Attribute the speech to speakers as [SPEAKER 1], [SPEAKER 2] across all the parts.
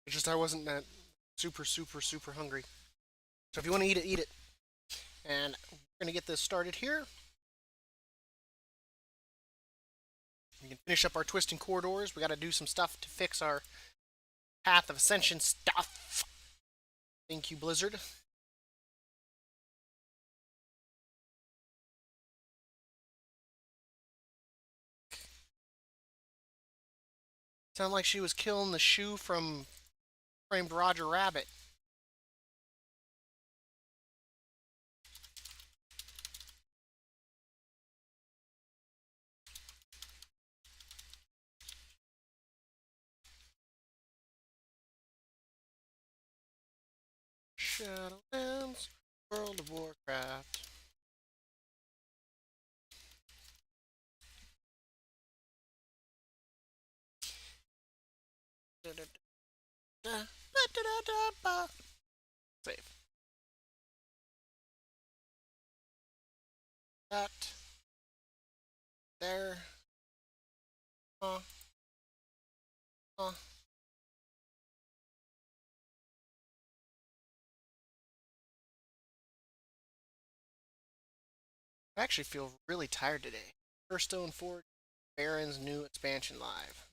[SPEAKER 1] It's just I wasn't that super hungry. So if you want to eat it, eat it. And we're gonna get this started here. We can finish up our twisting corridors. We got to do some stuff to fix our Path of Ascension stuff. Thank you, Blizzard. Sounded like she was killing the shoe from Framed Roger Rabbit. Shadowlands, World of Warcraft. Save. That. There. Uh. Uh. I actually feel really tired today. Hearthstone Forge, Baron's new expansion live.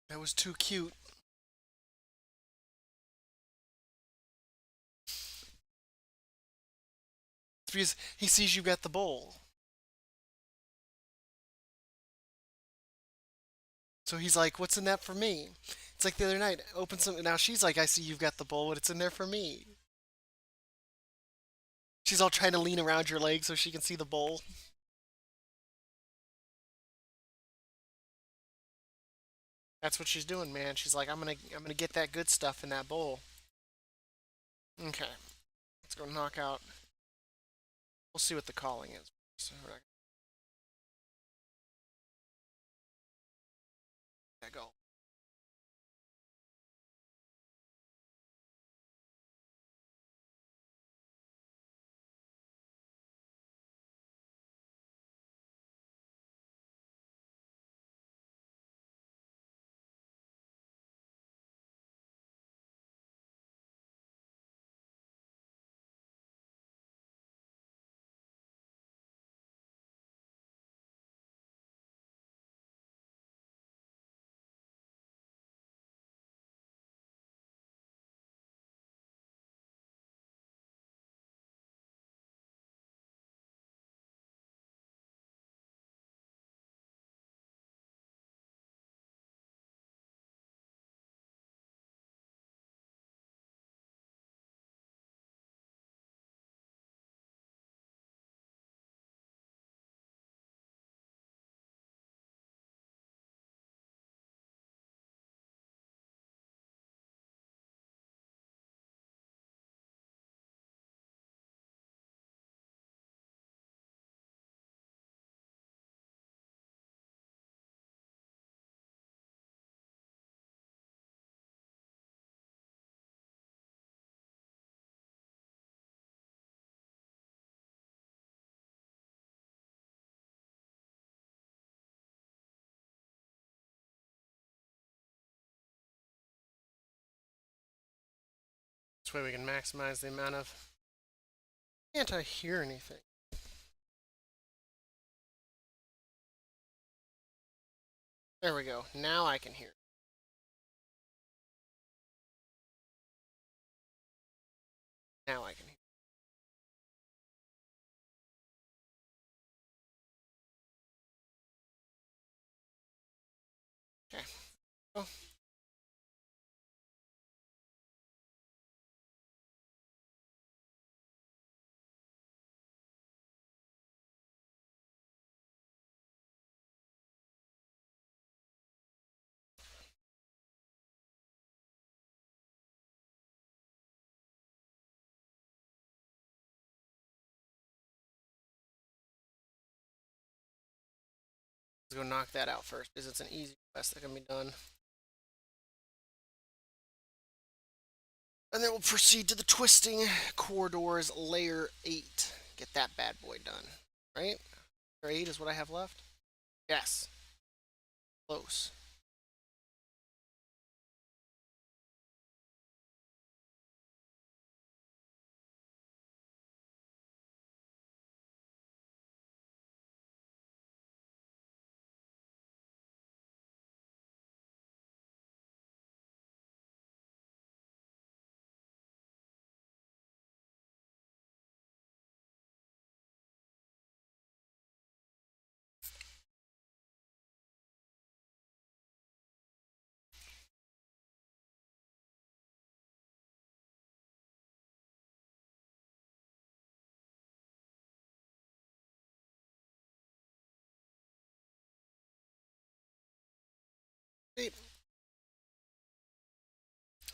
[SPEAKER 1] That was too cute. It's because he sees you got the bowl. So he's like, "What's in that for me?" It's like the other night, open some. Now she's like, "I see you've got the bowl. What's in there for me?" She's all trying to lean around your leg so she can see the bowl. That's what she's doing, man. She's like, I'm gonna get that good stuff in that bowl. Okay, let's go knock out. We'll see what the calling is. So that go. This way we can maximize the amount of. Can't I hear anything? There we go. Now I can hear. Now I can hear. Okay. Oh. Let's go knock that out first, because it's an easy quest that can be done. And then we'll proceed to the twisting corridors layer 8. Get that bad boy done. Right? Layer 8 is what I have left? Yes. Close.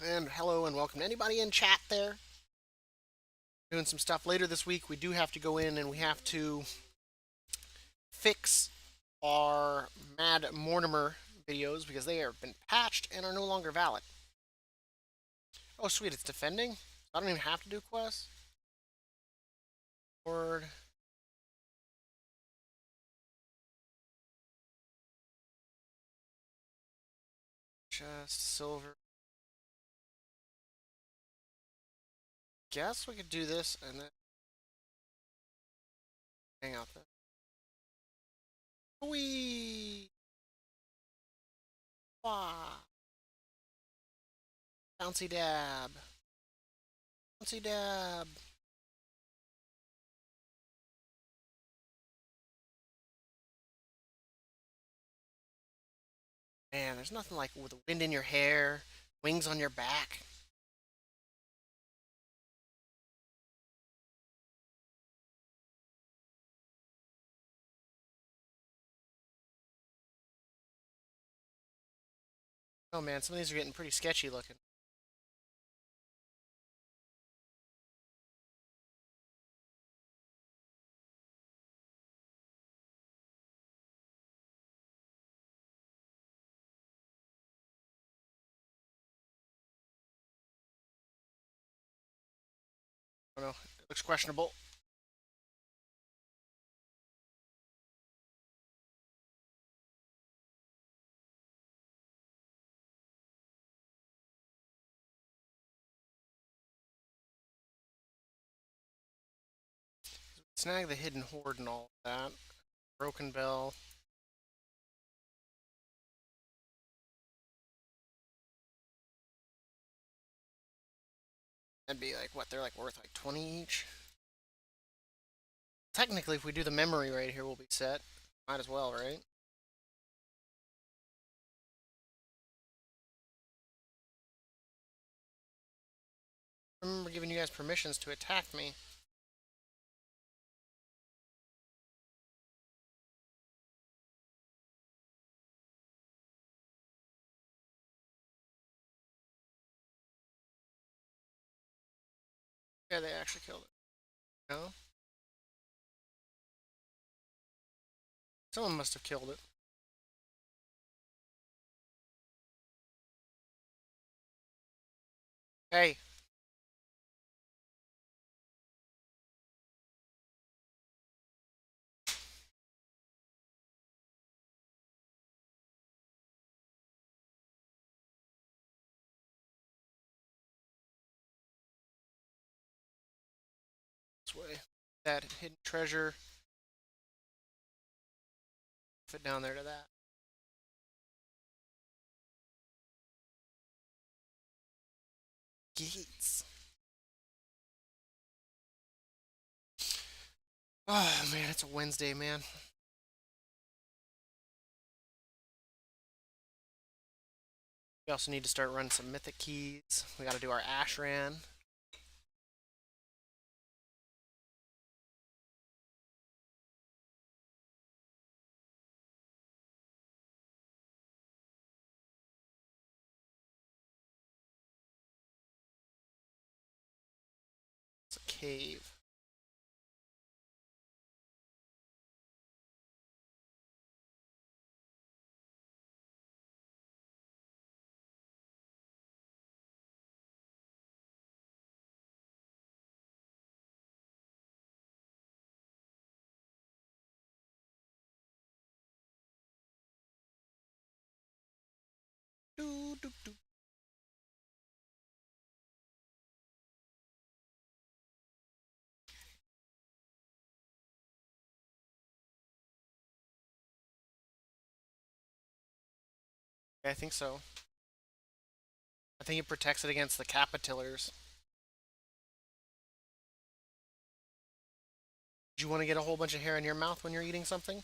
[SPEAKER 1] And hello and welcome to anybody in chat there. Doing some stuff later this week. We do have to go in and we have to fix our Mad Mortimer videos because they have been patched and are no longer valid. Oh, sweet, it's defending? I don't even have to do quests? Lord. Just silver. Guess we could do this and then hang out there. Whee! Wah! Bouncy dab. Bouncy dab. Man, there's nothing like with the wind in your hair, wings on your back. Oh man, some of these are getting pretty sketchy looking. I don't know, it looks questionable. Snag the hidden hoard and all that. Broken bell. That'd be like, what, they're like worth like 20 each? Technically, if we do the memory right here, we'll be set. Might as well, right? I remember giving you guys permissions to attack me. Yeah, they actually killed it. No? Someone must have killed it. Hey. This way. That hidden treasure. Fit down there to that. Gates. Oh man, it's a Wednesday, man. We also need to start running some mythic keys. We gotta do our Ashran. It's a cave. Do, do, do. I think so. I think it protects it against the caterpillars. Do you want to get a whole bunch of hair in your mouth when you're eating something?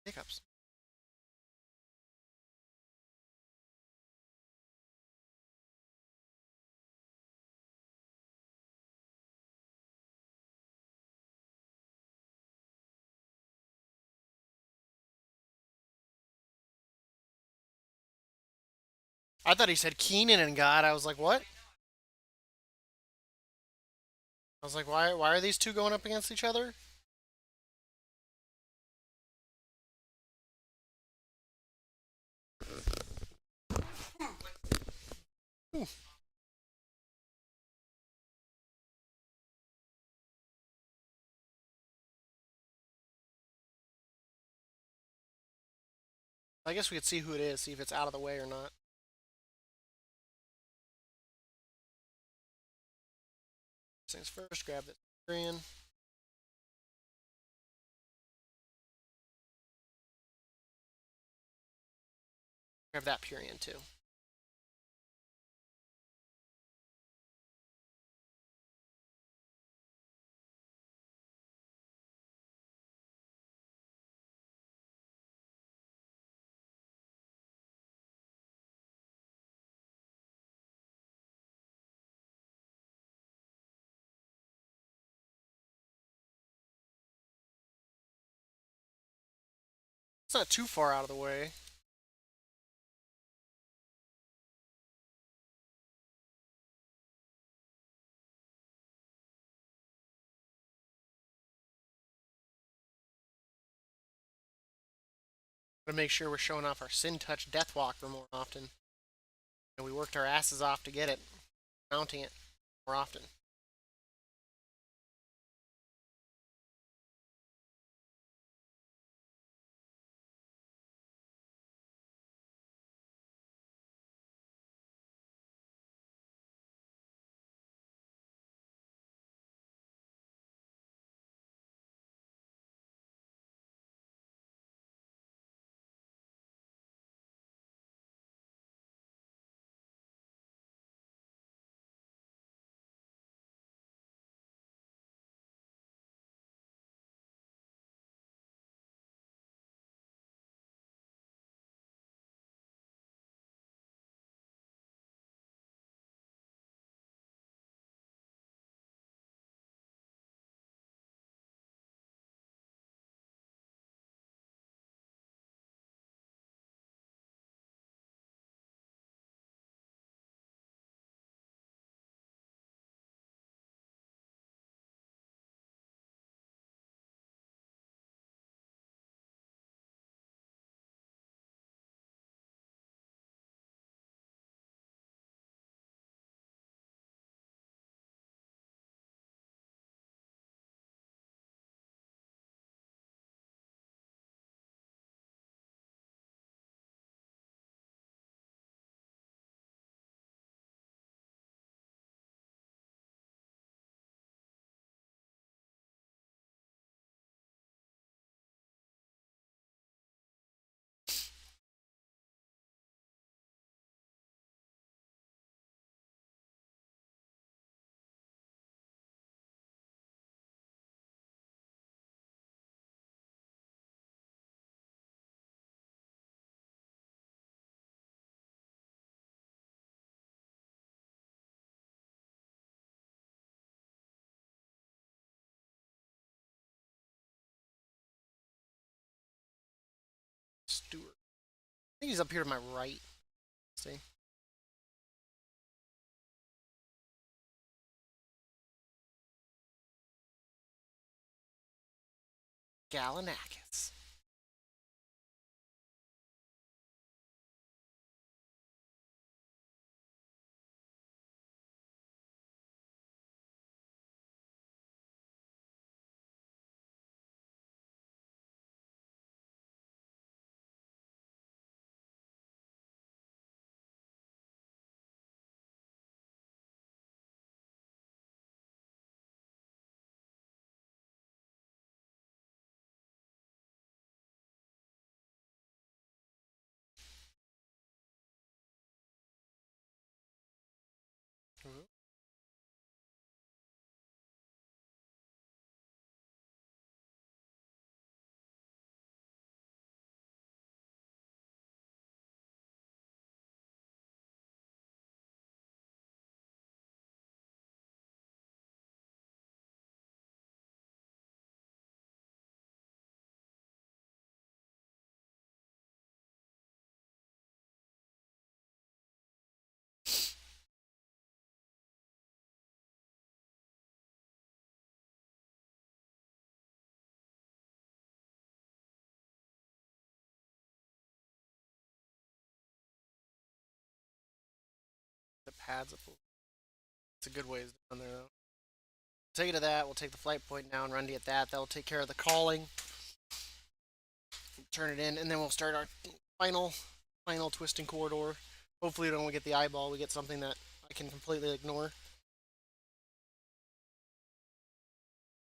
[SPEAKER 1] Hiccups. I thought he said Keenan and God. I was like, what? I was like, why are these two going up against each other? Ooh. I guess we could see who it is, see if it's out of the way or not. First things first, grab this Tyrion. Grab that Purian too. It's not too far out of the way. Gotta make sure we're showing off our Sin Touch Deathwalker more often. And we worked our asses off to get it, mounting it more often. Stewart. I think he's up here to my right. Let's see. Gallinakis. The pads up. It's a good ways down there though. Take it to that. We'll take the flight point down. Rundy at that. That'll take care of the calling. Turn it in, and then we'll start our final twisting corridor. Hopefully, we don't get the eyeball. We get something that I can completely ignore.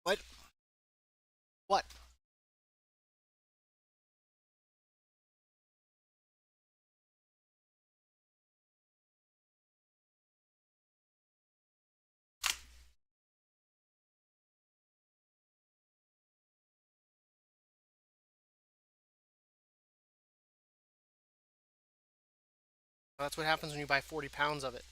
[SPEAKER 1] What? What? That's what happens when you buy 40 pounds of it.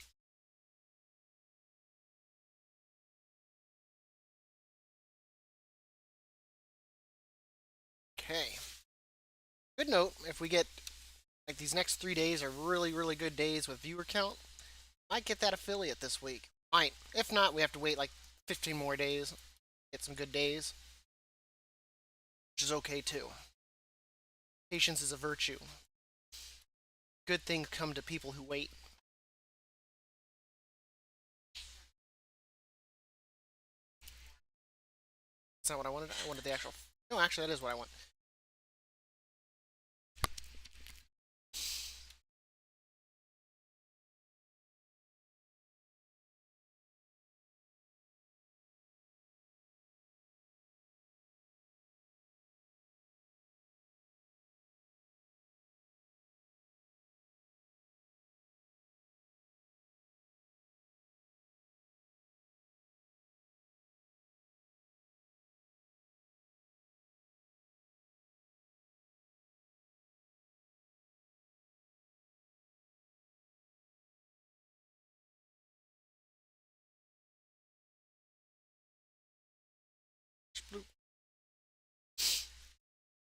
[SPEAKER 1] Okay. Good note. If we get like these next 3 days are really good days with viewer count, I might get that affiliate this week. Might. If not, we have to wait like 15 more days. Get some good days, which is okay too. Patience is a virtue. Good things come to people who wait. That's not what I wanted. I wanted the actual. No, actually, that is what I want.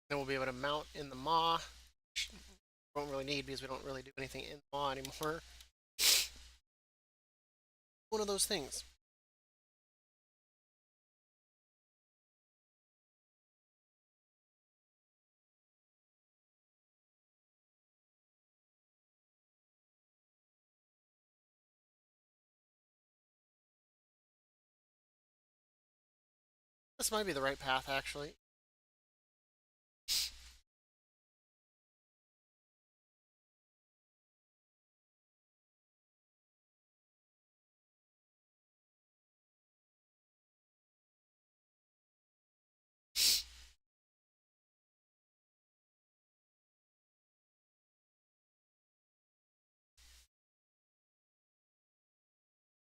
[SPEAKER 1] Then we'll be able to mount in the maw. Which we don't really need because we don't really do anything in the maw anymore. One of those things. This might be the right path, actually.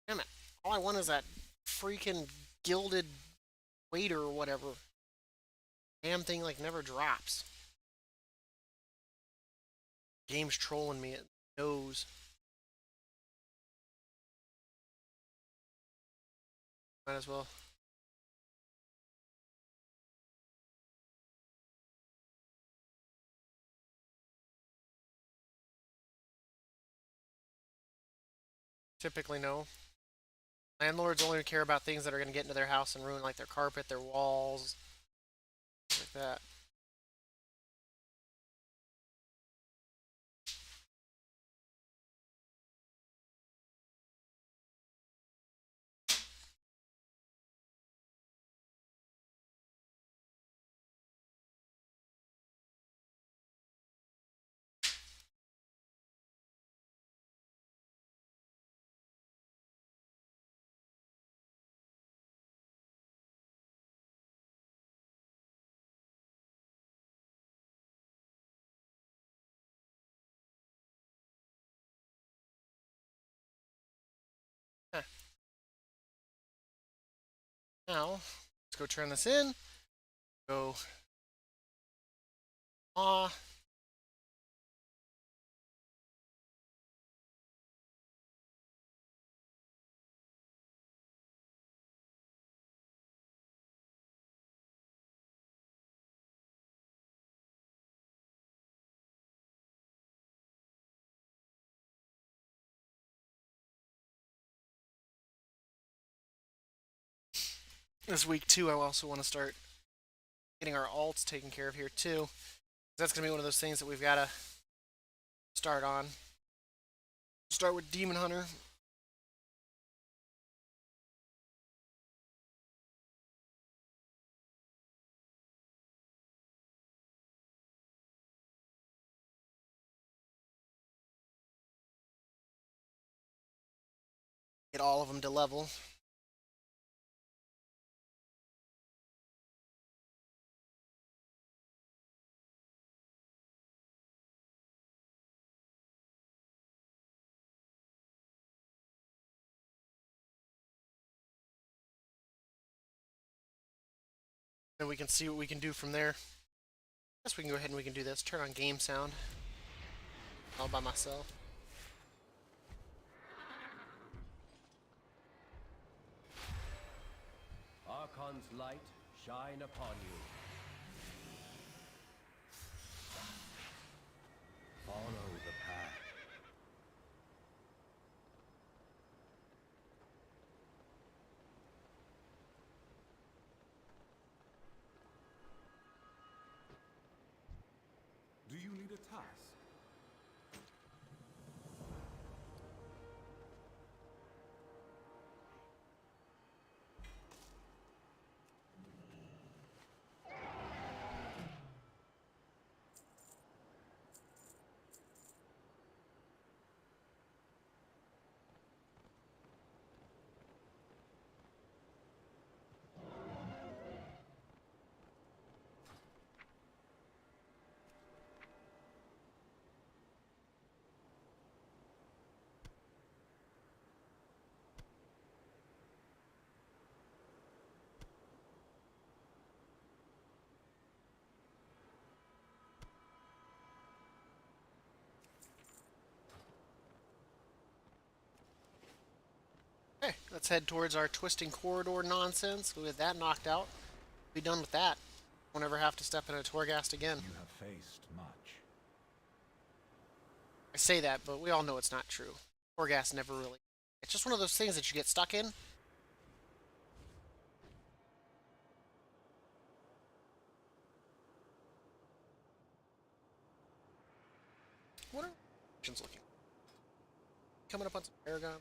[SPEAKER 1] Damn it. All I want is that freaking gilded waiter or whatever. Damn thing like never drops. Game's trolling me. It knows. Might as well. Typically, no. Landlords only care about things that are going to get into their house and ruin like their carpet, their walls, like that. Huh. Now, let's go turn this in. Go ah. This week too, I also want to start getting our alts taken care of here too. That's gonna be one of those things that we've got to start on. Start with Demon Hunter. Get all of them to level. And we can see what we can do from there. I guess we can go ahead and we can do this. Turn on game sound. All by myself.
[SPEAKER 2] Archon's light shine upon you. Follow the path.
[SPEAKER 3] Do you need a task?
[SPEAKER 1] Okay, let's head towards our twisting corridor nonsense. We'll get that knocked out. Be done with that. Won't ever have to step in a Torghast again.
[SPEAKER 3] You have faced much.
[SPEAKER 1] I say that, but we all know it's not true. Torghast never really. It's just one of those things that you get stuck in. What are options looking? Coming up on some Paragon.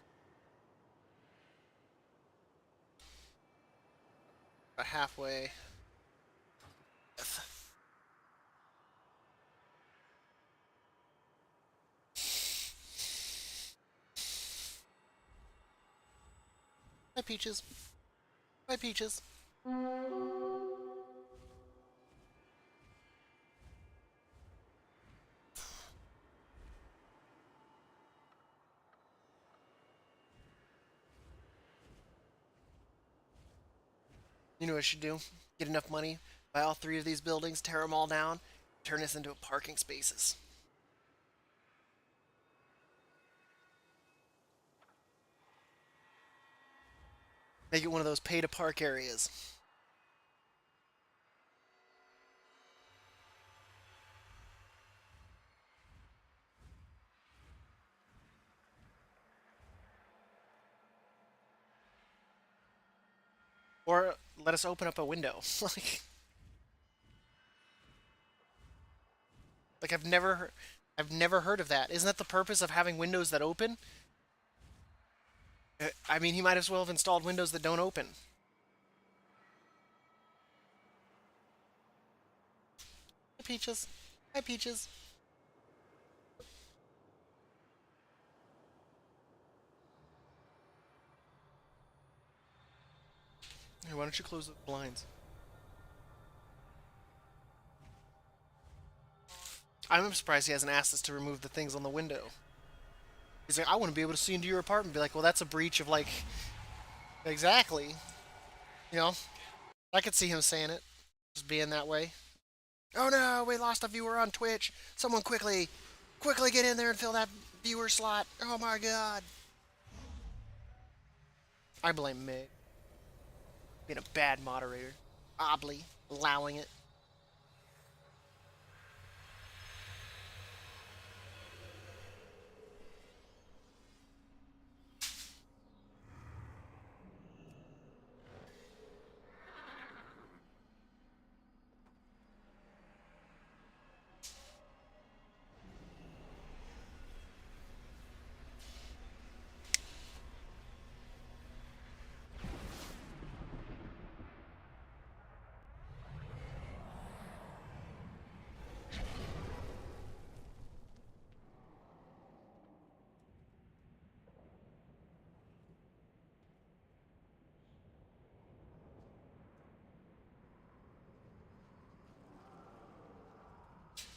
[SPEAKER 1] About halfway. Hi, Peaches. Hi, Peaches. You know what I should do? Get enough money, buy all three of these buildings, tear them all down, turn this into parking spaces. Make it one of those pay to park areas. Or let us open up a window. Like I've never heard of that. Isn't that the purpose of having windows that open? I mean, he might as well have installed windows that don't open. Hi, Peaches. Hi, Peaches. Hey, why don't you close the blinds? I'm surprised he hasn't asked us to remove the things on the window. He's like, I want to be able to see into your apartment. Be like, well, that's a breach of like, exactly. You know, I could see him saying it, just being that way. Oh no, we lost a viewer on Twitch. Someone quickly get in there and fill that viewer slot. Oh my god. I blame Meg being a bad moderator. Oddly allowing it.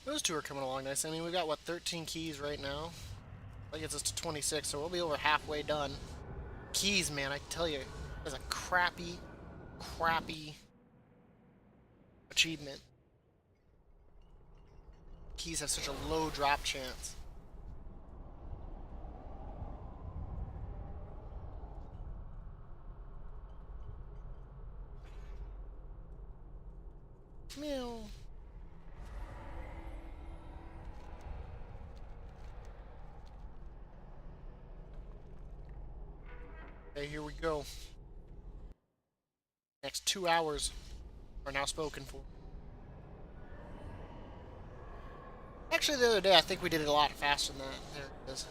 [SPEAKER 1] Those two are coming along nice. I mean, we've got, what, 13 keys right now? That gets us to 26, so we'll be over halfway done. Keys, man, I tell you, that's a crappy achievement. Keys have such a low drop chance. Meow. Okay, here we go. Next 2 hours are now spoken for. Actually, the other day, I think we did it a lot faster than that. There it is.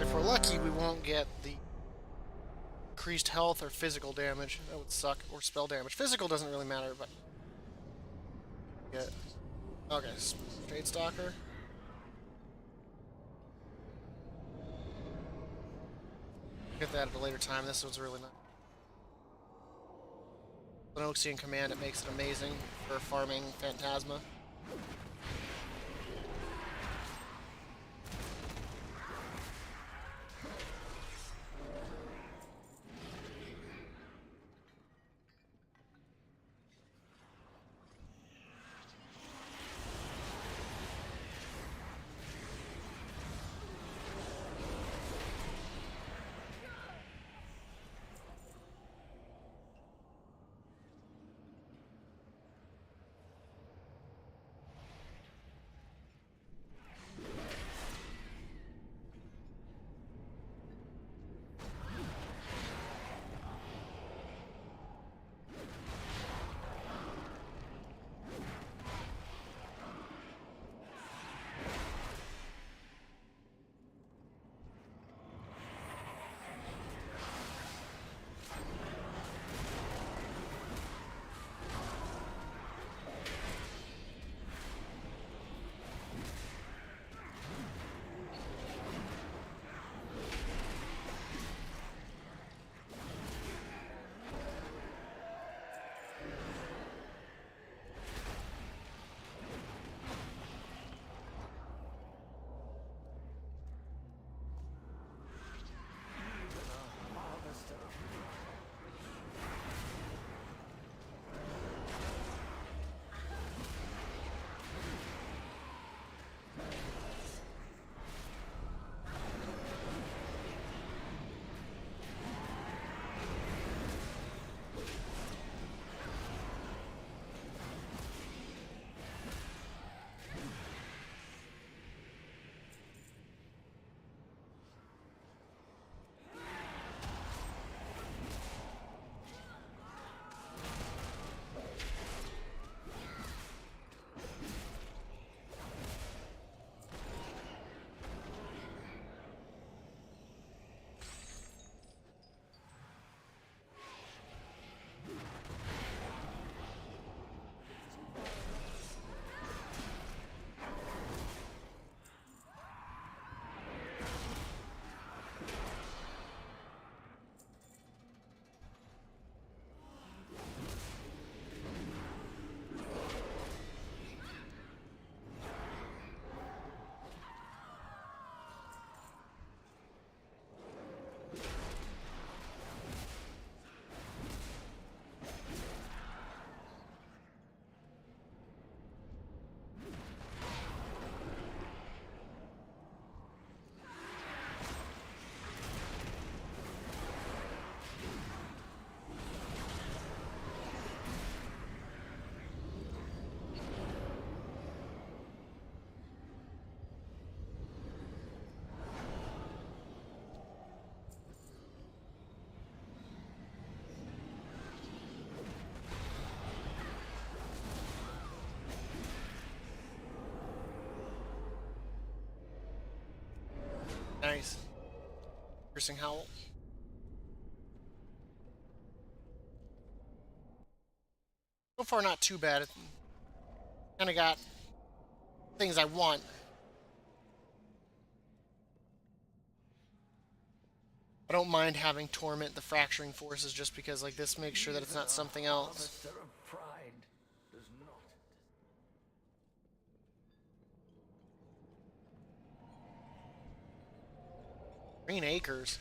[SPEAKER 1] If we're lucky, we won't get the increased health or physical damage. That would suck. Or spell damage. Physical doesn't really matter, but... Yeah. Okay, Straight Stalker. Get that at a later time. This one's really nice. Lenoxian command, it makes it amazing for farming Phantasma. Nice. Piercing Howl. So far, not too bad. Kind of got things I want. I don't mind having Torment the Fracturing Forces just because, like, this makes sure that it's not something else.
[SPEAKER 2] Harvester of pride does not.
[SPEAKER 1] Green Acres.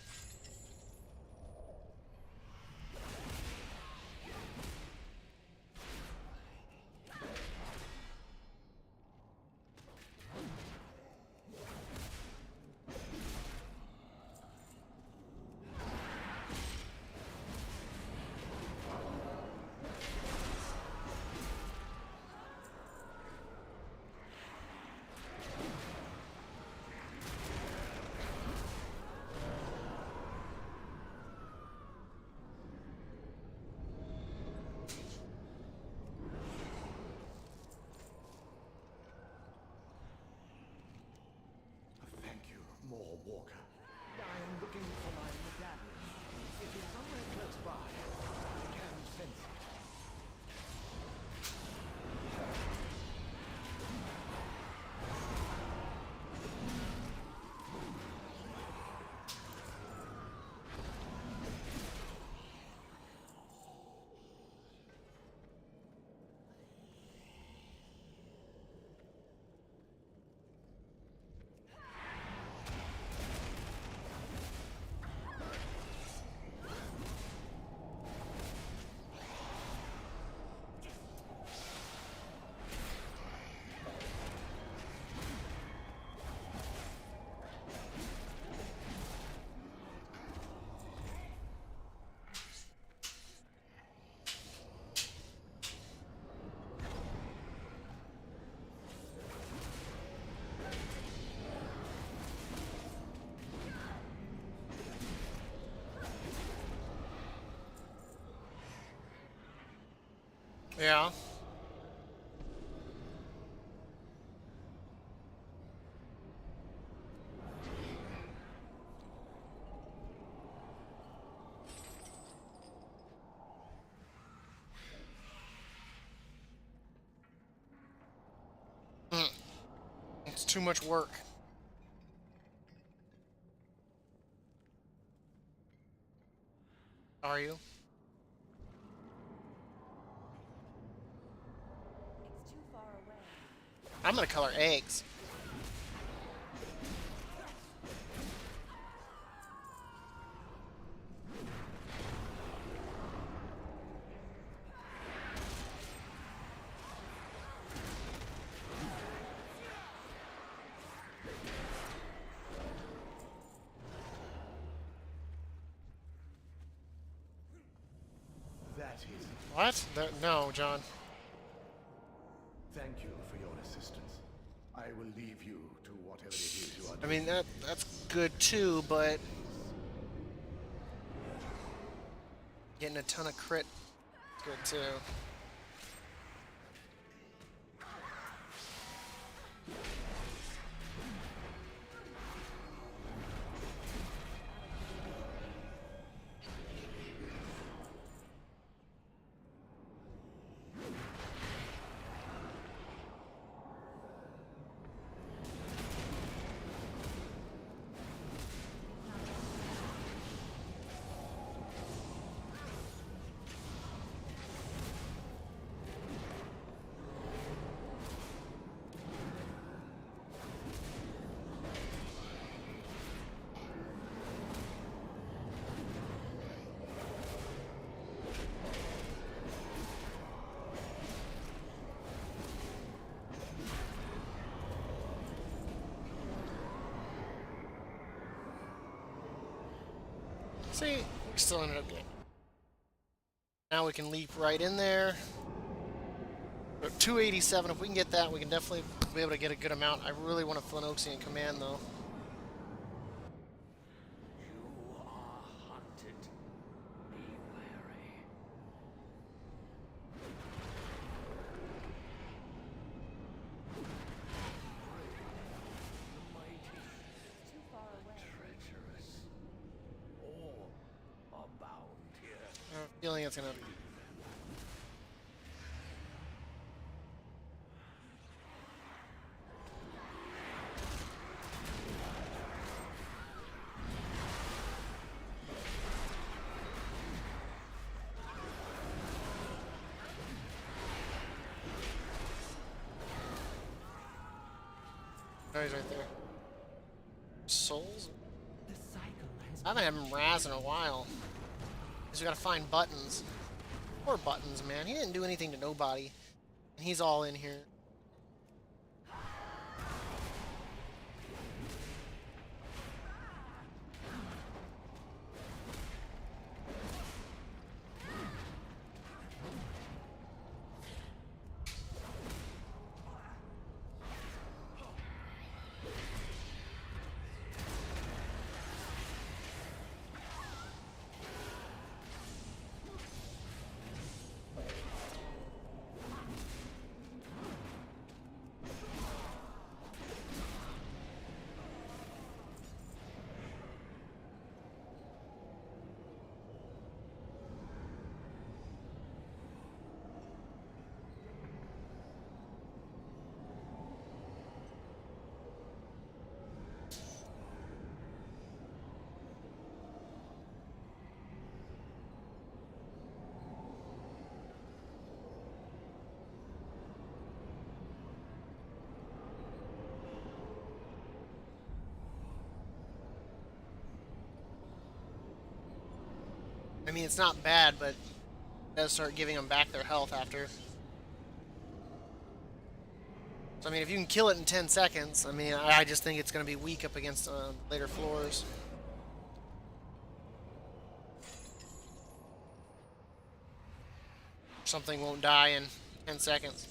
[SPEAKER 3] Thank you, more Walker. I am looking for my medallion. It is somewhere close by. I can sense it.
[SPEAKER 1] Yeah. It's too much work. Are you?
[SPEAKER 4] It's too far away.
[SPEAKER 1] I'm gonna color eggs.
[SPEAKER 3] That is it.
[SPEAKER 1] What? No, John.
[SPEAKER 3] Thank you for your assistance. I will leave you to whatever it is you are
[SPEAKER 1] I
[SPEAKER 3] doing.
[SPEAKER 1] mean, that's good too, but getting a ton of crit is good too. See, we still ended up getting. Now we can leap right in there. 287, if we can get that, we can definitely be able to get a good amount. I really want a Flanoxian command, though.
[SPEAKER 2] You are hunted. Be wary. The mighty
[SPEAKER 4] It's too far away.
[SPEAKER 2] tread
[SPEAKER 1] Feeling it's gonna. Oh, he's right there. Souls?
[SPEAKER 3] The cycle has
[SPEAKER 1] I haven't had him Raz in a while. Because we gotta find Buttons. Poor Buttons, man. He didn't do anything to nobody. And he's all in here. I mean, it's not bad, but it does start giving them back their health after. So, I mean, if you can kill it in 10 seconds, I mean, I just think it's going to be weak up against later floors. Something won't die in 10 seconds.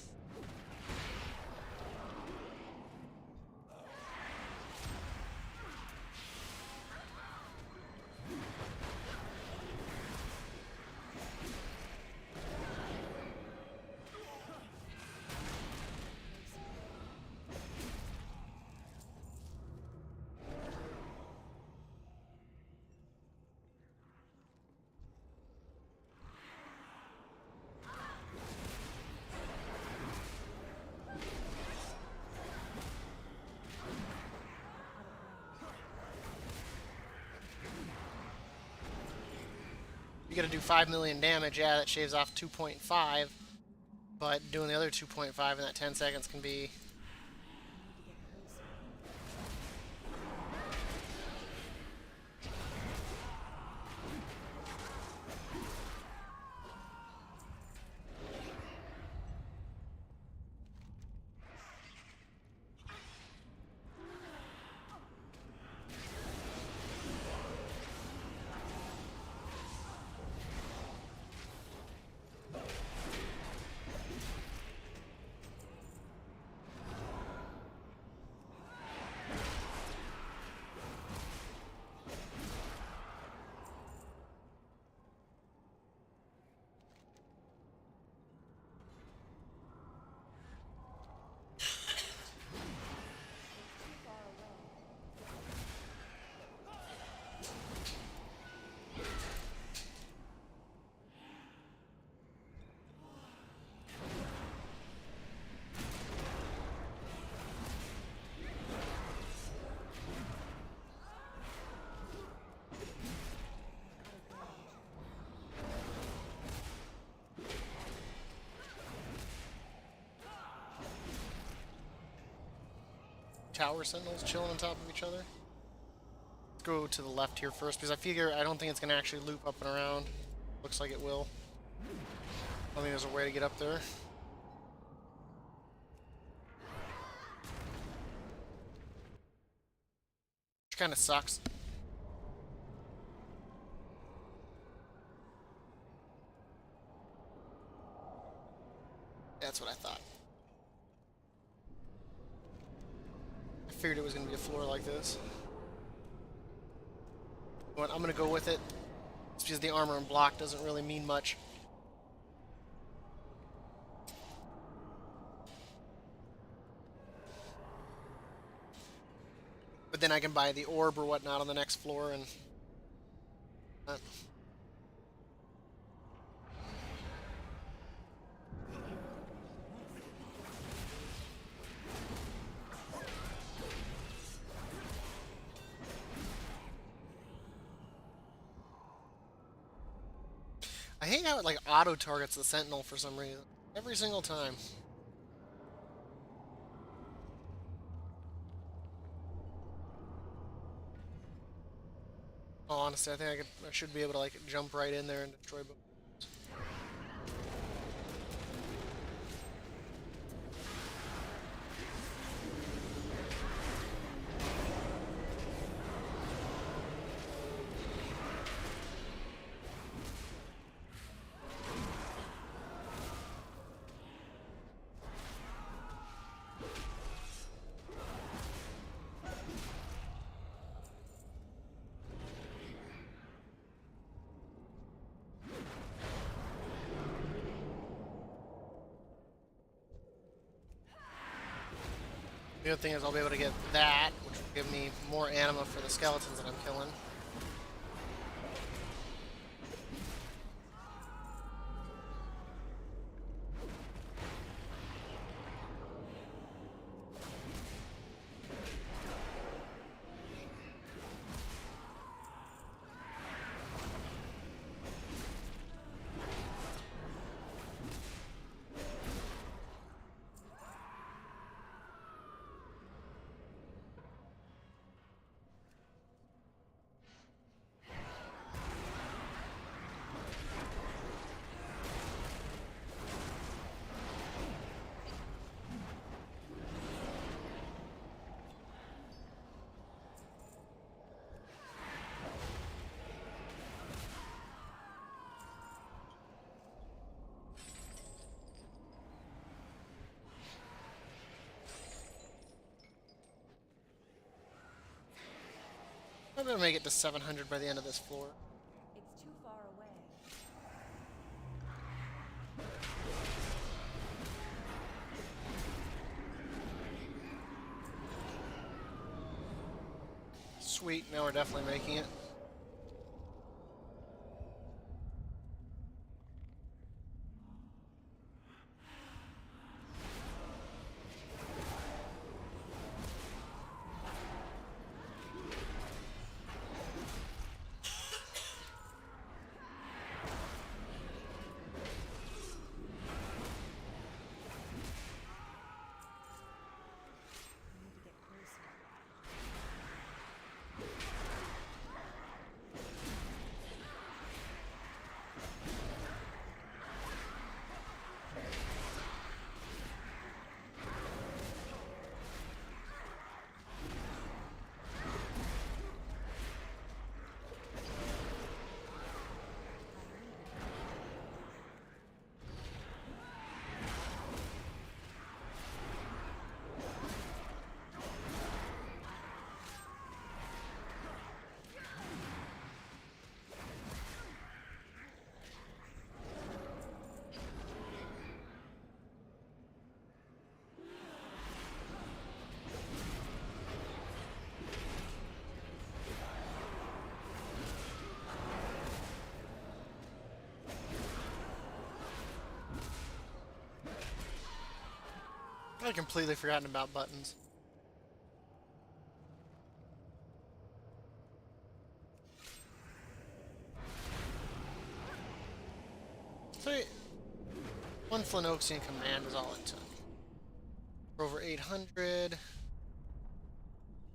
[SPEAKER 1] You gotta do 5 million damage, yeah, that shaves off 2.5. But doing the other 2.5 in that 10 seconds can be. Tower sentinels chilling on top of each other. Let's go to the left here first because I don't think it's gonna actually loop up and around. Looks like it will. I don't think there's a way to get up there. Which kind of sucks. That's what I thought. I figured it was going to be a floor like this. But I'm going to go with it. It's because the armor and block doesn't really mean much. But then I can buy the orb or whatnot on the next floor and... I hate how it like auto targets the sentinel for some reason. Every single time. Oh, honestly, I think I should be able to like jump right in there and destroy both. The good thing is I'll be able to get that, which will give me more anima for the skeletons that I'm killing. I'm gonna make it to 700 by the end of this floor.
[SPEAKER 4] It's too far away.
[SPEAKER 1] Sweet, now we're definitely making it.
[SPEAKER 4] We need to get closer.
[SPEAKER 1] I'd completely forgotten about buttons. So, one Flanoxian command is all it took. We're over 800.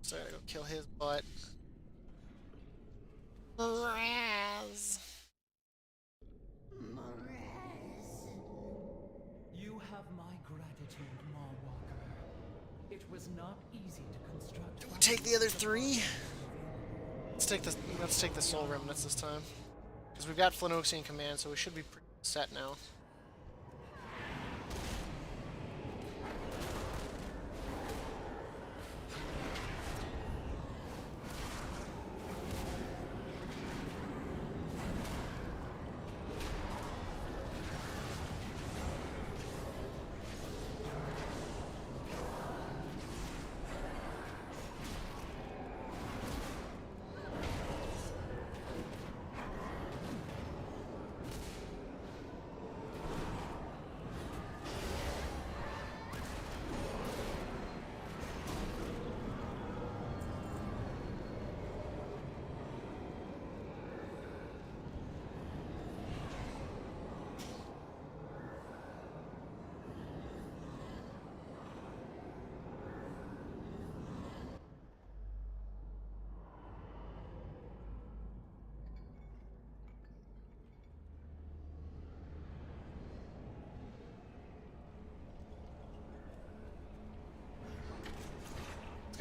[SPEAKER 1] So I gotta go kill his butt. Raz.
[SPEAKER 3] You have my gratitude, Mawwalker. It was not easy to construct.
[SPEAKER 1] Do we take the other three? Let's take the soul remnants this time. Because we've got Flanoxian command, so we should be pretty set now.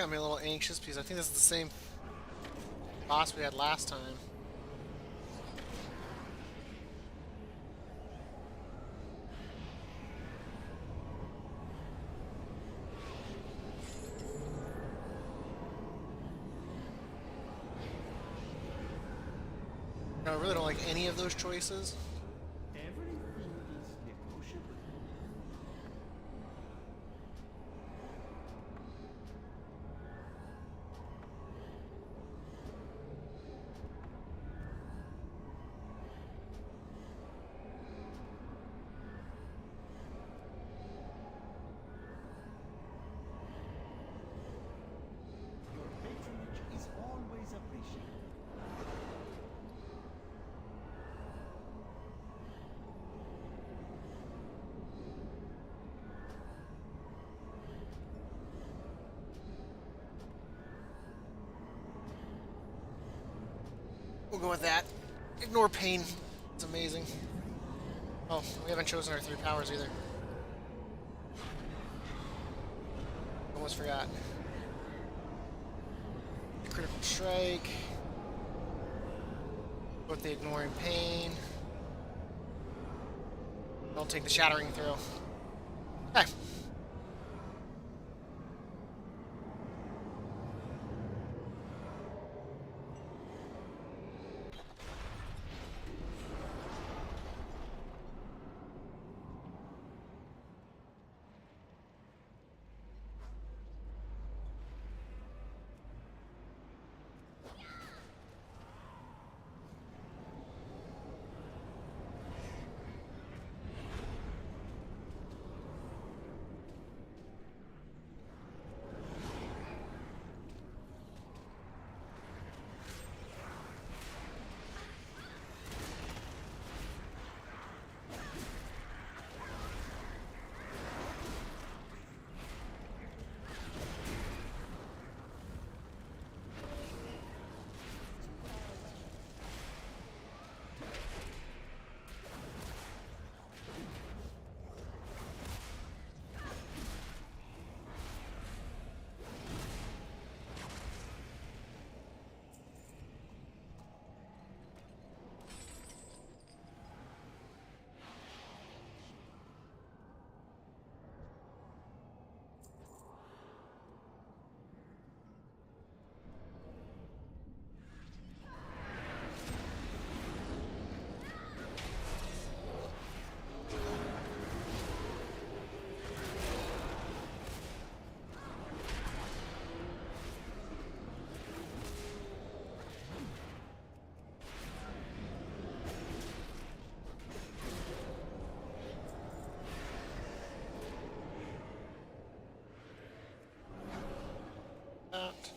[SPEAKER 1] got me a little anxious because I think this is the same boss we had last time. I really don't like any of those choices.
[SPEAKER 3] Everything is negotiable. Your patronage is always appreciated.
[SPEAKER 1] We'll go with that. Ignore pain. It's amazing. Oh, we haven't chosen our 3 powers either. Almost forgot. Critical strike. Go with the ignoring pain. I'll take the shattering throw. Okay. That.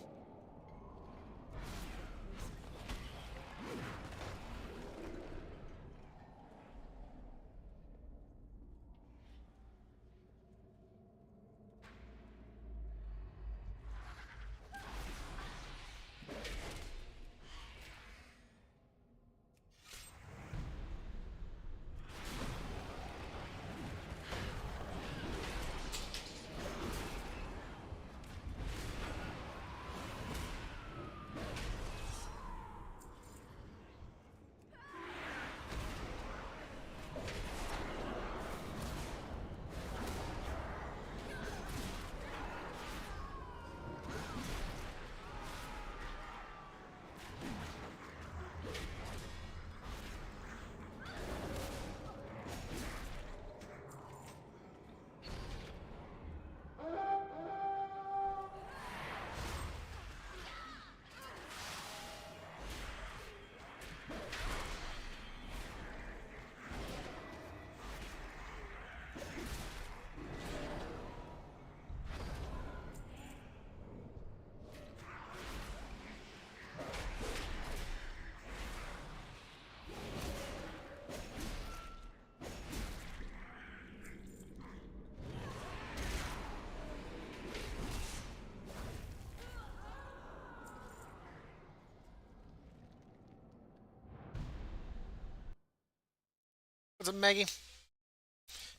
[SPEAKER 1] What's up, Maggie?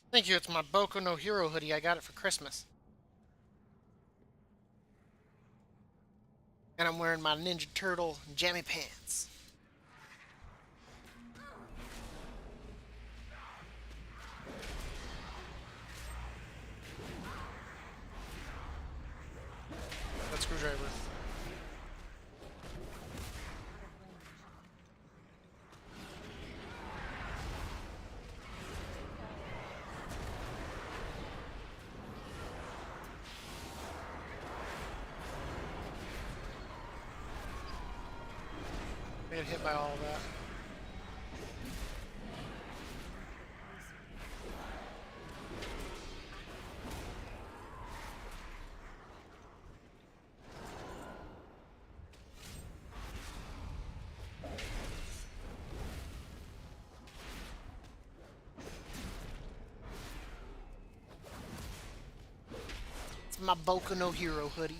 [SPEAKER 1] Thank you. It's my Boku no Hero hoodie. I got it for Christmas. And I'm wearing my Ninja Turtle jammy pants. That screwdriver. I get hit by all of that. It's my Boku no Hero hoodie.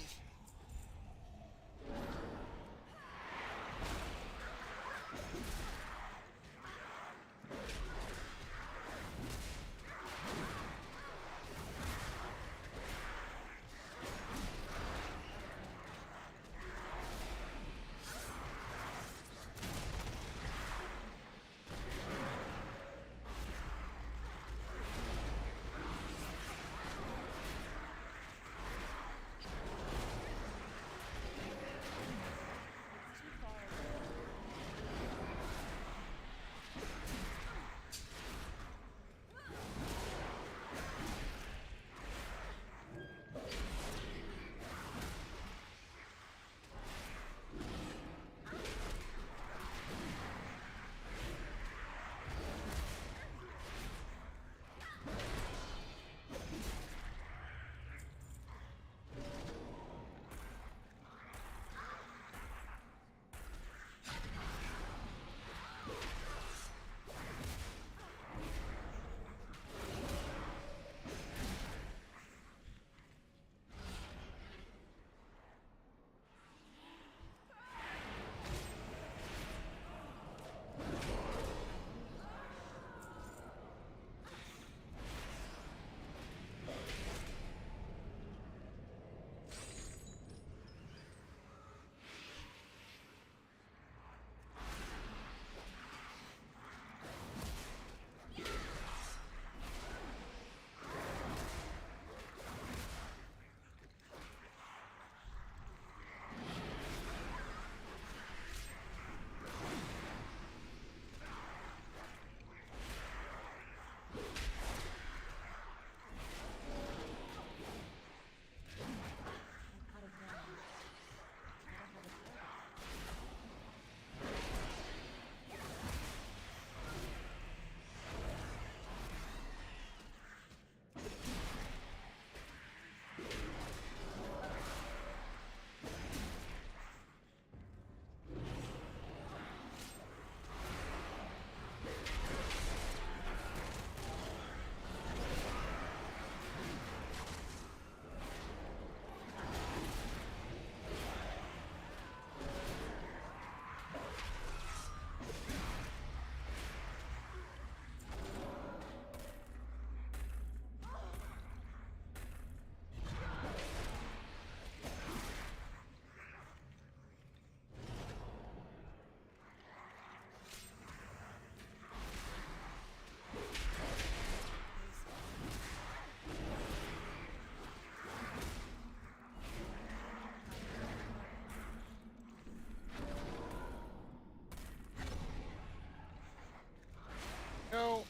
[SPEAKER 1] Go.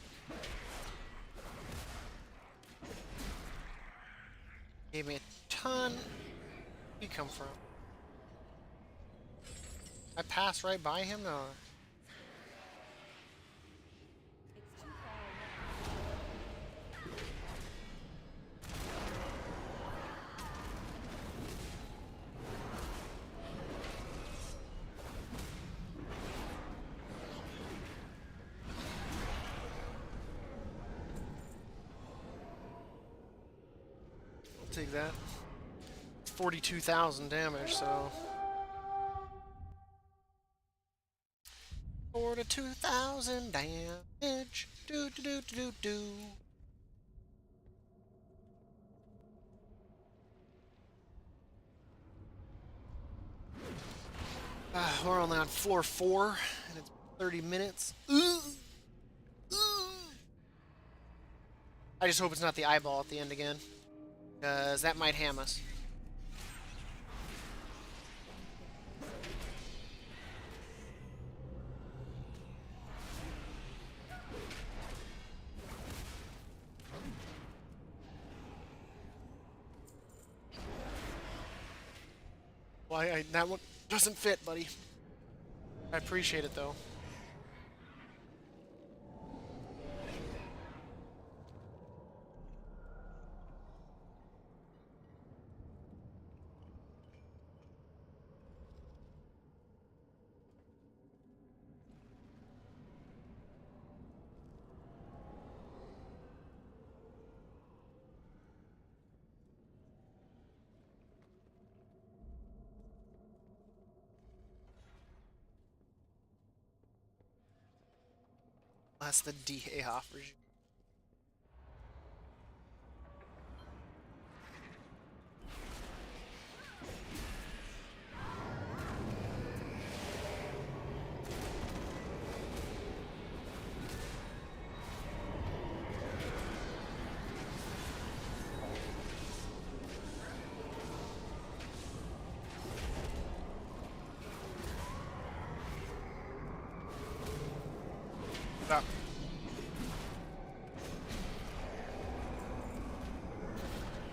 [SPEAKER 1] Gave me a ton. Where'd he come from? I passed right by him? No.
[SPEAKER 4] It's too far away.
[SPEAKER 1] I'll take that. 42,000 damage, so. 42,000 damage. Do do do do do do. We're only on floor 4, and it's 30 minutes. Ooh. Ooh. I just hope it's not the eyeball at the end again, because that might ham us. Why that one doesn't fit, buddy. I appreciate it though. That's the DA off regime. Stop.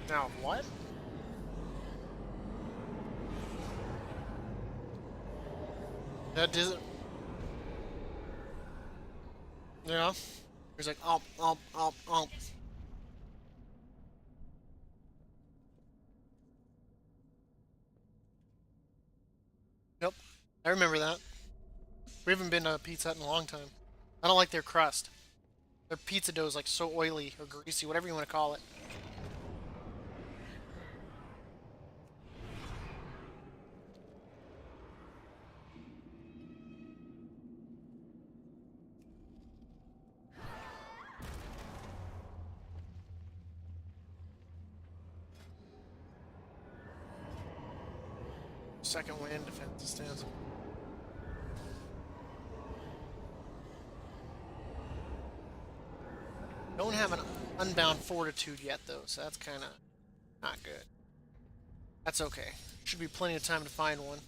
[SPEAKER 1] Now what? That doesn't. Yeah. He's like, oh. Yep. I remember that. We haven't been to a Pizza Hut in a long time. I don't like their crust. Their pizza dough is like so oily or greasy, whatever you want to call it. Second wind, defensive stance. Don't have an unbound fortitude yet though, so that's kind of not good. That's okay. Should be plenty of time to find one.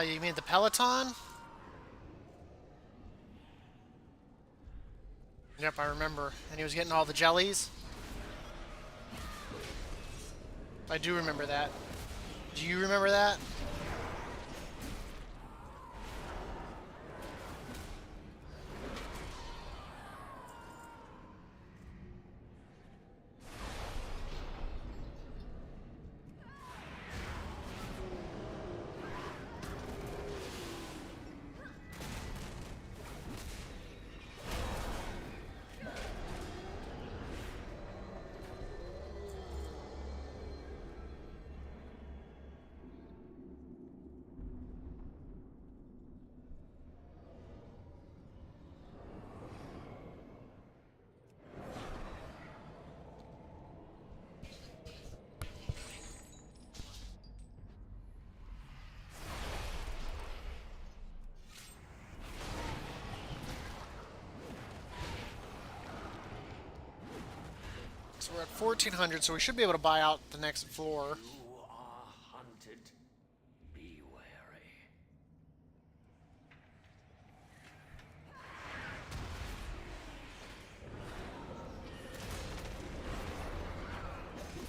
[SPEAKER 1] You mean the Peloton? Yep, I remember. And he was getting all the jellies. I do remember that. Do you remember that? So we're at 1400, so we should be able to buy out the next floor.
[SPEAKER 2] You are hunted. Be wary.
[SPEAKER 4] I need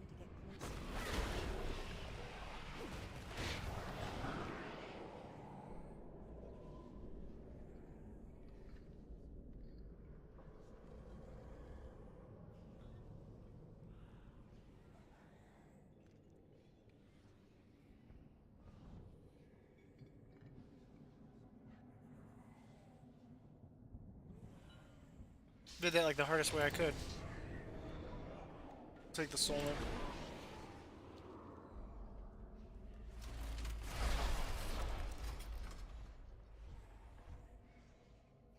[SPEAKER 4] to get closer.
[SPEAKER 1] Did that like the hardest way I could. Take the soul in.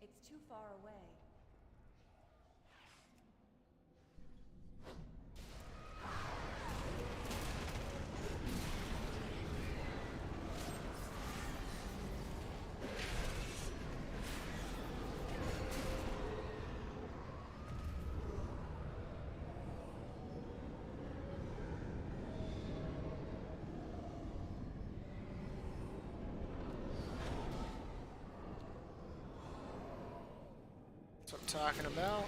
[SPEAKER 4] It's too far away.
[SPEAKER 1] That's what I'm talking about.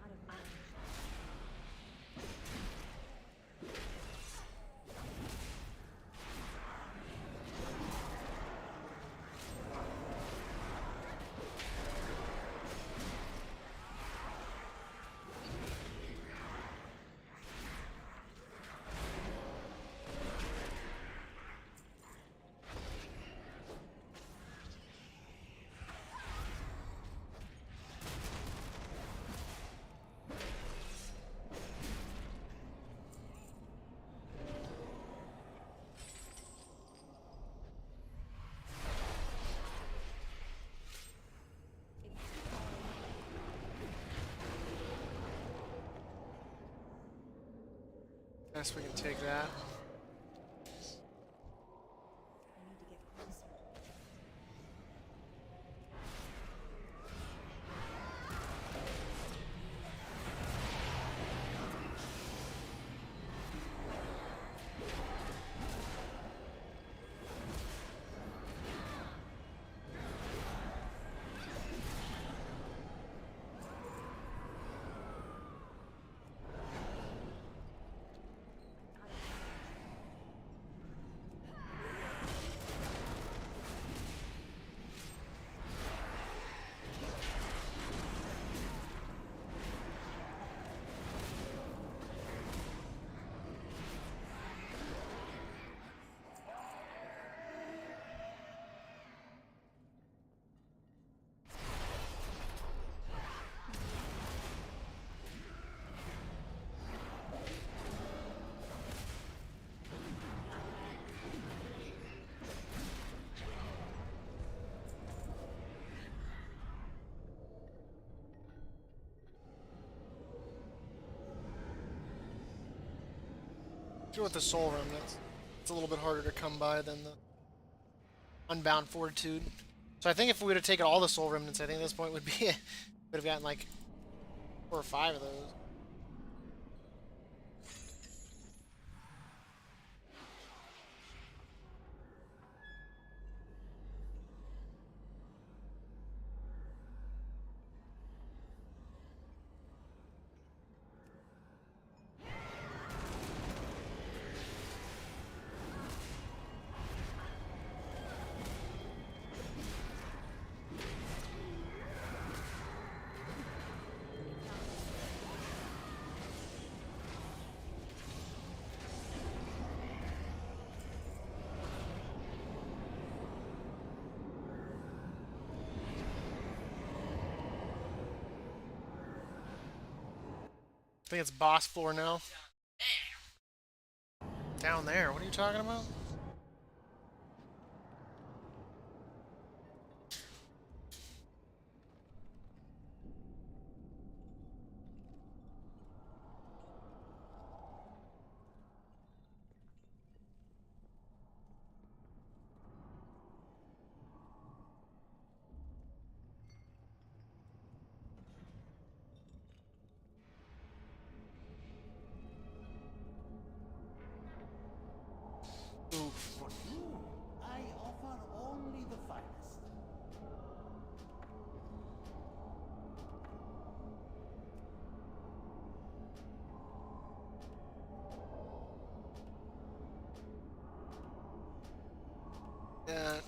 [SPEAKER 4] Out of iron. It's too far away.
[SPEAKER 1] Guess we can take that.
[SPEAKER 4] I need to get closer. Out of
[SPEAKER 1] Do with the soul remnants. It's a little bit harder to come by than the unbound fortitude. So I think if we would have taken all the soul remnants, I think this point would be would have gotten like 4 or 5 of those. I think it's boss floor now. Down there. What are you talking about? Oof.
[SPEAKER 3] For you, I offer only the finest.
[SPEAKER 1] Yeah.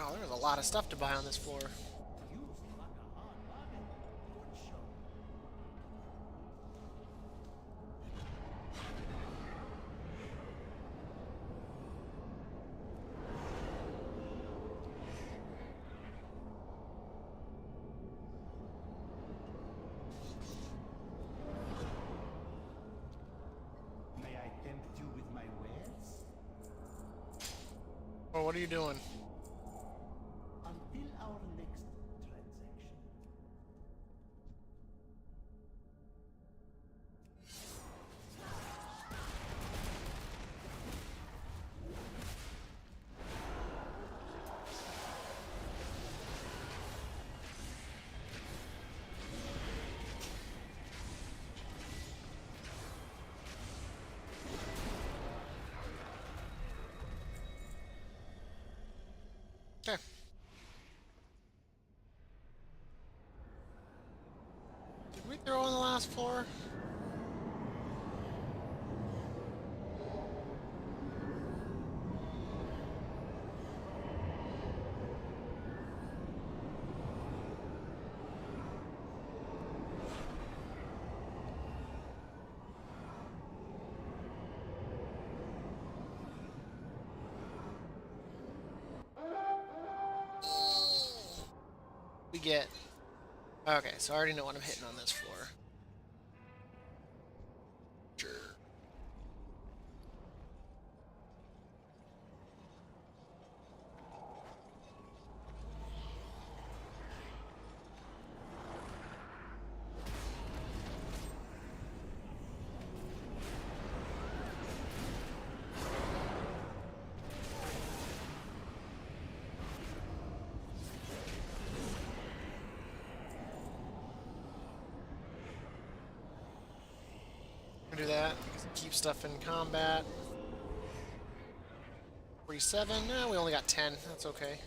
[SPEAKER 1] Oh, there's a lot of stuff to buy on this floor.
[SPEAKER 3] You struck a hard bargain. Good show. May I tempt you with my wares?
[SPEAKER 1] Oh, what are you doing?
[SPEAKER 3] Until our next transaction.
[SPEAKER 1] Okay. Did we throw on the last floor? We get. Okay, so I already know what I'm hitting on this floor. Sure. Do that. Keep stuff in combat. 47. No, we only got 10. That's okay.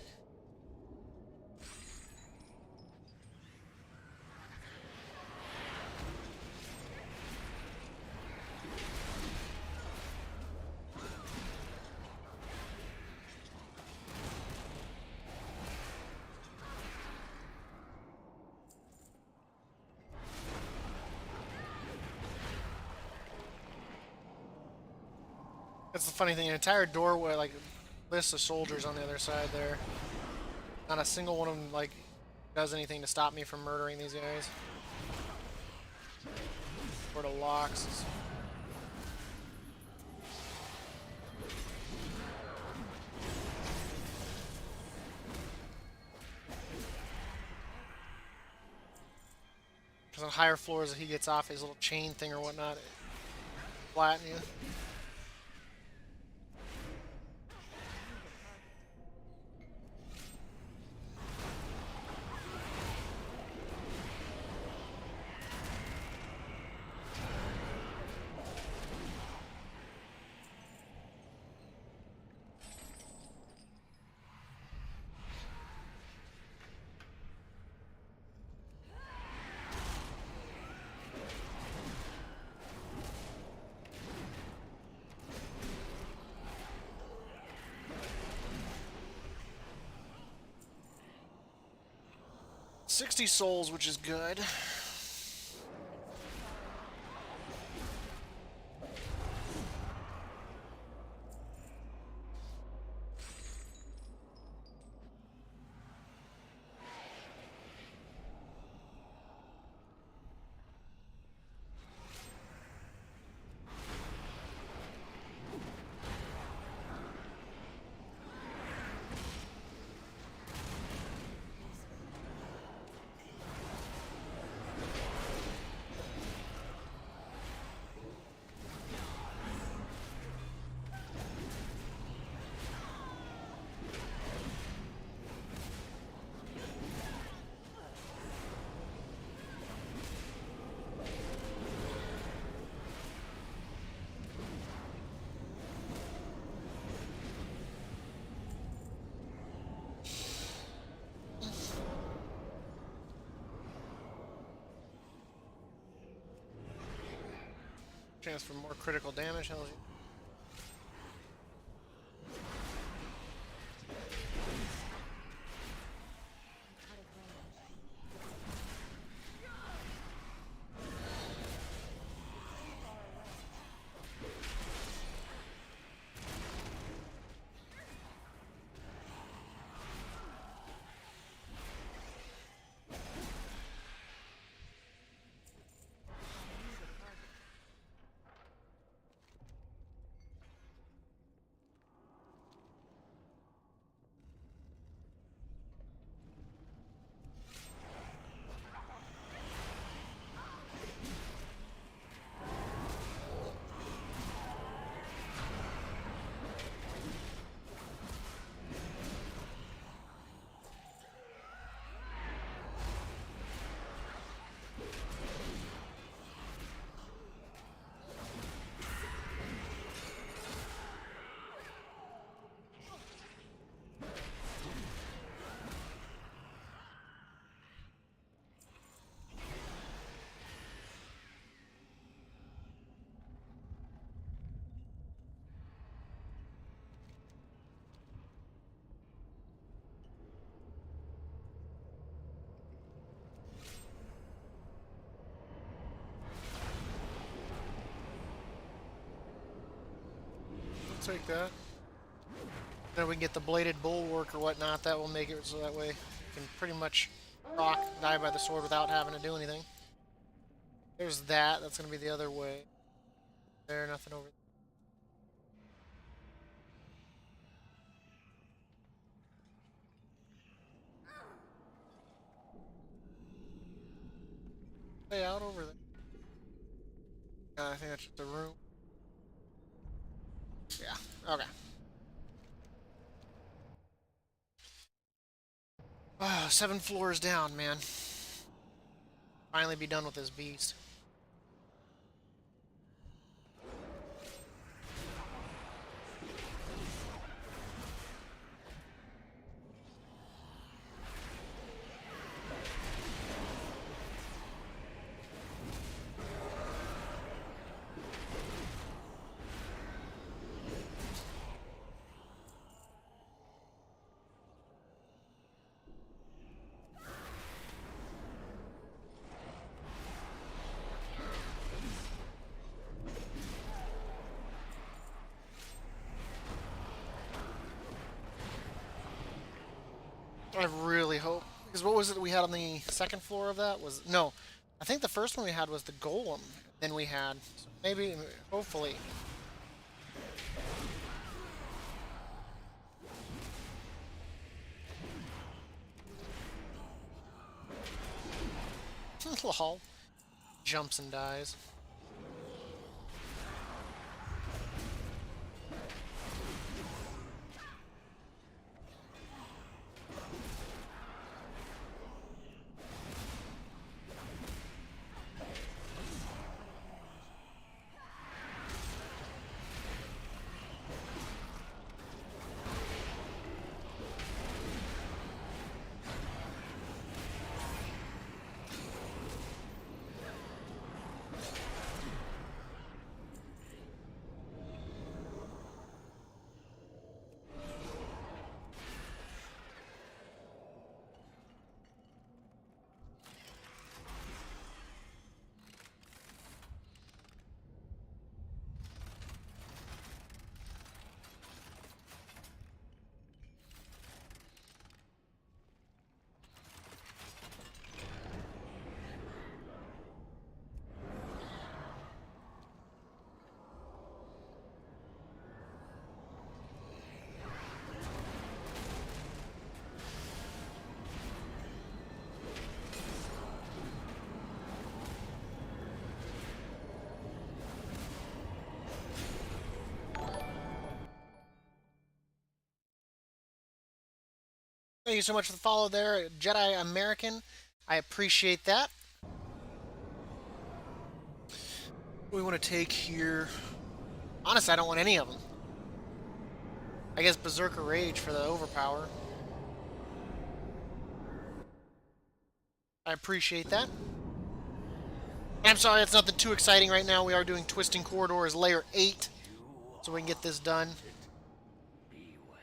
[SPEAKER 1] That's the funny thing. An entire doorway, like, list of soldiers on the other side there. Not a single one of them, like, does anything to stop me from murdering these guys. Or to locks. Because on higher floors, if he gets off his little chain thing or whatnot, it flatten you. $60 souls, which is good. Chance for more critical damage. Hell,
[SPEAKER 4] Out of range.
[SPEAKER 1] I'll take that. Then we can get the bladed bulwark or whatnot. That will make it so that way you can pretty much proc die by the sword without having to do anything. There's that. That's going to be the other way. There, nothing over there. Way out over there. I think that's just the room. Yeah. Okay. Oh, 7 floors down, man. Finally be done with this beast. I really hope. Because what was it we had on the second floor of that? Was no, I think the first one we had was the golem. Then we had so maybe, hopefully. Lol. Jumps and dies. Thank you so much for the follow there, Jedi American. I appreciate that. What we want to take here. Honestly, I don't want any of them. I guess Berserker Rage for the overpower. I appreciate that. I'm sorry, it's nothing too exciting right now. We are doing Twisting Corridors Layer 8, so we can get this done.
[SPEAKER 2] Be wary.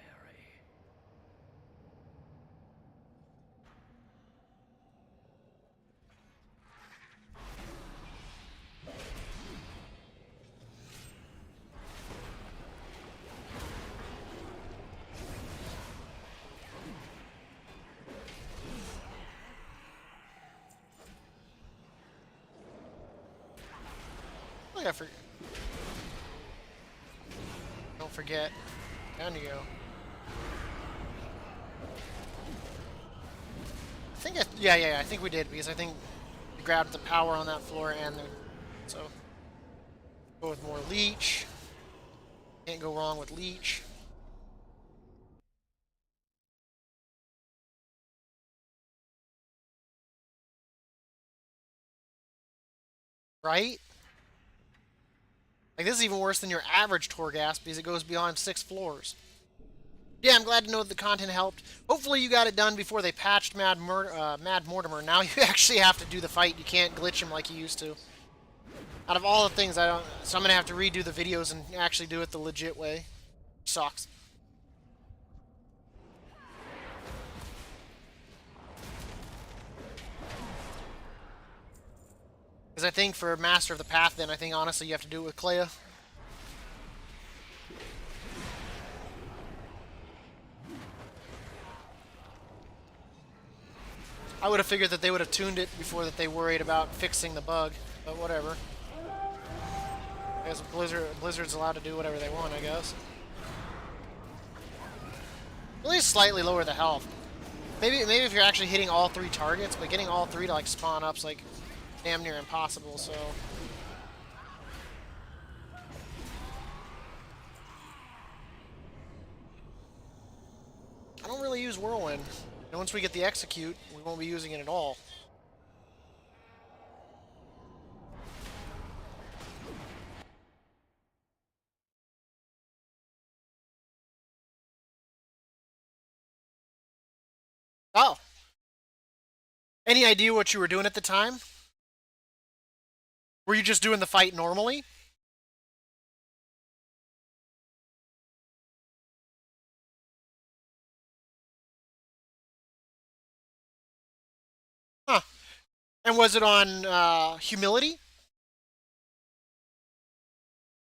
[SPEAKER 1] Oh, yeah, don't forget. Down you go. Yeah, I think we did, because I think we grabbed the power on that floor and the, so go with more leech. Can't go wrong with leech. Right? Like, this is even worse than your average Torghast because it goes beyond 6 floors. Yeah, I'm glad to know that the content helped. Hopefully you got it done before they patched Mad Mortimer. Now you actually have to do the fight. You can't glitch him like you used to. Out of all the things, I don't. So I'm gonna have to redo the videos and actually do it the legit way. Sucks. Because I think for Master of the Path, then I think honestly you have to do it with Clea. I would have figured that they would have tuned it before that they worried about fixing the bug, but whatever. I guess Blizzard's allowed to do whatever they want, I guess. At least slightly lower the health. Maybe if you're actually hitting all 3 targets, but getting all 3 to like spawn up's like damn near impossible, so. I don't really use Whirlwind. And once we get the execute, we won't be using it at all. Oh. Any idea what you were doing at the time? Were you just doing the fight normally? Huh. And was it on humility?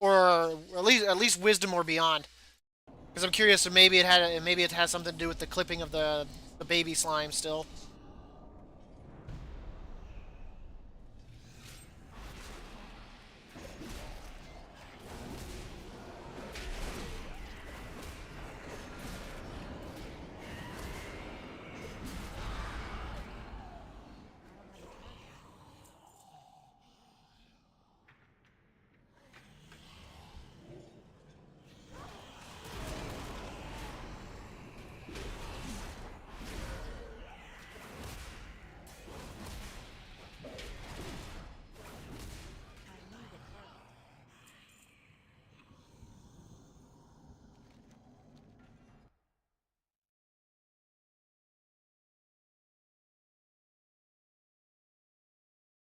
[SPEAKER 1] Or at least wisdom or beyond? Because I'm curious, so maybe it has something to do with the clipping of the baby slime still.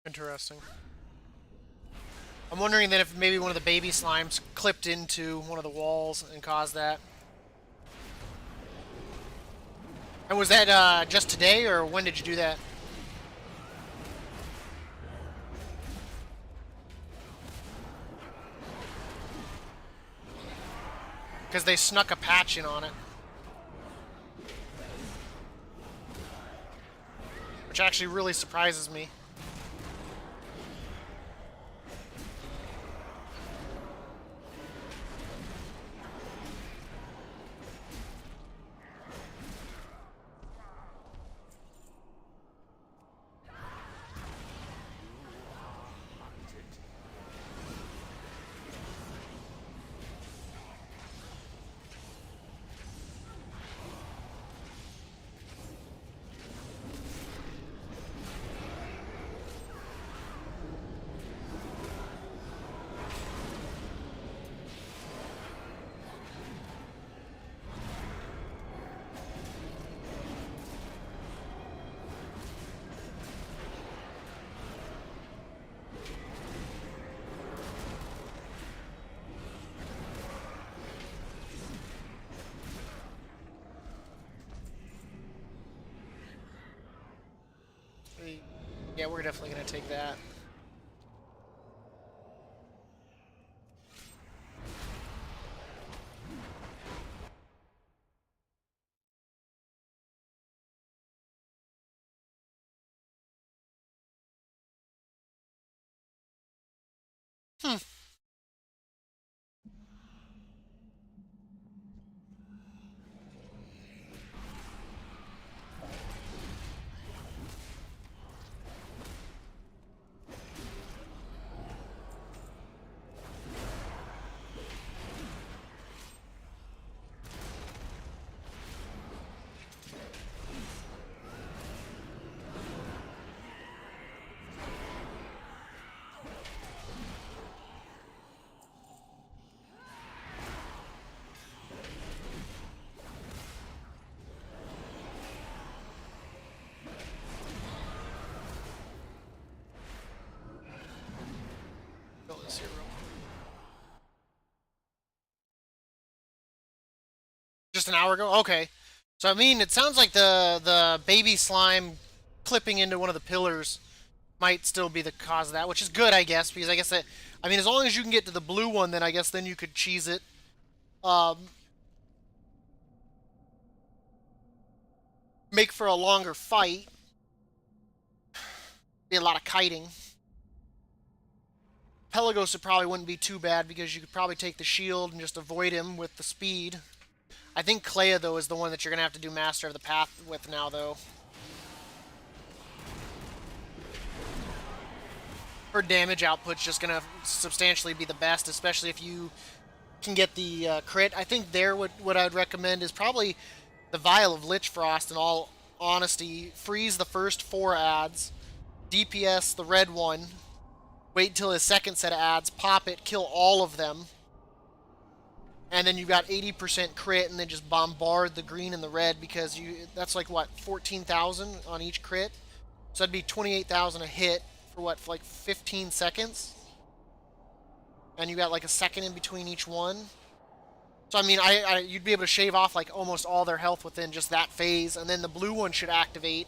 [SPEAKER 1] Interesting. I'm wondering then if maybe one of the baby slimes clipped into one of the walls and caused that. And was that just today, or when did you do that? Because they snuck a patch in on it. Which actually really surprises me. we're definitely gonna take that. Hmm. Fill this here real quick. Just an hour ago? Okay. So I mean, it sounds like the baby slime clipping into one of the pillars might still be the cause of that, which is good, I guess, because I guess that, I mean, as long as you can get to the blue one, then I guess then you could cheese it. Um, make for a longer fight. Be a lot of kiting. Pelagos it probably wouldn't be too bad because you could probably take the shield and just avoid him with the speed. I think Clea, though, is the one that you're going to have to do Master of the Path with now, though. Her damage output's just going to substantially be the best, especially if you can get the crit. I think there what I'd recommend is probably the Vial of Lich Frost, in all honesty. Freeze the first 4 ads, DPS the red one, wait until his second set of ads, pop it, kill all of them, and then you got 80% crit, and then just bombard the green and the red, because that's like, what, 14,000 on each crit? So that'd be 28,000 a hit for what, for like 15 seconds? And you got like a second in between each one. So I mean, you'd be able to shave off like almost all their health within just that phase, and then the blue one should activate,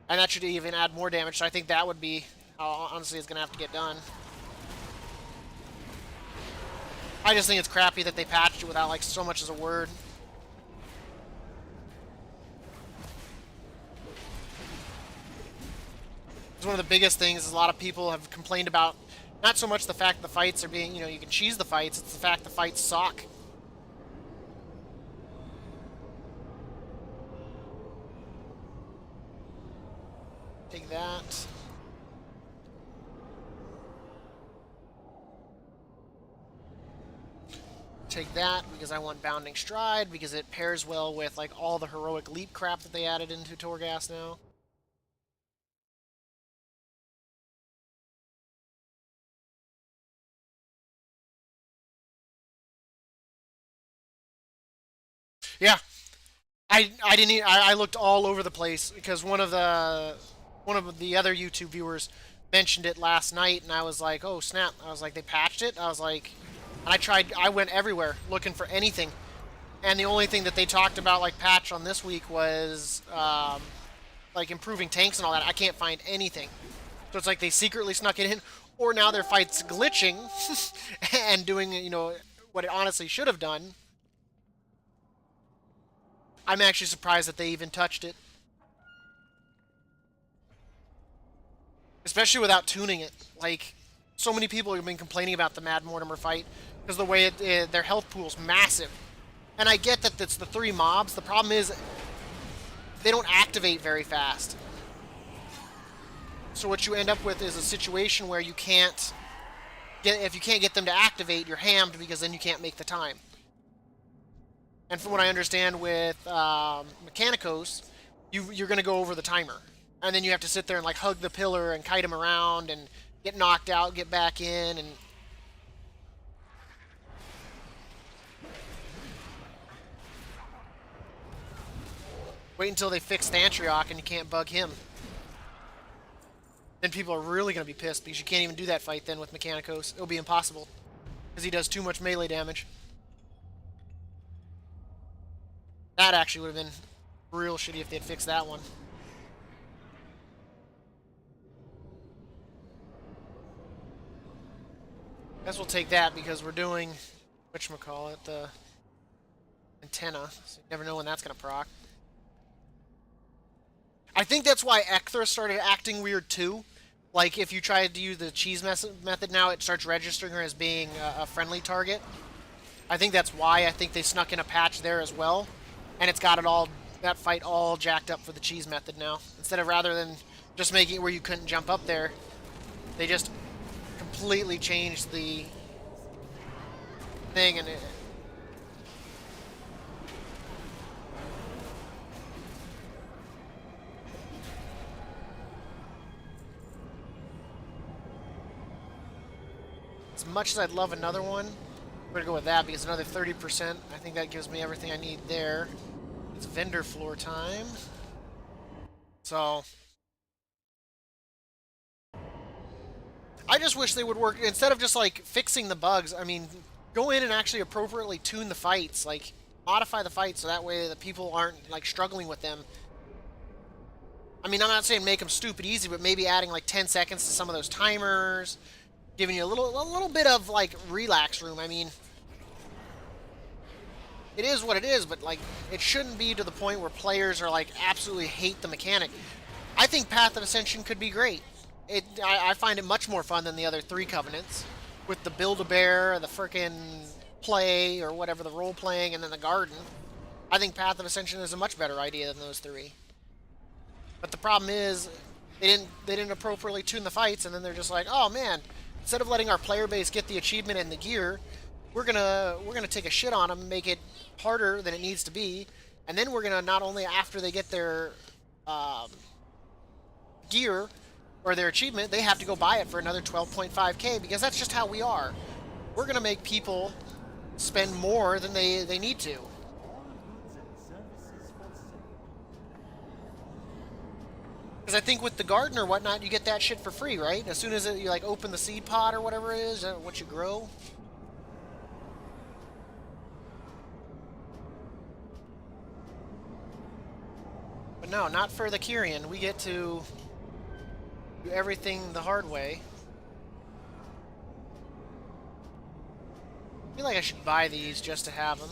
[SPEAKER 1] and that should even add more damage. So I think that would be how honestly it's gonna have to get done. I just think it's crappy that they patched it without like so much as a word. It's one of the biggest things is a lot of people have complained about not so much the fact the fights are being, you can cheese the fights, it's the fact the fights suck. Take that. Take that because I want Bounding Stride because it pairs well with like all the heroic leap crap that they added into Torghast now. Yeah, I didn't I looked all over the place because one of the other YouTube viewers mentioned it last night, and I was like, oh snap! I was like, they patched it. I was like, I went everywhere looking for anything, and the only thing that they talked about like patch on this week was like improving tanks and all that. I can't find anything, so it's like they secretly snuck it in, or now their fight's glitching and doing what it honestly should have done. I'm actually surprised that they even touched it. Especially without tuning it. Like, so many people have been complaining about the Mad Mortimer fight because the way their health pool's massive. And I get that it's the 3 mobs. The problem is they don't activate very fast. So what you end up with is a situation where if you can't get them to activate, you're hammed because then you can't make the time. And from what I understand with Mechanicos, you're going to go over the timer. And then you have to sit there and like hug the pillar and kite him around and get knocked out, get back in, and wait until they fix Antriok and you can't bug him. Then people are really going to be pissed because you can't even do that fight then with Mechanicos. It'll be impossible because he does too much melee damage. That actually would have been real shitty if they had fixed that one. Guess we'll take that because we're doing whatchamacallit, the antenna. So you never know when that's gonna proc. I think that's why Ecthra started acting weird too. Like if you try to use the cheese method now, it starts registering her as being a friendly target. I think that's why. I think they snuck in a patch there as well, and it's got it all that fight all jacked up for the cheese method now. Instead of rather than just making it where you couldn't jump up there, they just completely changed the thing and it. As much as I'd love another one, I'm gonna go with that because another 30%. I think that gives me everything I need there. It's vendor floor time. So I just wish they would work instead of just like fixing the bugs. I mean, go in and actually appropriately tune the fights, like modify the fights so that way the people aren't like struggling with them. I mean, I'm not saying make them stupid easy, but maybe adding like 10 seconds to some of those timers, giving you a little bit of like relax room. I mean, it is what it is, but like it shouldn't be to the point where players are like absolutely hate the mechanic. I think Path of Ascension could be great. I find it much more fun than the other three Covenants, with the Build-A-Bear, the frickin' play or whatever, the role playing, and then the garden. I think Path of Ascension is a much better idea than those three. But the problem is they didn't appropriately tune the fights, and then they're just like, oh man, instead of letting our player base get the achievement and the gear, we're gonna take a shit on them, make it harder than it needs to be, and then we're gonna not only after they get their gear or their achievement, they have to go buy it for another 12.5k because that's just how we are. We're gonna make people spend more than they need to. Because I think with the garden or whatnot, you get that shit for free, right? As soon as you like open the seed pod or whatever it is, what you grow. But no, not for the Kyrian. We get to do everything the hard way. I feel like I should buy these just to have them.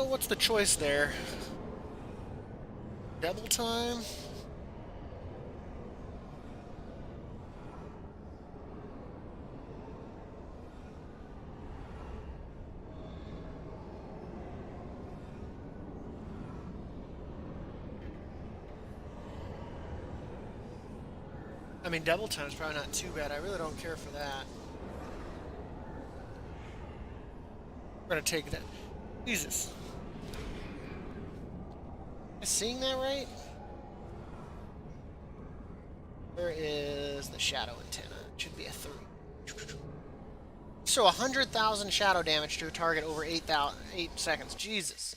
[SPEAKER 1] What's the choice there? Double time? I mean, double time's probably not too bad. I really don't care for that. We're gonna take that. Jesus. Am I seeing that right? Where is the shadow antenna? It should be a 3. So 100,000 shadow damage to a target over 8 seconds. Jesus.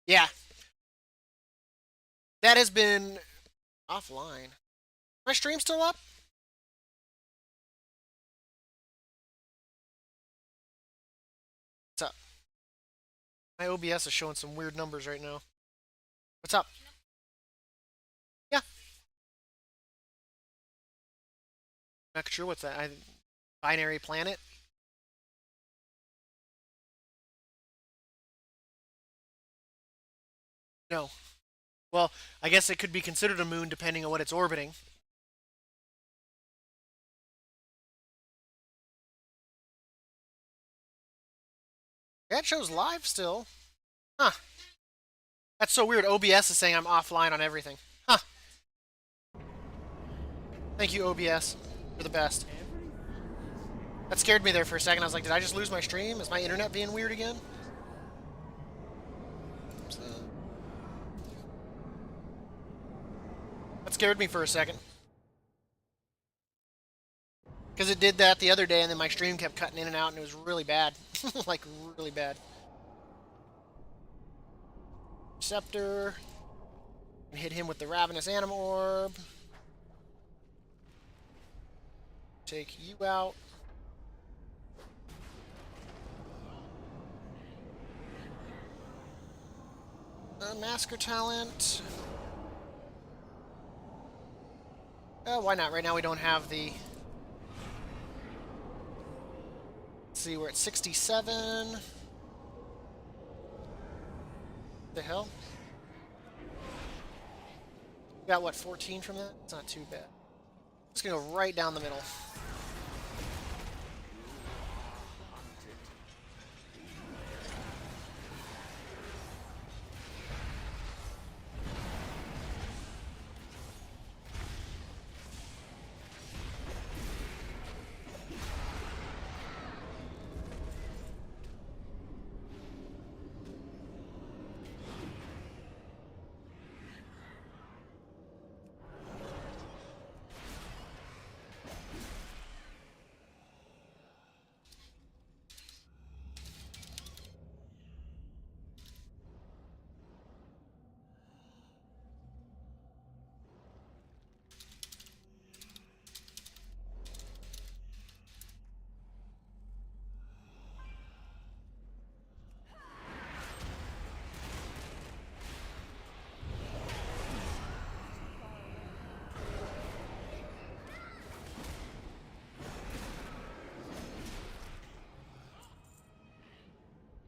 [SPEAKER 1] Yeah. That has been offline. My stream still up? What's up? My OBS is showing some weird numbers right now. What's up? Yeah. Not sure what's that. Binary planet? No. Well, I guess it could be considered a moon depending on what it's orbiting. That shows live still. Huh. That's so weird. OBS is saying I'm offline on everything. Huh. Thank you, OBS. You're the best. That scared me there for a second. I was like, did I just lose my stream? Is my internet being weird again? That scared me for a second. Because it did that the other day, and then my stream kept cutting in and out, and it was really bad. Like, really bad. Scepter. Hit him with the Ravenous Animal Orb. Take you out. Masker talent. Why not? Right now we don't have the... Let's see, we're at 67. The hell? Got what, 14 from that? It's not too bad. Just gonna go right down the middle.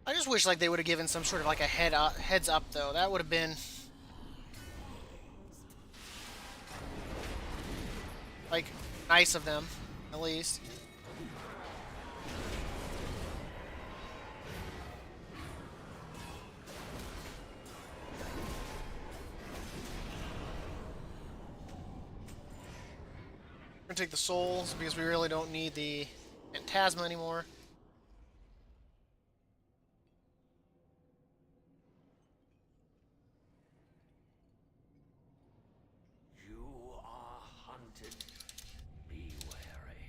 [SPEAKER 1] I just wish like they would have given some sort of like a heads up though. That would have been like nice of them, at least. We're gonna take the souls because we really don't need the Phantasma anymore.
[SPEAKER 2] You are hunted. Be wary.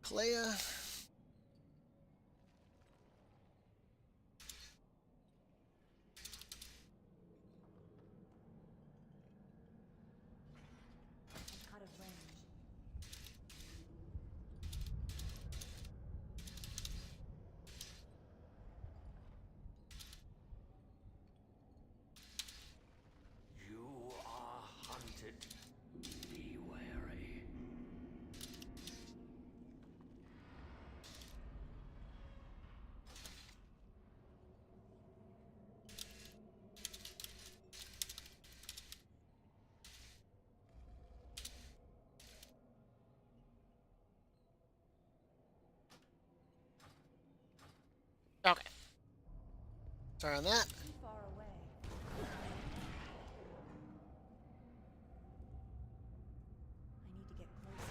[SPEAKER 1] Clea.
[SPEAKER 4] Out of range.
[SPEAKER 2] You are hunted. Be wary.
[SPEAKER 1] Okay. Sorry on that.
[SPEAKER 4] Too far away. I need to get closer.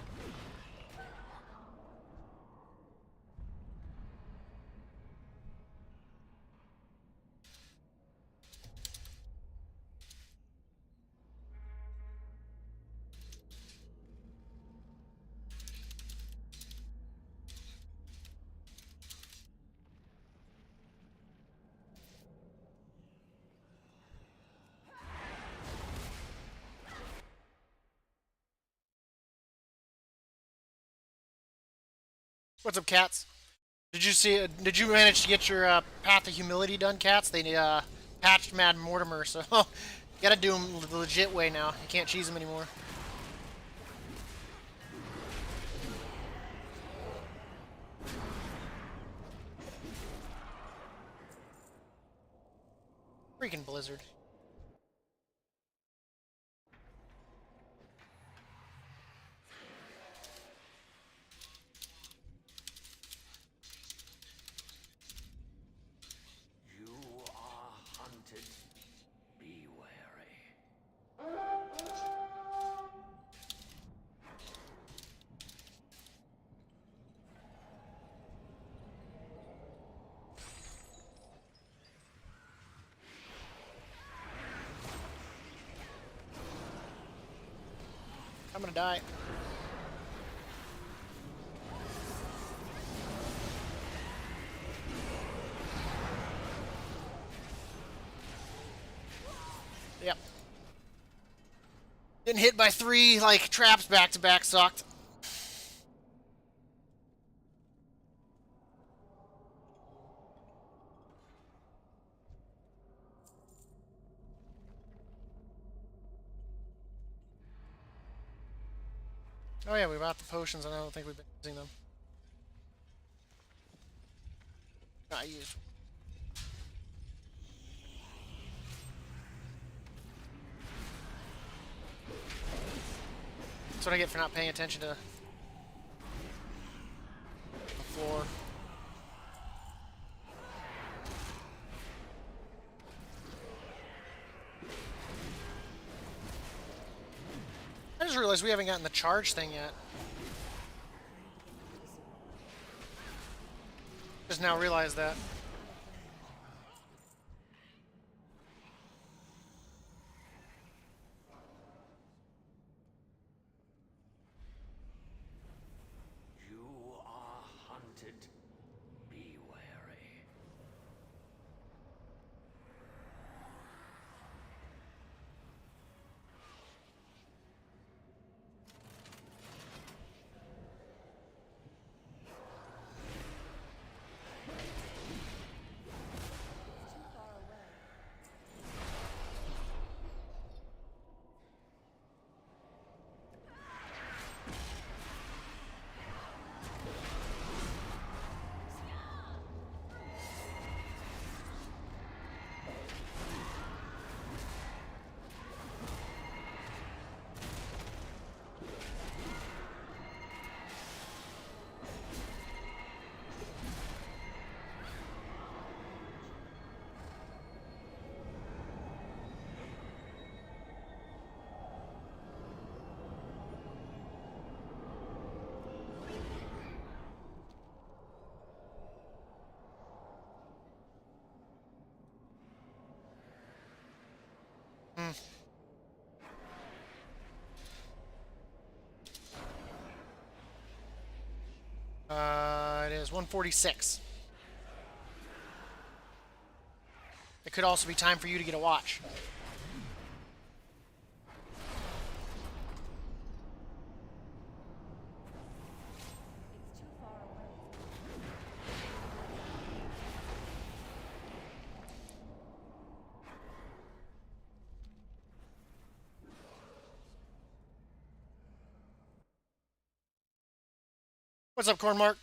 [SPEAKER 1] What's up, cats? Did you see? Did you manage to get your Path of Humility done, cats? They patched Mad Mortimer, so You gotta do them the legit way now. You can't cheese them anymore. Freaking Blizzard.
[SPEAKER 2] You are hunted. Be wary.
[SPEAKER 1] I'm gonna die. Yep. Getting hit by 3 like traps back to back sucked. Oh yeah, we bought the potions and I don't think we've been using them. Not used. That's what I get for not paying attention to the floor. I just realized we haven't gotten the charge thing yet. Just now realized that.
[SPEAKER 2] You are hunted. Be wary.
[SPEAKER 4] Too far away.
[SPEAKER 1] It is 146. It could also be time for you to get a watch.
[SPEAKER 4] It's too far away.
[SPEAKER 1] What's up, Cornmark?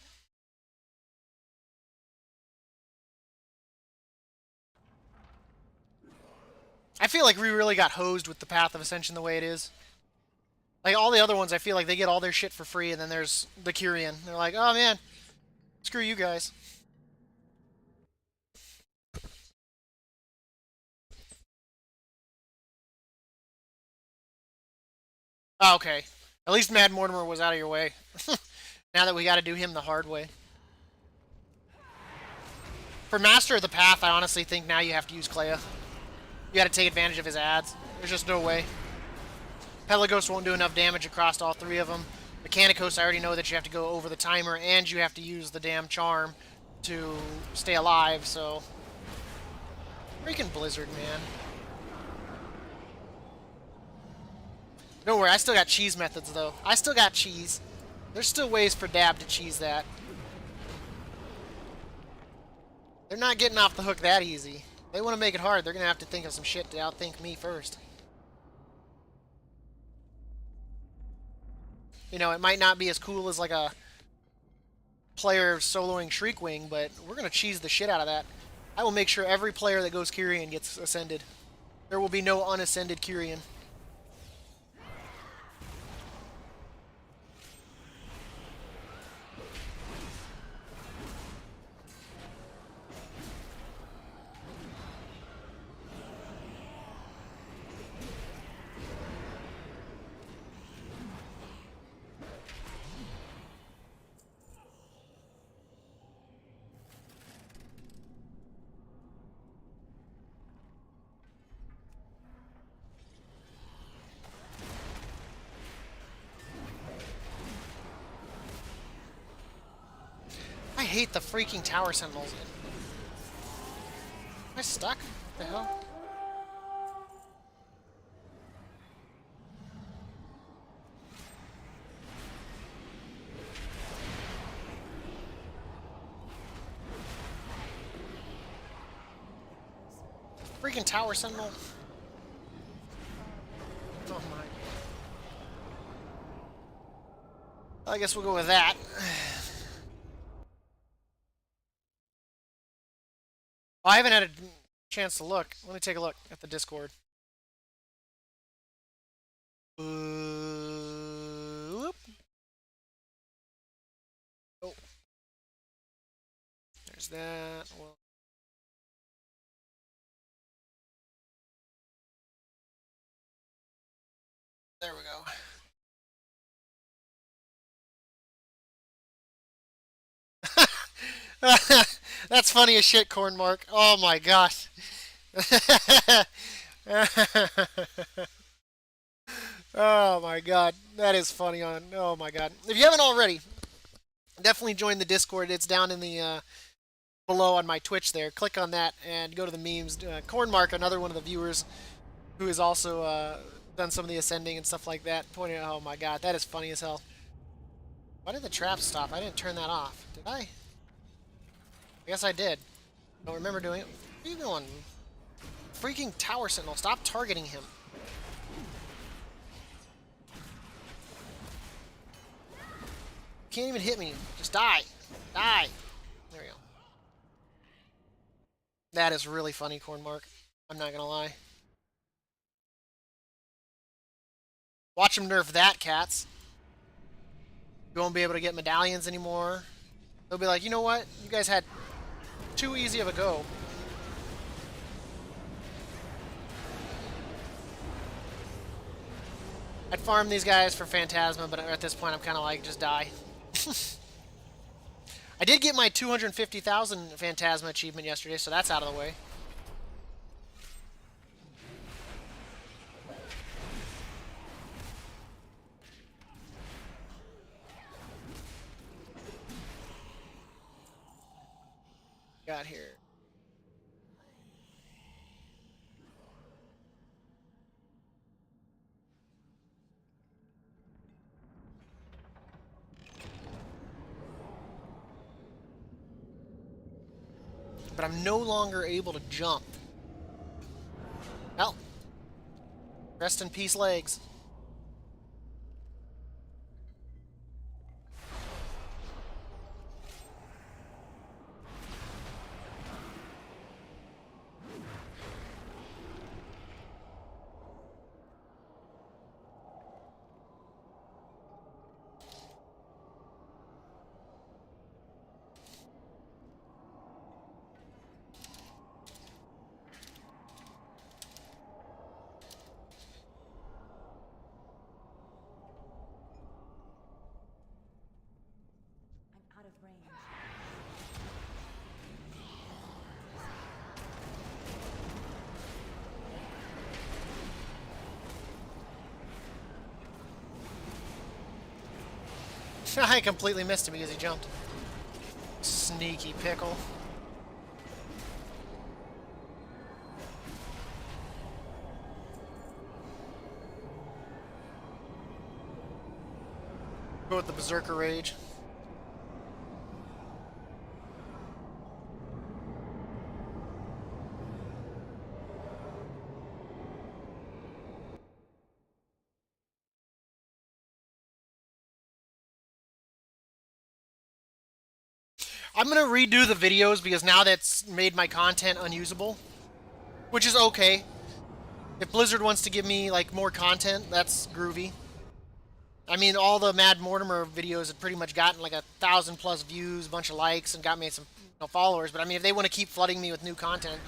[SPEAKER 1] I feel like we really got hosed with the Path of Ascension the way it is. Like, all the other ones, I feel like they get all their shit for free, and then there's the Kyrian. They're like, oh man, screw you guys. Oh, okay. At least Mad Mortimer was out of your way. Now that we gotta do him the hard way. For Master of the Path, I honestly think now you have to use Clea. You gotta take advantage of his ads. There's just no way. Pelagos won't do enough damage across all 3 of them. Mechanicos, I already know that you have to go over the timer and you have to use the damn charm to stay alive, so... Freaking Blizzard, man. Don't worry, I still got cheese methods, though. I still got cheese. There's still ways for Dab to cheese that. They're not getting off the hook that easy. They want to make it hard. They're gonna have to think of some shit to outthink me first. You know, it might not be as cool as like a player soloing Shriekwing, but we're gonna cheese the shit out of that. I will make sure every player that goes Kyrian gets ascended. There will be no unascended Kyrian. I hate the freaking tower sentinels. Am I stuck? What the hell? Freaking tower sentinel. Oh my. I guess we'll go with that. I haven't had a chance to look. Let me take a look at the Discord. Whoop. Oh. There's that. Well. There we go. That's funny as shit, Corn Mark. Oh my gosh. Oh my god. That is funny on. Oh my god. If you haven't already, definitely join the Discord. It's down in the below on my Twitch there. Click on that and go to the memes. Corn Mark, another one of the viewers who has also done some of the ascending and stuff like that, pointing out, oh my god, that is funny as hell. Why did the trap stop? I didn't turn that off. Did I? I guess I did. Don't remember doing it. Where are you going? Freaking Tower Sentinel, stop targeting him. Can't even hit me. Just die. Die. There we go. That is really funny, Cornmark. I'm not gonna lie. Watch them nerf that, cats. You won't be able to get medallions anymore. They'll be like, you know what? You guys had too easy of a go. I'd farm these guys for Phantasma, but at this point I'm kind of like, just die. I did get my 250,000 Phantasma achievement yesterday, so that's out of the way. Got here. But I'm no longer able to jump. Well, rest in peace, legs.
[SPEAKER 4] I'm out of range.
[SPEAKER 1] I completely missed him because he jumped. Sneaky pickle. Go with the Berserker Rage. I'm gonna redo the videos because now that's made my content unusable, which is okay. If Blizzard wants to give me like more content, that's groovy. I mean, all the Mad Mortimer videos have pretty much gotten like 1,000+ views, a bunch of likes, and got me some followers. But I mean, if they want to keep flooding me with new content,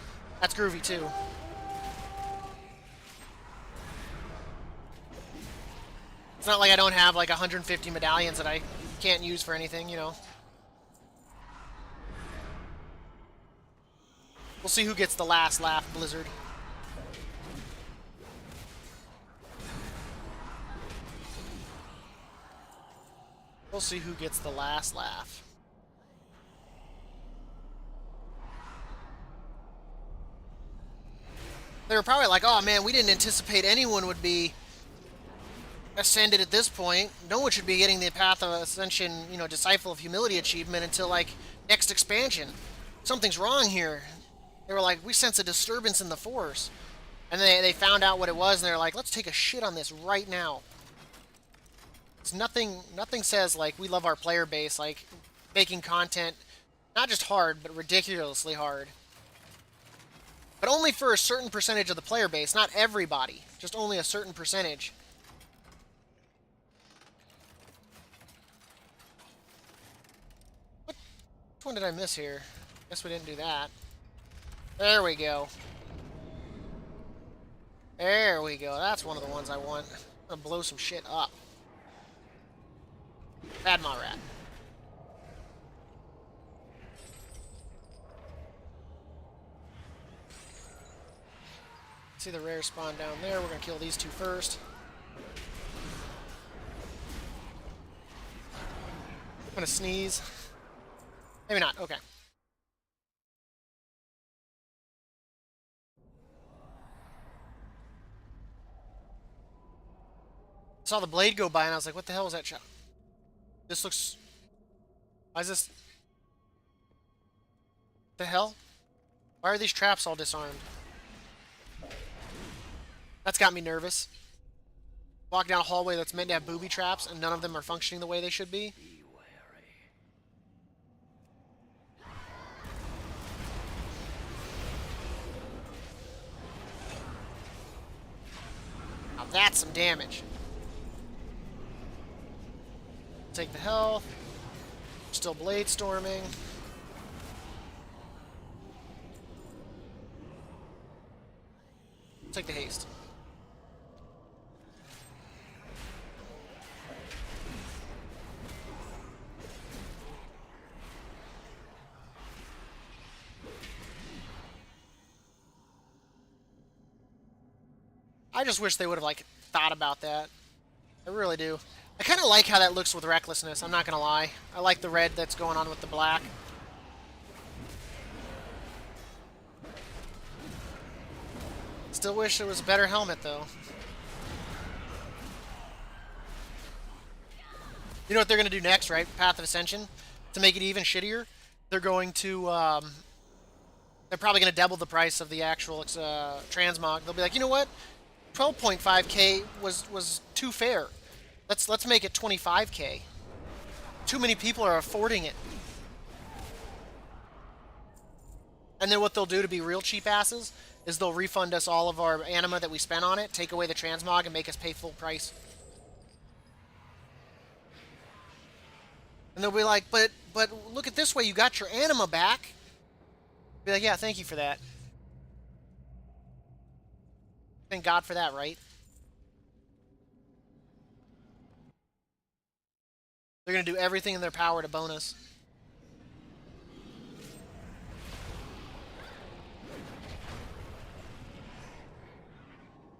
[SPEAKER 1] that's groovy too. It's not like I don't have like 150 medallions that I can't use for anything, you know. We'll see who gets the last laugh, Blizzard. We'll see who gets the last laugh. They were probably like, oh man, we didn't anticipate anyone would be ascended at this point. No one should be getting the Path of Ascension, you know, Disciple of Humility achievement until like next expansion. Something's wrong here. They were like, we sense a disturbance in the Force. And they found out what it was, and they're like, let's take a shit on this right now. It's nothing says like we love our player base like making content not just hard, but ridiculously hard. But only for a certain percentage of the player base, not everybody, just only a certain percentage. Which one did I miss here? Guess we didn't do that. There we go. There we go. That's one of the ones I want. I'm gonna blow some shit up. Bad Ma Rat. See the rare spawn down there. We're gonna kill these two first. I'm gonna sneeze. Maybe not. Okay. Saw the blade go by and I was like, what the hell was that shot? This looks... Why is this... The hell? Why are these traps all disarmed? That's got me nervous. Walk down a hallway that's meant to have booby traps and none of them are functioning the way they should be.
[SPEAKER 2] Be wary.
[SPEAKER 1] Now that's some damage. Take the health. Still blade storming. Take the haste. I just wish they would have like thought about that. I really do. I kind of like how that looks with recklessness. I'm not gonna lie. I like the red that's going on with the black. Still wish there was a better helmet though. You know what they're gonna do next, right? Path of Ascension, to make it even shittier. They're going to. They're probably gonna double the price of the actual transmog. They'll be like, you know what? 12.5K was too fair. Let's make it 25K. Too many people are affording it. And then what they'll do to be real cheap asses is they'll refund us all of our anima that we spent on it, take away the transmog, and make us pay full price. And they'll be like, but look at this way, you got your anima back. Be like, yeah, thank you for that. Thank God for that, right? They're going to do everything in their power to bonus.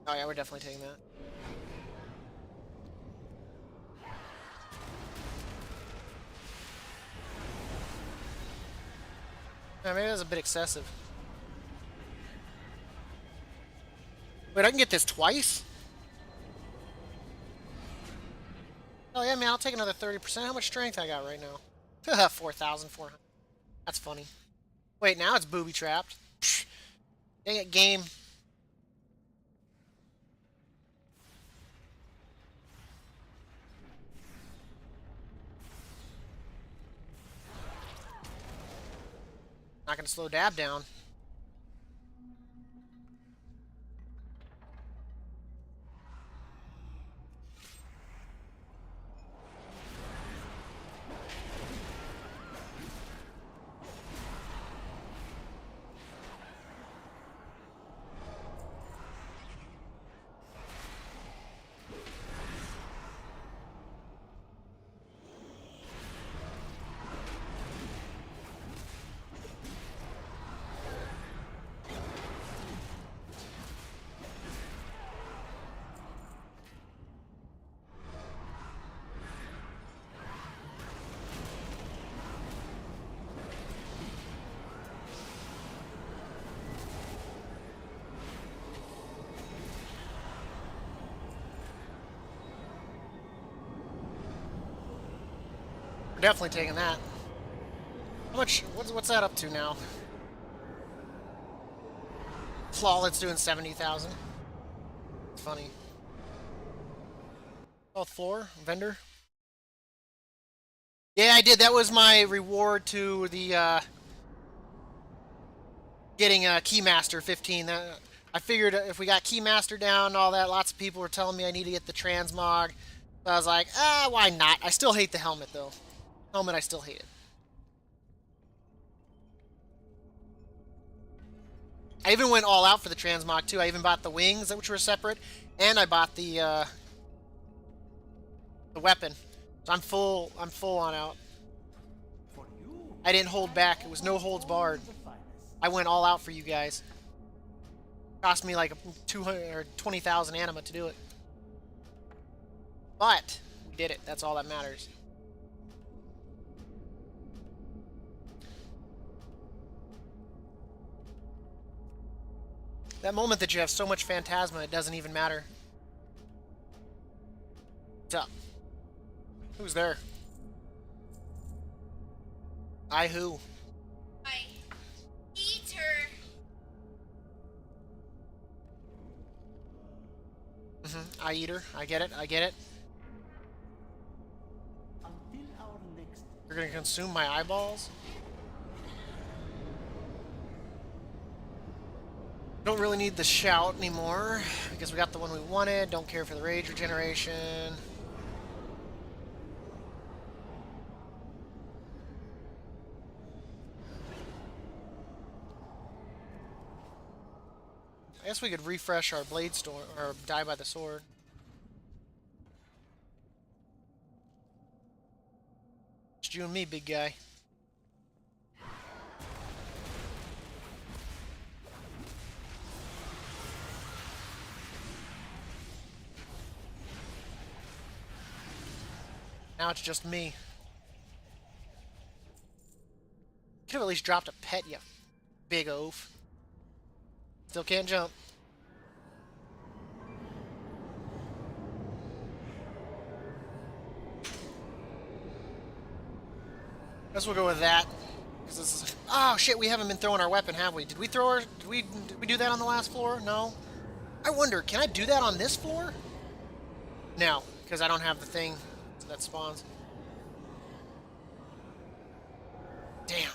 [SPEAKER 1] Oh yeah, we're definitely taking that. Yeah, maybe that's a bit excessive. Wait, I can get this twice? Oh yeah, man, I'll take another 30%. How much strength I got right now? 4,400. That's funny. Wait, now it's booby trapped. Psh, dang it, game. not going to slow Dab down. We're definitely taking that. How much? What's that up to now? Flawless doing 70,000. Funny. 12th floor vendor. Yeah, I did. That was my reward to the getting a Keymaster 15. I figured if we got Keymaster down and all that, lots of people were telling me I need to get the transmog. So I was like, why not? I still hate the helmet though. Helmet, I still hate it. I even went all out for the transmog too. I even bought the wings, which were separate, and I bought the weapon. So I'm full. I'm full on out. I didn't hold back. It was no holds barred. I went all out for you guys. Cost me like 200 or 20,000 anima to do it, but we did it. That's all that matters. That moment that you have so much phantasma, it doesn't even matter. What's up? Who's there? I who?
[SPEAKER 5] I eater.
[SPEAKER 1] I eat her. I get it. I get it.
[SPEAKER 3] Until our next
[SPEAKER 1] You're gonna consume my eyeballs? Don't really need the shout anymore because we got the one we wanted. Don't care for the rage regeneration. I guess we could refresh our blade storm or die by the sword. It's you and me, big guy. Now it's just me. Could have at least dropped a pet, you big oaf. Still can't jump. Guess we'll go with that. Because this is. Oh shit! We haven't been throwing our weapon, have we? Did we throw our? Did we do that on the last floor? No. I wonder. Can I do that on this floor? No, because I don't have the thing that spawns. Damn.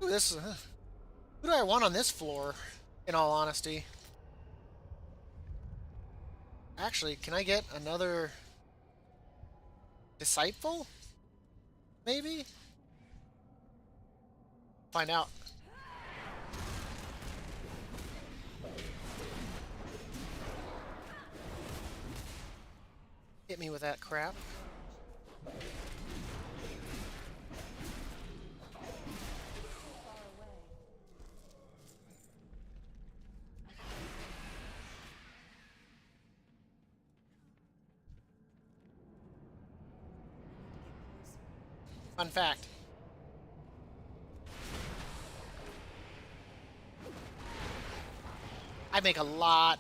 [SPEAKER 1] Ooh, this. Who do I want on this floor? In all honesty. Actually, can I get another disciple? Maybe? Find out. Hit me with that crap. Fun fact. I make a lot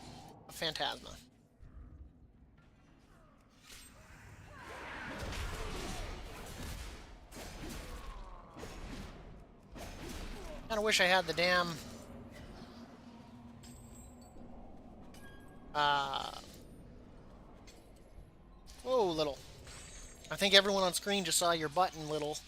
[SPEAKER 1] of Phantasma. Kinda wish I had the damn think everyone on screen just saw your button little.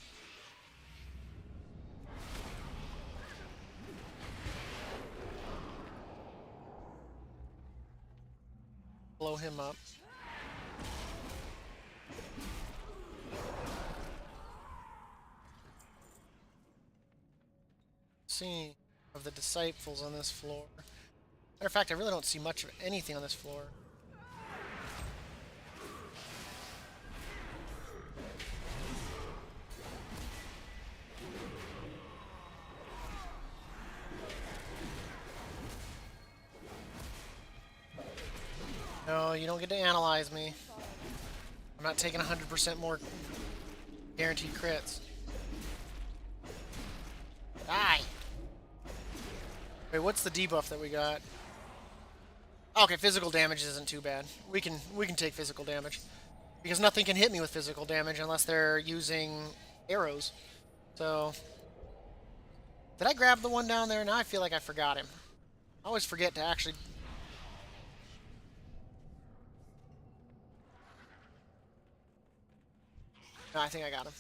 [SPEAKER 1] Blow him up. Scene of the disciples on this floor. Matter of fact, I really don't see much of anything on this floor. No, you don't get to analyze me. I'm not taking 100% more guaranteed crits. Die! Wait, what's the debuff that we got? Okay, physical damage isn't too bad. We can take physical damage. Because nothing can hit me with physical damage unless they're using arrows. So... Did I grab the one down there? Now I feel like I forgot him. I always forget to actually... No, I think I got him.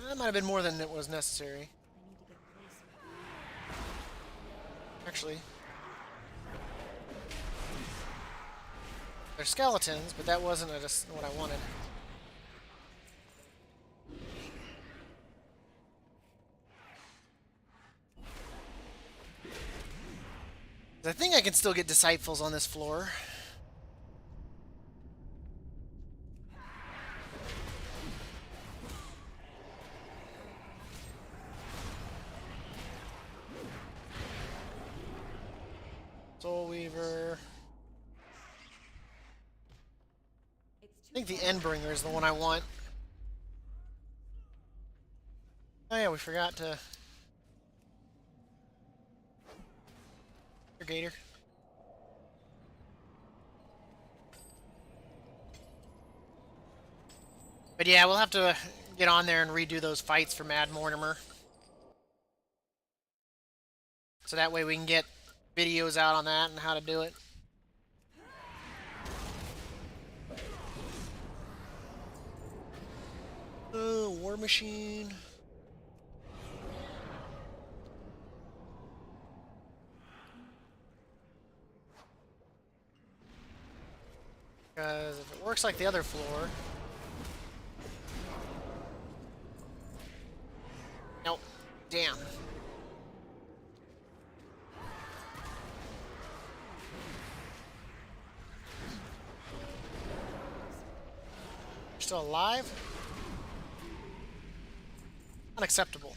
[SPEAKER 1] That might have been more than it was necessary. Actually. They're skeletons, but that wasn't what I wanted. I think I can still get disciples on this floor. Soul Weaver. I think the Endbringer is the one I want. Oh yeah, we forgot to... Here, Gator. But yeah, we'll have to get on there and redo those fights for Mad Mortimer. So that way we can get videos out on that and how to do it. War Machine. Because if it works like the other floor... Nope. Damn. Still alive? Unacceptable.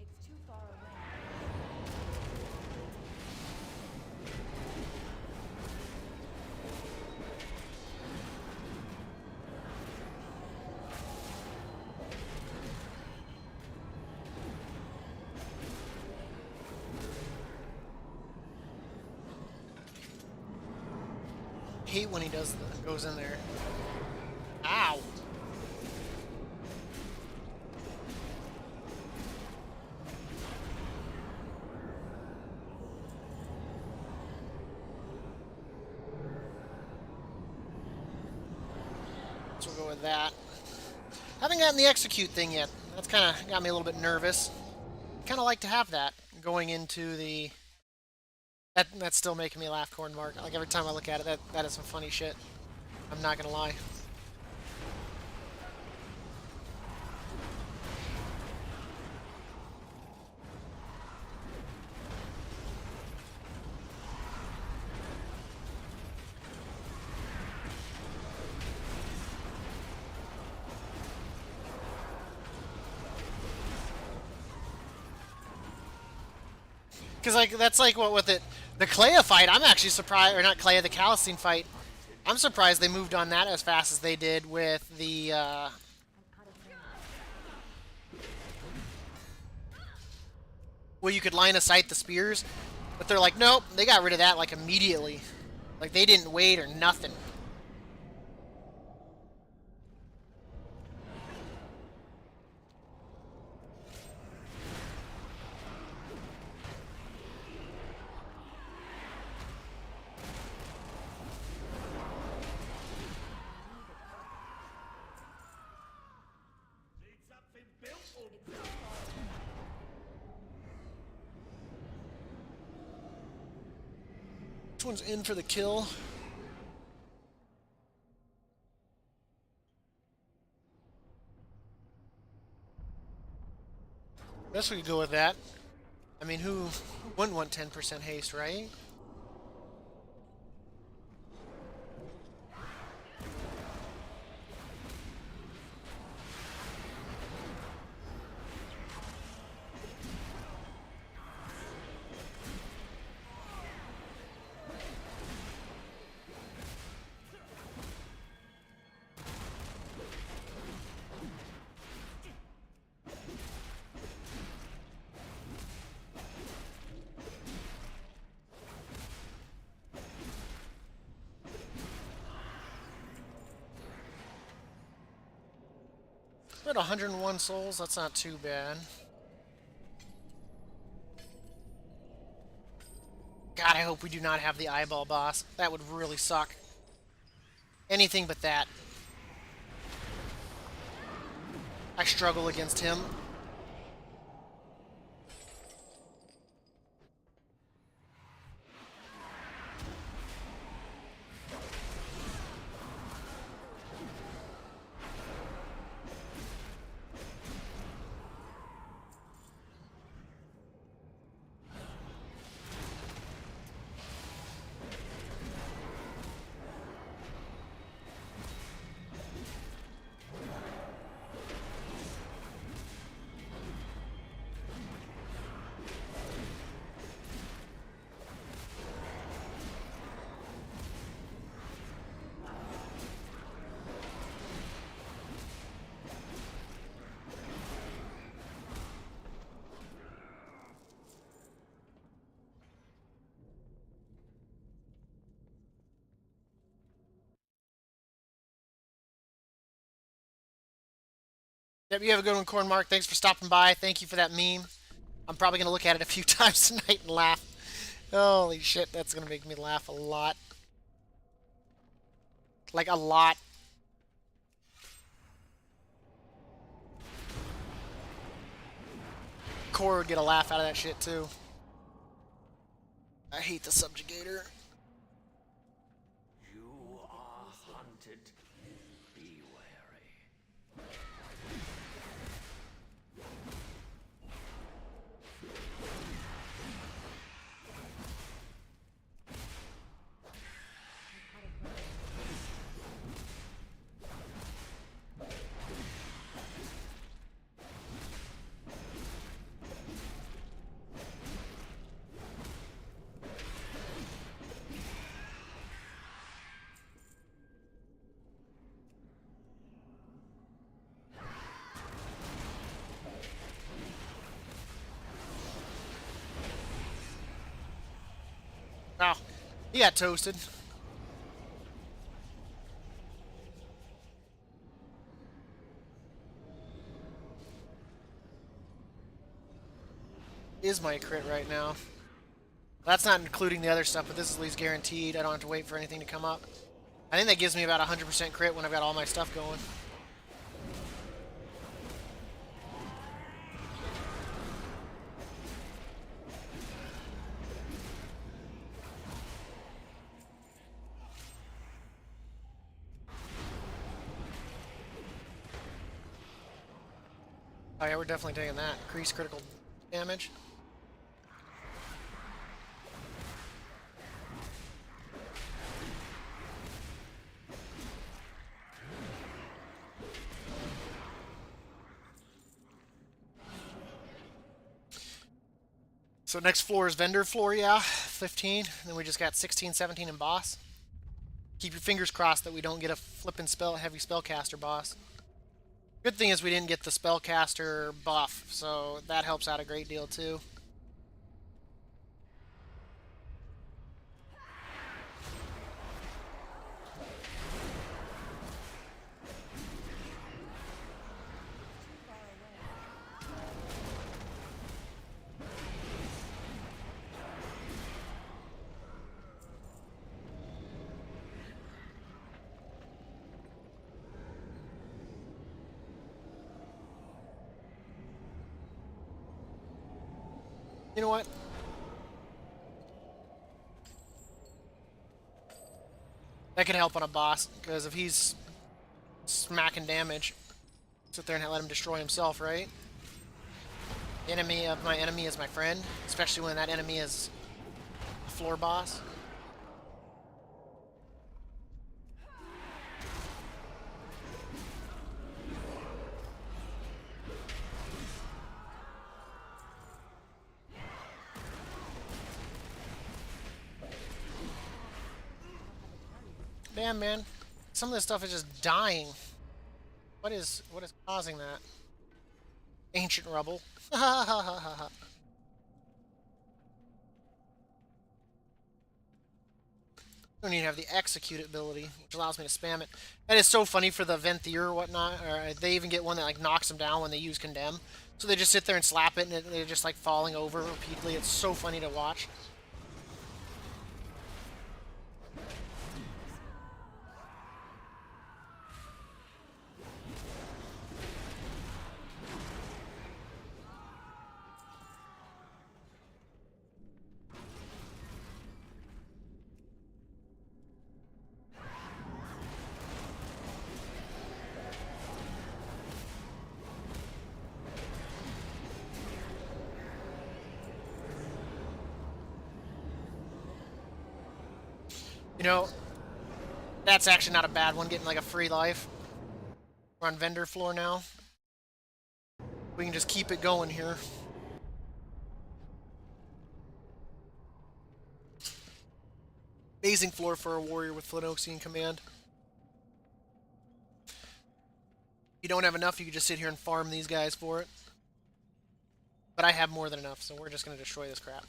[SPEAKER 4] It's too far away.
[SPEAKER 1] I hate when he goes in there. Ow! So we'll go with that. Haven't gotten the execute thing yet. That's kind of got me a little bit nervous. Kind of like to have that going into the... That's still making me laugh, Corn Mark. Like every time I look at it, that is some funny shit. I'm not gonna lie. Because like that's like what with it, the Clea fight. I'm actually surprised, or not Clea, the Calistine fight. I'm surprised they moved on that as fast as they did with the. Well, you could line of sight the spears, but they're like, nope, they got rid of that like immediately. Like they didn't wait or nothing. Which one's in for the kill? Guess we could go with that. I mean, who wouldn't want 10% haste, right? We're at 101 souls. That's not too bad. God, I hope we do not have the eyeball boss. That would really suck. Anything but that. I struggle against him. Yep, you have a good one, Corn Mark. Thanks for stopping by. Thank you for that meme. I'm probably going to look at it a few times tonight and laugh. Holy shit, that's going to make me laugh a lot. Like, a lot. Core would get a laugh out of that shit, too. I hate the subjugator.
[SPEAKER 2] You are hunted. Be wary.
[SPEAKER 1] Oh, he got toasted. Is my crit right now. That's not including the other stuff, but this is at least guaranteed. I don't have to wait for anything to come up. I think that gives me about 100% crit when I've got all my stuff going. Oh yeah, we're definitely taking that. Increased critical damage. So next floor is vendor floor, yeah. 15. Then we just got 16, 17 in boss. Keep your fingers crossed that we don't get a flippin' heavy spellcaster boss. Good thing is we didn't get the spellcaster buff, so that helps out a great deal too. You know what? That could help on a boss, because if he's smacking damage, sit there and let him destroy himself, right? The enemy of my enemy is my friend, especially when that enemy is a floor boss. Damn, man. Some of this stuff is just dying. What is causing that? Ancient rubble. Ha ha ha ha ha. I don't even have the execute ability, which allows me to spam it. That is so funny for the Venthier or whatnot. Or they even get one that like knocks them down when they use Condemn. So they just sit there and slap it, and they're just like falling over repeatedly. It's so funny to watch. You know, that's actually not a bad one, getting like a free life. We're on vendor floor now. We can just keep it going here. Amazing floor for a warrior with Flanoxian command. If you don't have enough, you can just sit here and farm these guys for it. But I have more than enough, so we're just going to destroy this crap.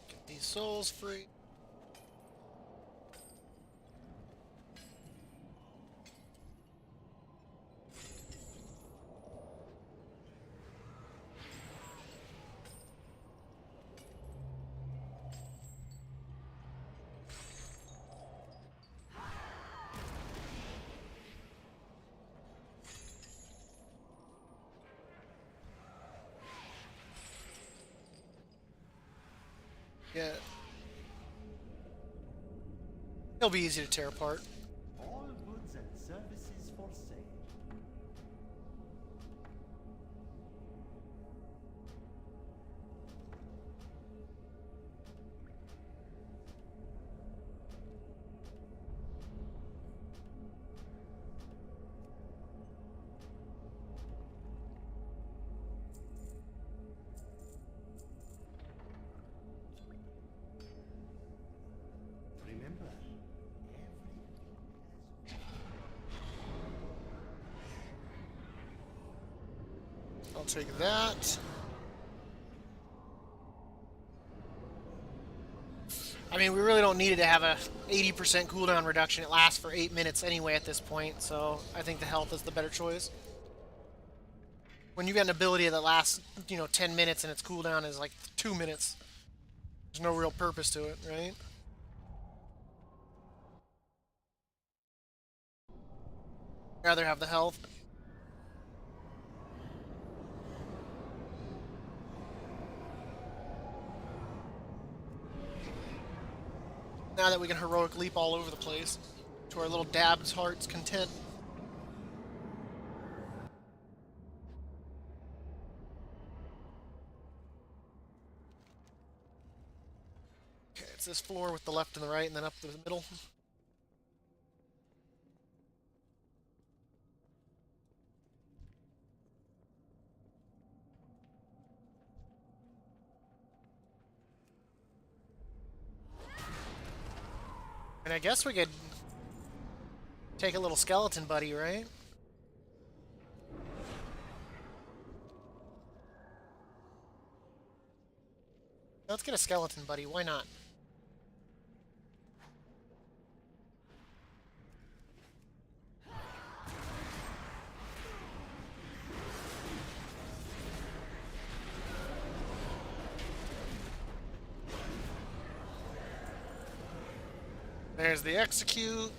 [SPEAKER 1] Get these souls free. Yeah. It'll be easy to tear apart.
[SPEAKER 3] All goods and services for sale. Remember,
[SPEAKER 1] I'll take that. I mean, we really don't need it to have a 80% cooldown reduction. It lasts for 8 minutes anyway at this point, so I think the health is the better choice. When you get an ability that lasts, 10 minutes and its cooldown is like 2 minutes, there's no real purpose to it, right? Rather have the health. Now that we can heroic leap all over the place to our little dab's heart's content. Okay, it's this floor with the left and the right, and then up to the middle. And I guess we could take a little skeleton buddy, right? Let's get a skeleton buddy. Why not? There's the execute.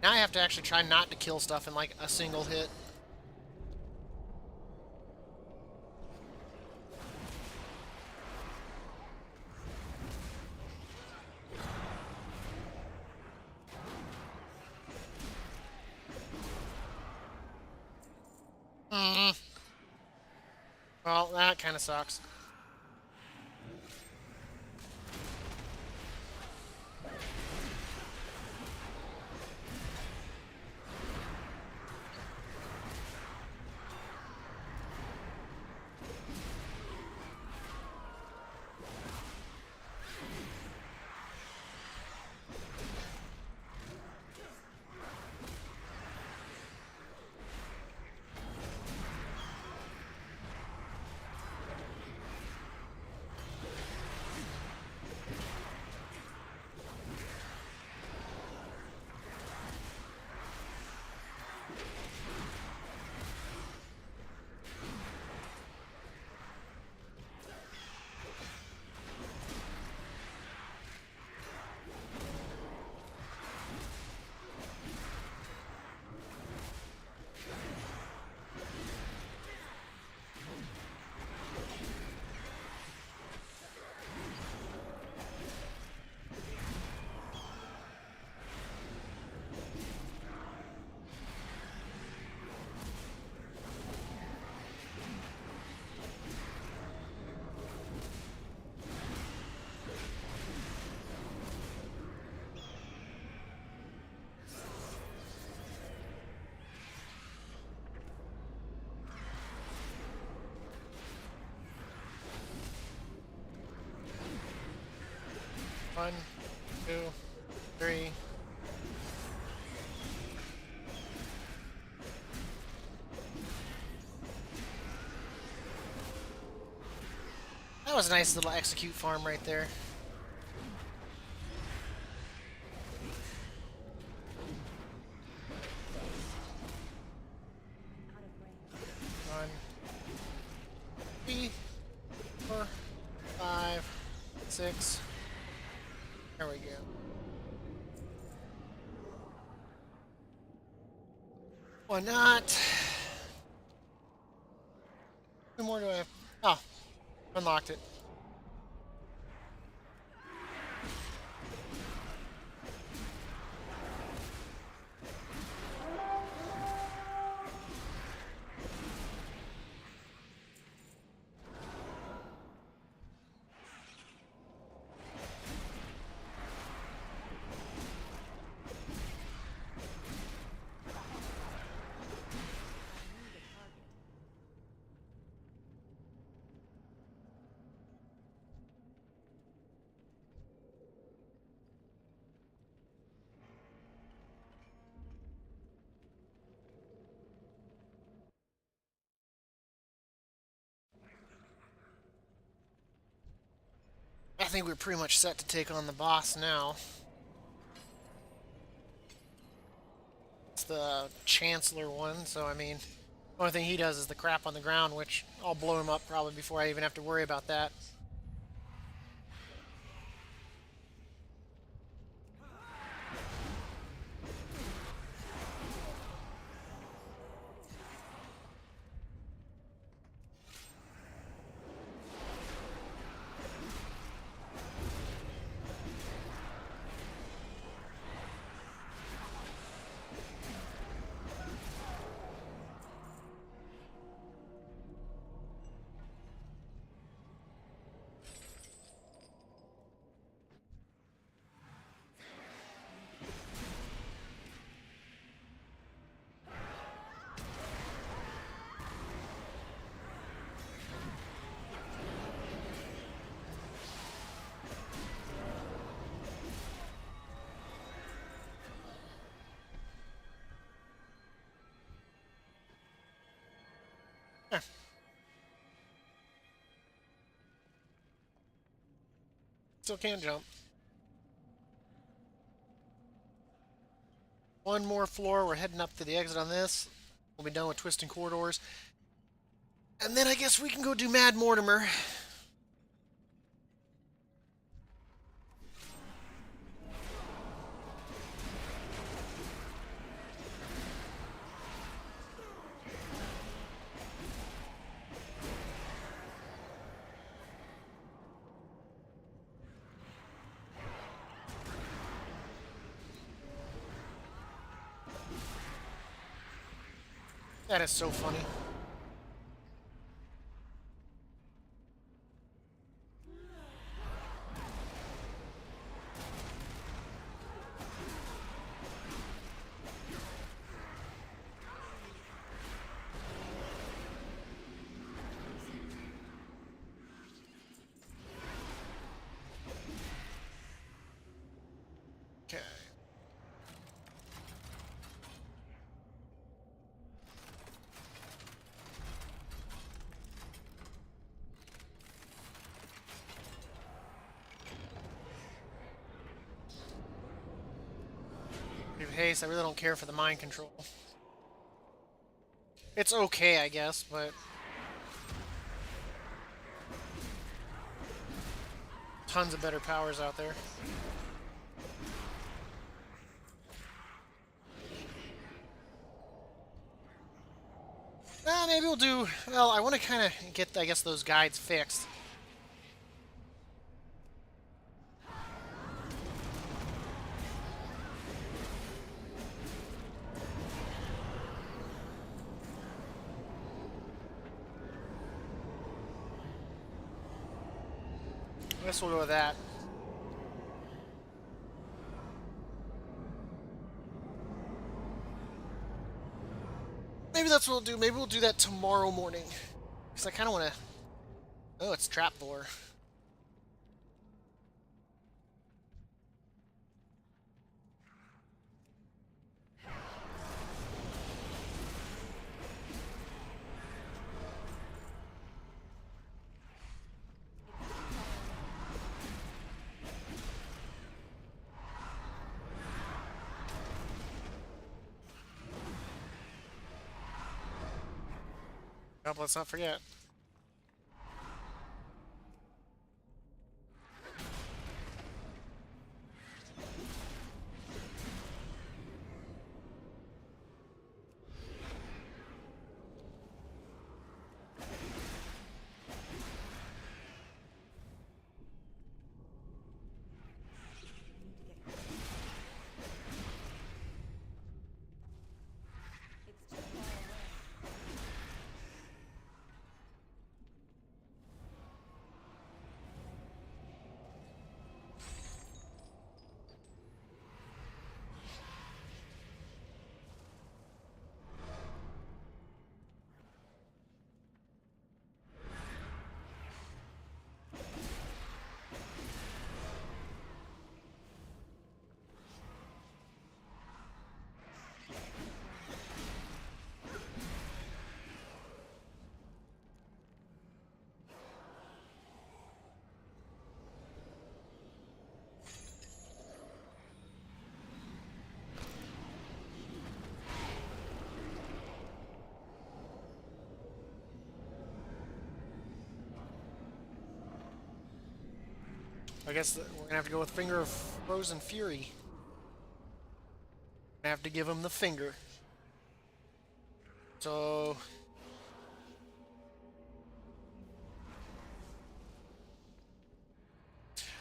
[SPEAKER 1] Now I have to actually try not to kill stuff in like a single hit. Well, that kind of sucks. One, two, three. That was a nice little execute farm right there.
[SPEAKER 4] Out of range.
[SPEAKER 1] One, three, 4, 5, 6. There we go. Why not? Two more do I have? Oh, unlocked it. I think we're pretty much set to take on the boss now. It's the Chancellor one, so I mean, the only thing he does is the crap on the ground, which I'll blow him up probably before I even have to worry about that. Eh, still can't jump. One more floor. We're heading up to the exit on this. We'll be done with twisting corridors. And then I guess we can go do Mad Mortimer. That is so funny. Okay. Give haste. I really don't care for the mind control. It's okay, I guess, but tons of better powers out there. Maybe we'll do. Well, I want to kind of get, I guess, those guides fixed. I guess we'll go with that. Maybe that's what we'll do. Maybe we'll do that tomorrow morning. Because I kind of want to. Oh, it's trapdoor. Oh, let's not forget. I guess we're gonna have to go with Finger of Frozen Fury. I have to give him the finger. So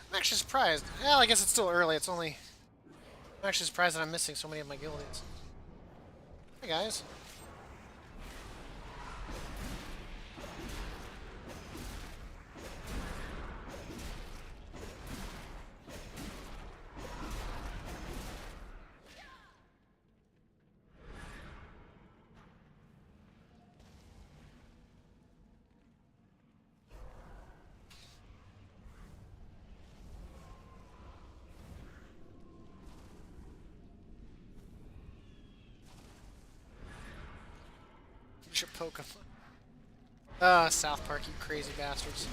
[SPEAKER 1] I'm actually surprised. Well, I guess it's still early. It's only. I'm actually surprised that I'm missing so many of my guildies. Hey guys. Your Pokemon. South Park, you crazy bastards.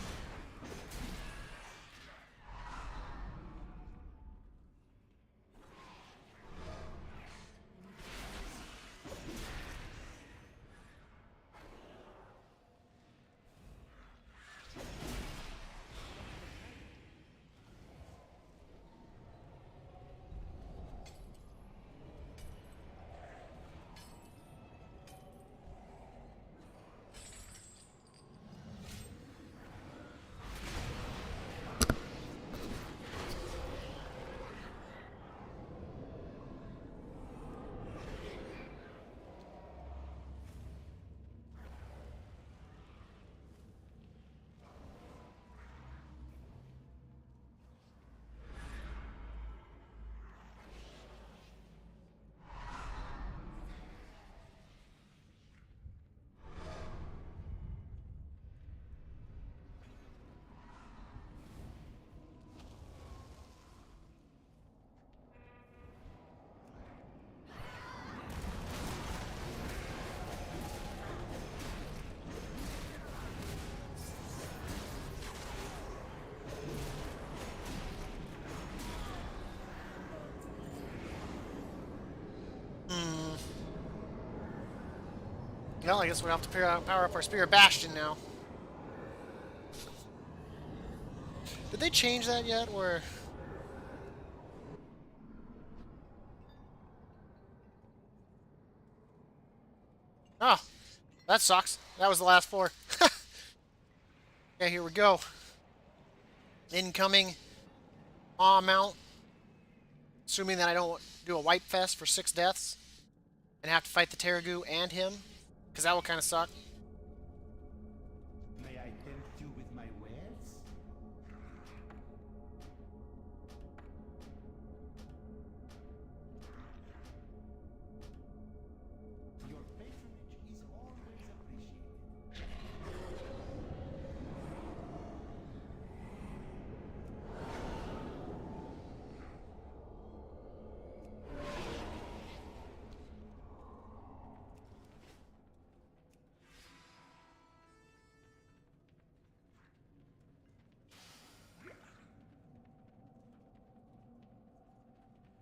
[SPEAKER 1] Hmm. Well, I guess we'll have to power up our Spear Bastion now. Did they change that yet, or... Oh, that sucks. That was the last 4. Okay, here we go. Incoming Aw mount. Assuming that I don't do a wipe fest for 6 deaths and have to fight the Terragu and him, because that will kind of suck.
[SPEAKER 3] May I tempt you with my wares? Your patronage is always appreciated.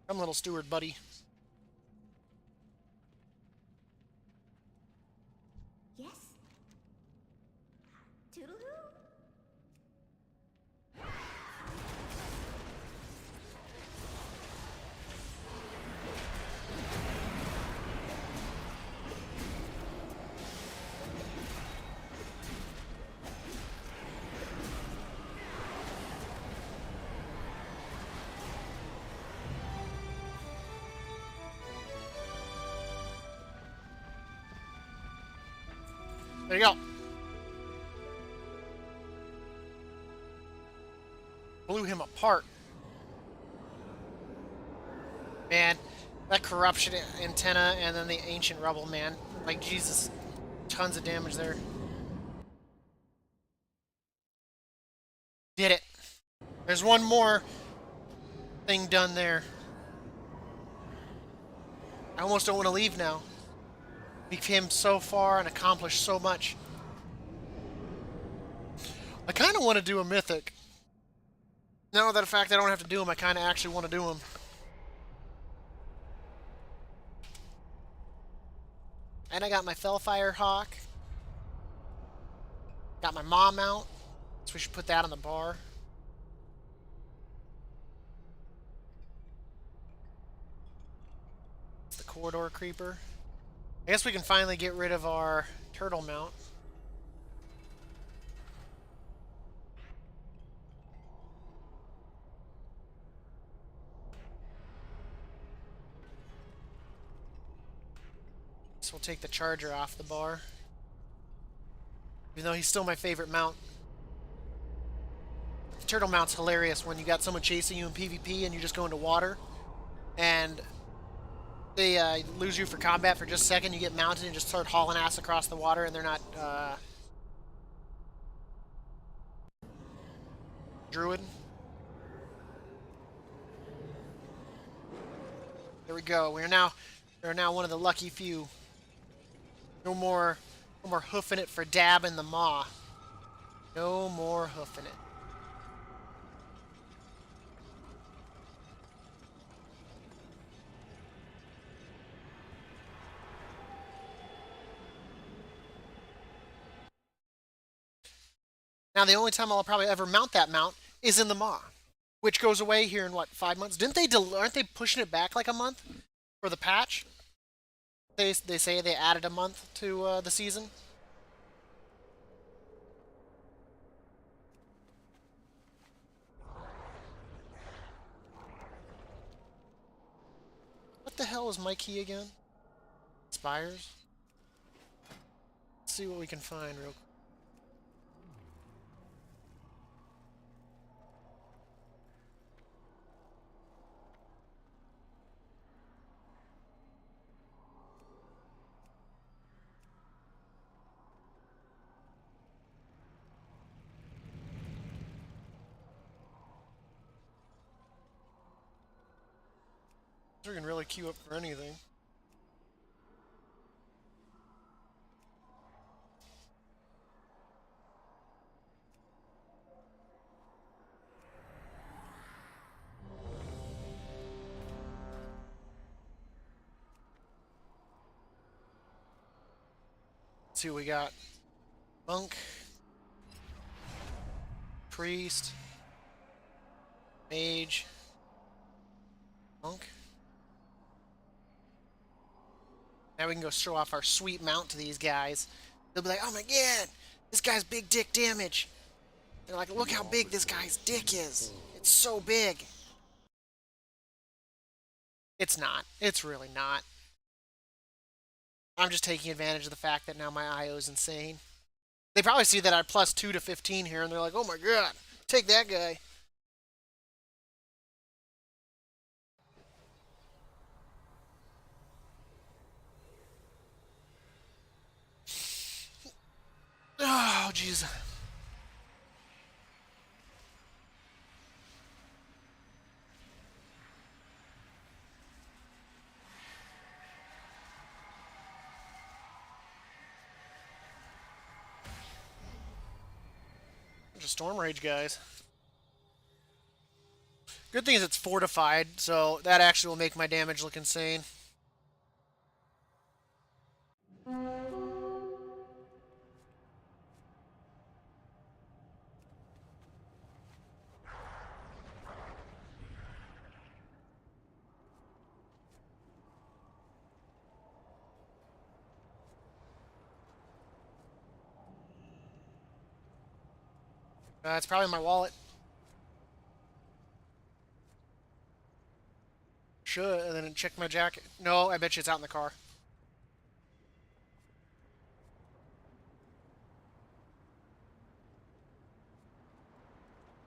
[SPEAKER 1] Come, little steward buddy.
[SPEAKER 5] Yes? Toodaloo?
[SPEAKER 1] There you go. Blew him apart. Man, that corruption antenna and then the ancient rubble, man. Like, Jesus. Tons of damage there. Did it. There's one more thing done there. I almost don't want to leave now. We came so far and accomplished so much. I kind of want to do a mythic. Now that the fact I don't have to do them, I kind of actually want to do them. And I got my Fellfire Hawk. Got my mom out. So we should put that on the bar. It's the Corridor Creeper. I guess we can finally get rid of our turtle mount. So we'll take the charger off the bar. Even though he's still my favorite mount. The turtle mount's hilarious when you got someone chasing you in PvP and you just go into water. And they lose you for combat for just a second. You get mounted and just start hauling ass across the water and they're not... Druid. There we go. We're now one of the lucky few. No more No more hoofing it for Dab and the Maw. No more hoofing it. Now, the only time I'll probably ever mount that mount is in the Maw, which goes away here in what, 5 months? Didn't they? Aren't they pushing it back like a month for the patch? They say they added a month to the season. What the hell is my key again? Spires. Let's see what we can find real quick. We can really queue up for anything. Let's see what we got. Monk. Priest. Mage. Monk. Now we can go show off our sweet mount to these guys. They'll be like, oh my god, this guy's big dick damage. They're like, look how big this guy's dick is. It's so big. It's not. It's really not. I'm just taking advantage of the fact that now my IO is insane. They probably see that I +2 to 15 here, and they're like, oh my god, take that guy. Oh, jeez. Just Storm Rage guys. Good thing is it's fortified, so that actually will make my damage look insane. It's probably my wallet. Should, and then check my jacket. No, I bet you it's out in the car.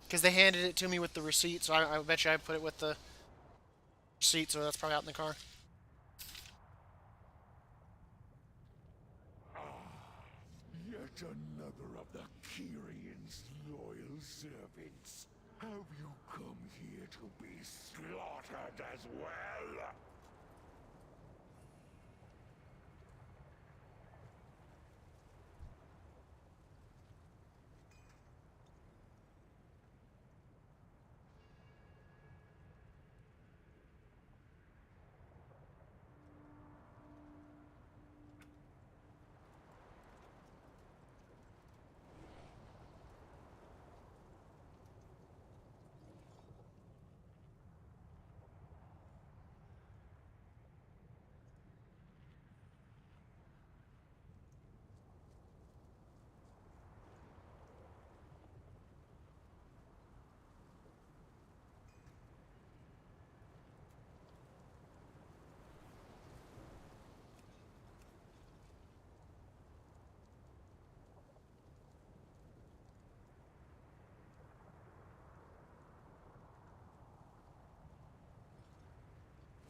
[SPEAKER 1] Because they handed it to me with the receipt, so I bet you I put it with the receipt, so that's probably out in the car.
[SPEAKER 3] Yet another of the Kyrian's loyal servants. Have you come here to be slaughtered as well?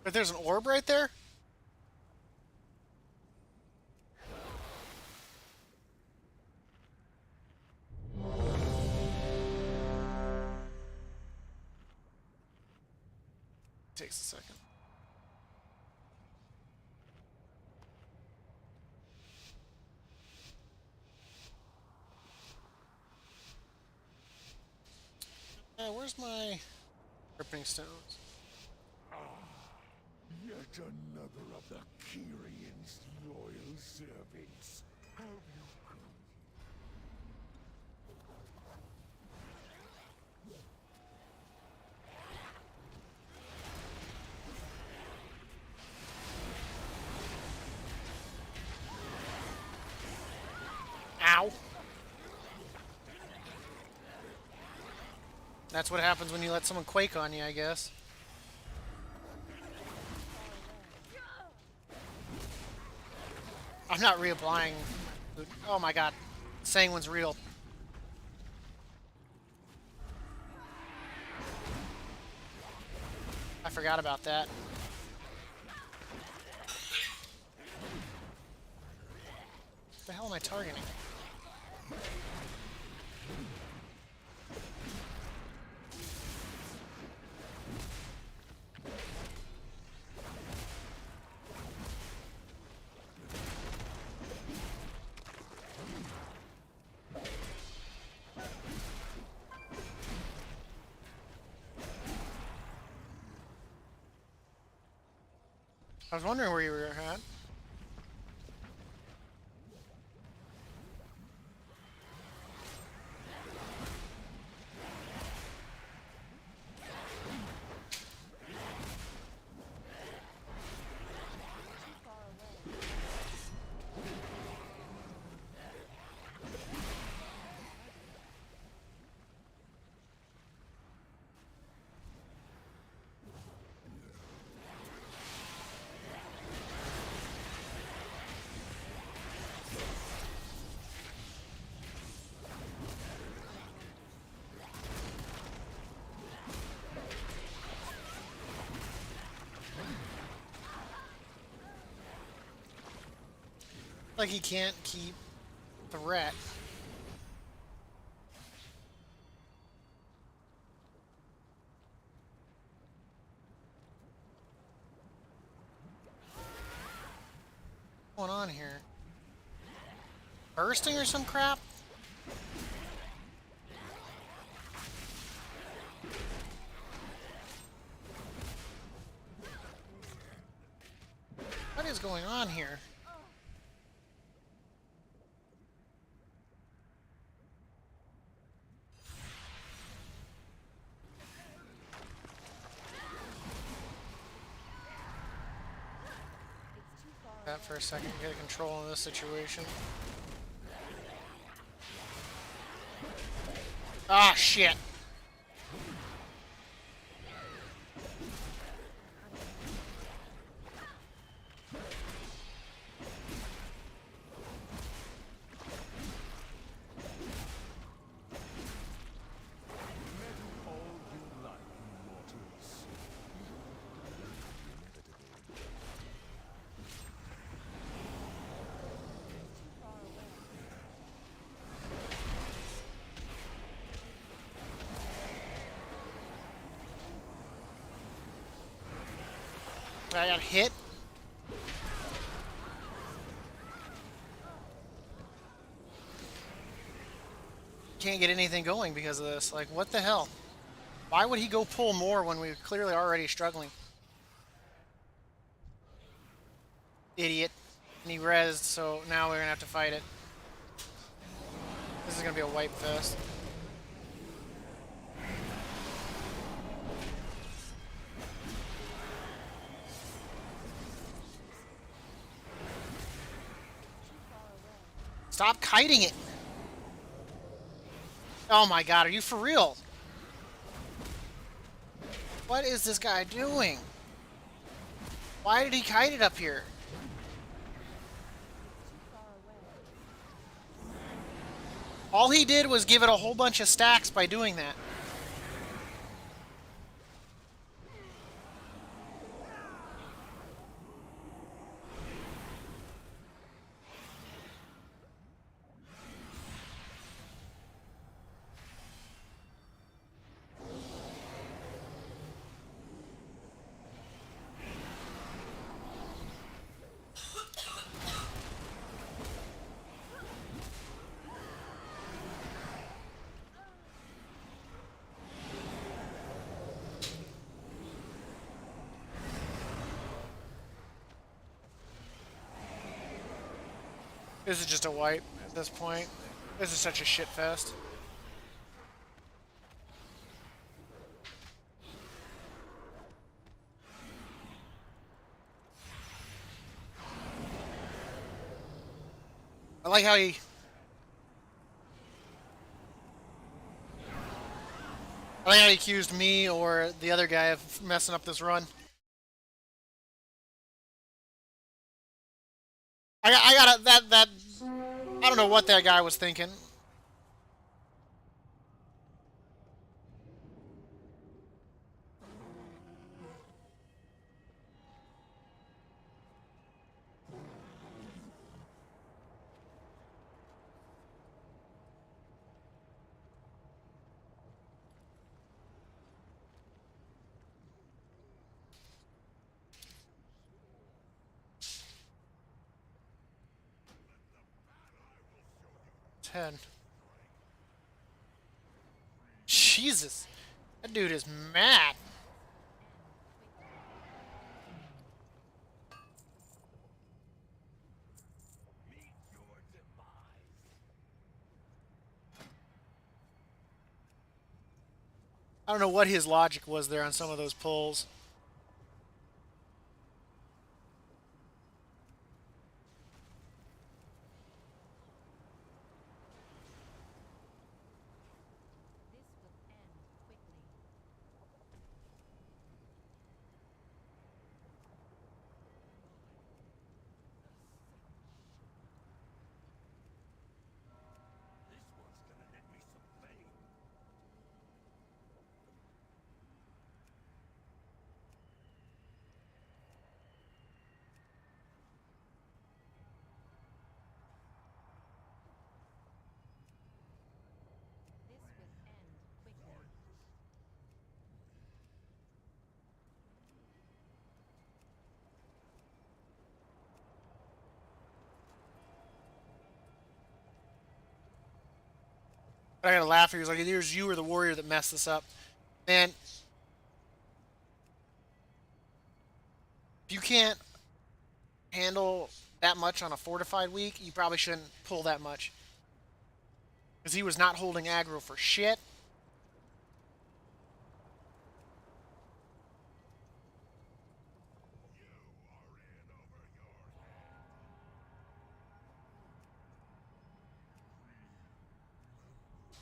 [SPEAKER 1] But there's an orb right there? Takes a second. Where's my ripping stones?
[SPEAKER 3] Yet another of the Kyrian's loyal servants. Have you come?
[SPEAKER 1] Ow! That's what happens when you let someone quake on you, I guess. I'm not reapplying. Oh my god. Saying one's real. I forgot about that. What the hell am I targeting? I was wondering where you were at. Like he can't keep threat. What's going on here? Bursting or some crap? What is going on here? That for a second, get control of this situation. Ah, shit.
[SPEAKER 3] All you like, mortals.
[SPEAKER 1] I got hit. Can't get anything going because of this. Like, what the hell? Why would he go pull more when we were clearly already struggling? Idiot. And he rezzed, so now we're gonna have to fight it. This is gonna be a wipe fest. Stop kiting it! Oh my god, are you for real? What is this guy doing? Why did he kite it up here? All he did was give it a whole bunch of stacks by doing that. This is just a wipe at this point. This is such a shit fest. I like how he. I like how he accused me or the other guy of messing up this run. I got a, that. I don't know what that guy was thinking. 10. Jesus, that dude is mad. I don't know what his logic was there on some of those pulls. But I gotta laugh. He was like, "Either you or the warrior that messed this up." Man, if you can't handle that much on a fortified week, you probably shouldn't pull that much. Because he was not holding aggro for shit.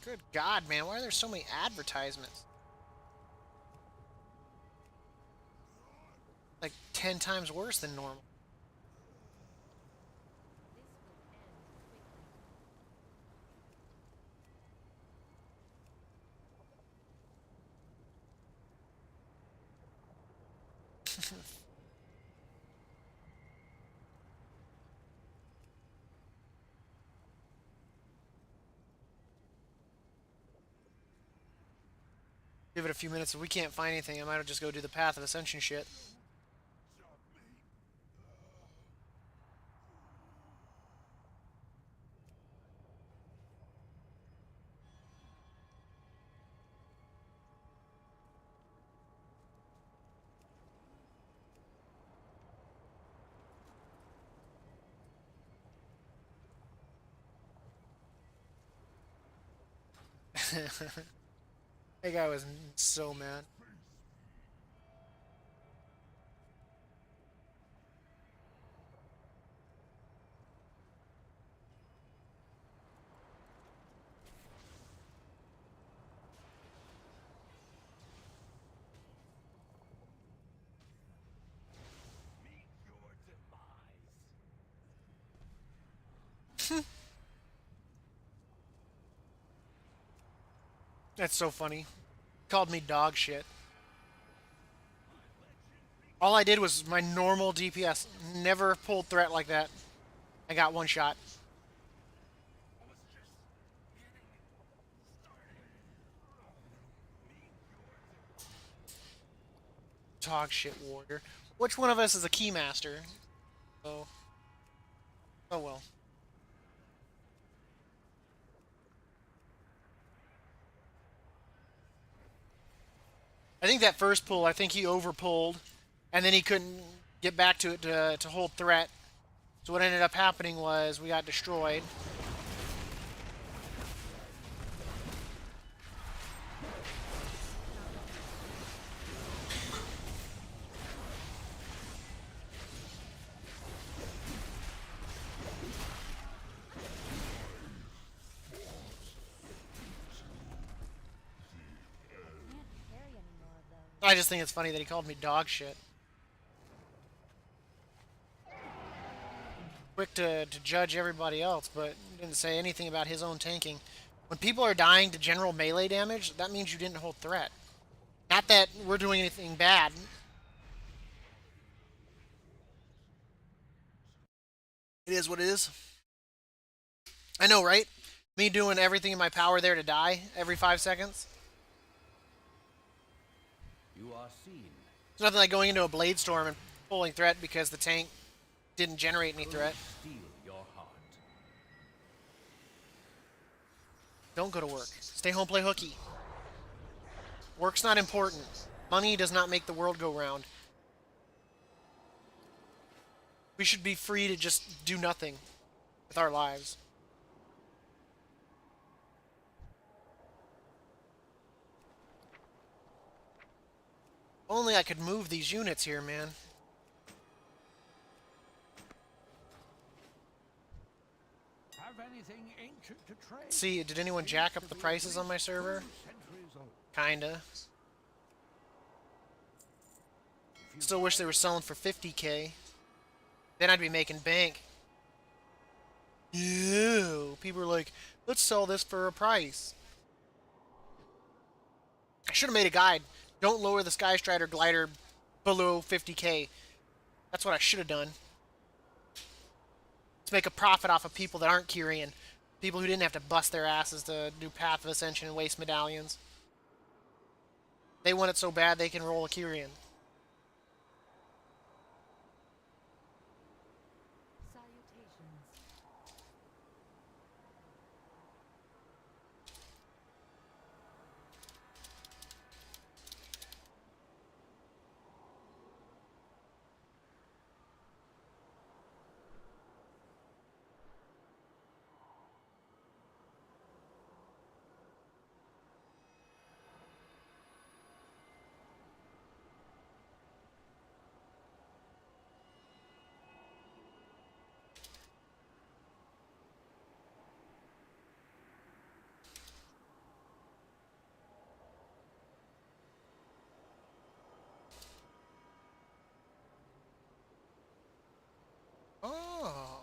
[SPEAKER 1] Good God, man. Why are there so many advertisements? Like 10 times worse than normal. Give it a few minutes. If we can't find anything, I might just go do the Path of Ascension shit. That guy was so mad. That's so funny. Called me dog shit. All I did was my normal DPS. Never pulled threat like that. I got one shot. Dog shit warrior. Which one of us is a keymaster? Oh. Oh well. I think that first pull, I think he overpulled, and then he couldn't get back to it to hold threat. So what ended up happening was we got destroyed.
[SPEAKER 4] Can't carry any more of those.
[SPEAKER 1] I just think it's funny that he called me dog shit. Quick to judge everybody else, but didn't say anything about his own tanking. When people are dying to general melee damage, that means you didn't hold threat. Not that we're doing anything bad. It is what it is. I know, right? Me doing everything in my power there to die every 5 seconds.
[SPEAKER 2] You are seen.
[SPEAKER 1] It's nothing like going into a blade storm and pulling threat because the tank didn't generate any threat.
[SPEAKER 2] Steal your heart.
[SPEAKER 1] Don't go to work. Stay home, play hooky. Work's not important. Money does not make the world go round. We should be free to just do nothing with our lives. Only I could move these units here, man.
[SPEAKER 3] Have anything ancient to trade?
[SPEAKER 1] See, did anyone jack up the prices on my server?
[SPEAKER 3] Centuries old.
[SPEAKER 1] Kinda. Still wish they were selling for 50K. Then I'd be making bank. Ew. People are like, let's sell this for a price. I should have made a guide. Don't lower the Sky Strider glider below 50K. That's what I should have done. Let's make a profit off of people that aren't Kyrian. People who didn't have to bust their asses to do Path of Ascension and waste medallions. They want it so bad they can roll a Kyrian.
[SPEAKER 4] Salutations.
[SPEAKER 1] Oh.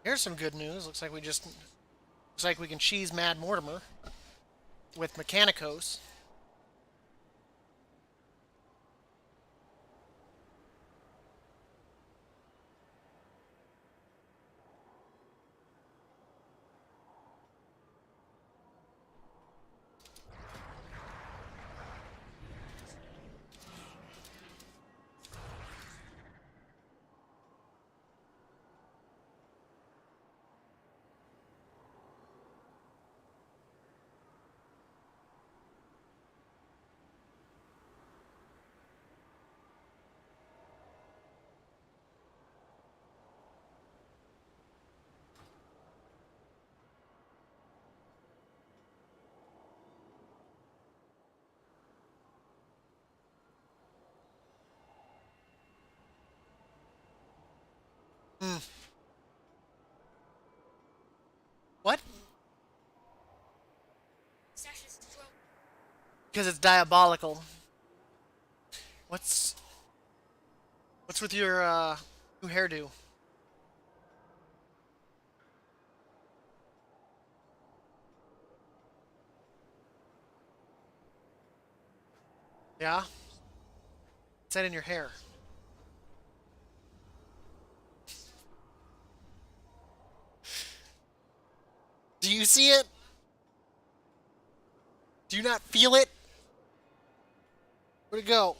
[SPEAKER 1] Here's some good news. Looks like we can cheese Mad Mortimer with Mechanicos. Hmm. What? Because it's diabolical. What's with your new hairdo? Yeah? What's that in your hair? Do you see it? Do you not feel it? Where'd it go?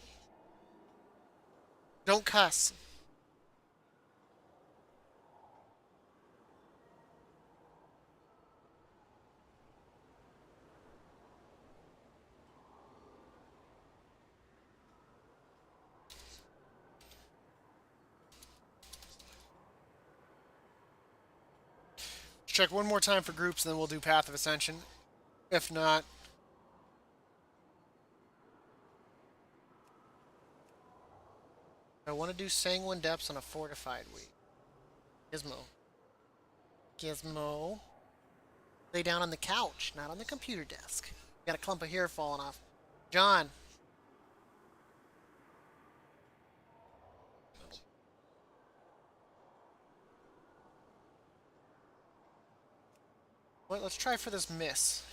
[SPEAKER 1] Don't cuss. Check one more time for groups, and then we'll do Path of Ascension. If not, I want to do Sanguine Depths on a fortified week. Gizmo. Gizmo. Lay down on the couch, not on the computer desk. Got a clump of hair falling off. John. Well, let's try for this miss.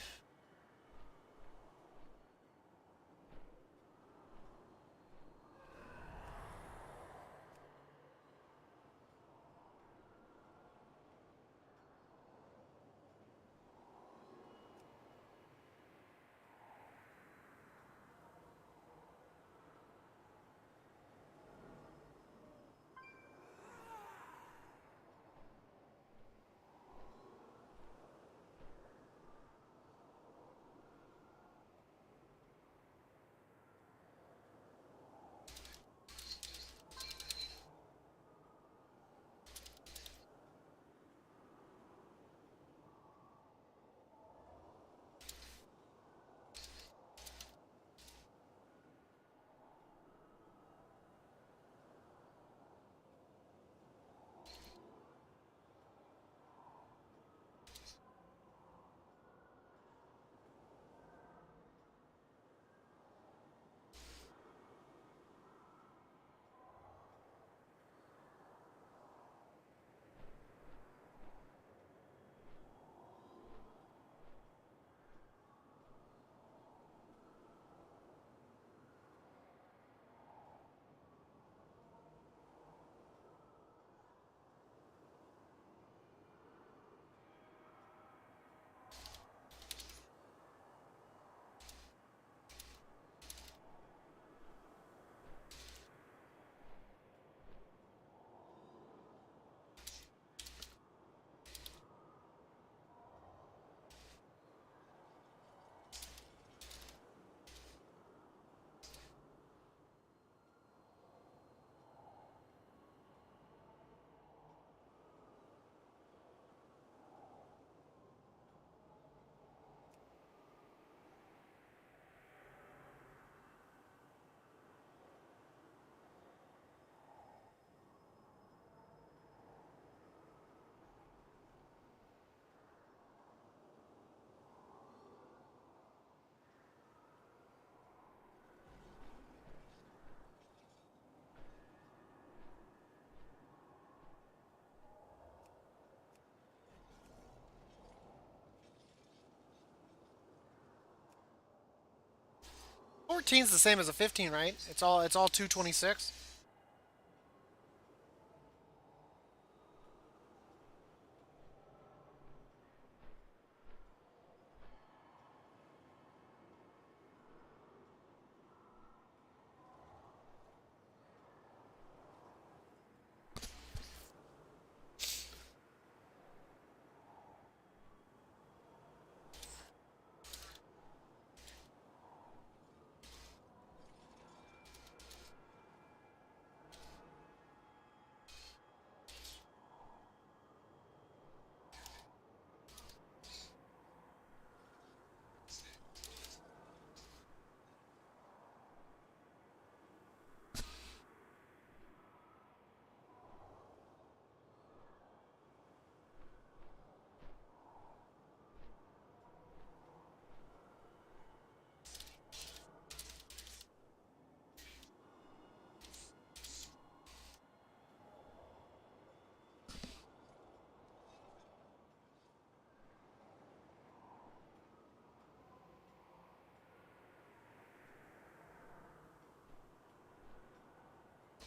[SPEAKER 1] Fourteen's the same as a 15, right? It's all 226.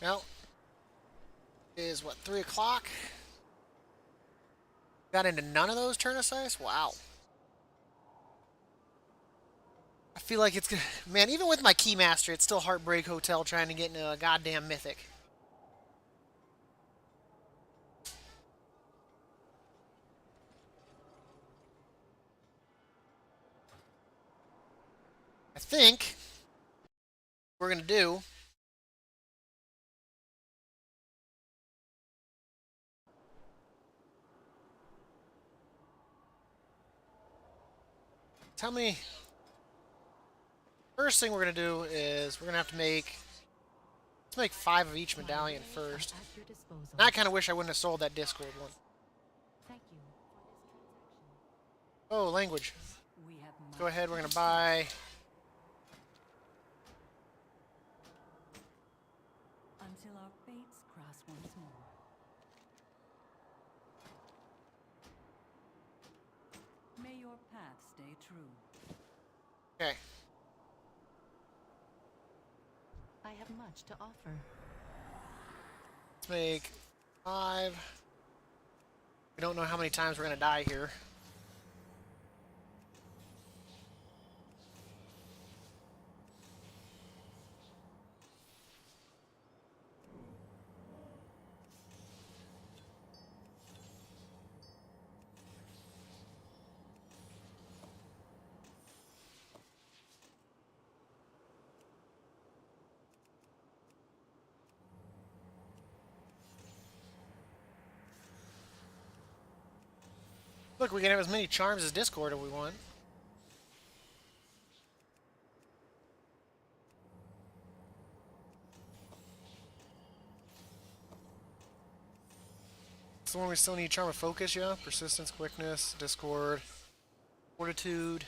[SPEAKER 1] Well, it is what, 3 o'clock? Got into none of those turn aside? Wow. I feel like it's gonna... Man, even with my Keymaster, it's still Heartbreak Hotel trying to get into a goddamn Mythic. I think what we're gonna do... Tell me... First thing we're gonna do is we're gonna have to make... Let's make 5 of each medallion first.
[SPEAKER 4] At your disposal.
[SPEAKER 1] And I kind of wish I wouldn't have sold that Discord one.
[SPEAKER 4] Thank you for this transaction.
[SPEAKER 1] Oh, language.
[SPEAKER 4] We have
[SPEAKER 1] Go
[SPEAKER 4] much
[SPEAKER 1] ahead, we're
[SPEAKER 4] to
[SPEAKER 1] gonna buy...
[SPEAKER 4] until our fates cross once more. May your path stay true.
[SPEAKER 1] Okay.
[SPEAKER 4] I have much to offer.
[SPEAKER 1] Let's make 5. We don't know how many times we're gonna die here. Look, we can have as many charms as Discord if we want. It's the one we still need Charm of Focus, yeah? Persistence, Quickness, Discord, Fortitude.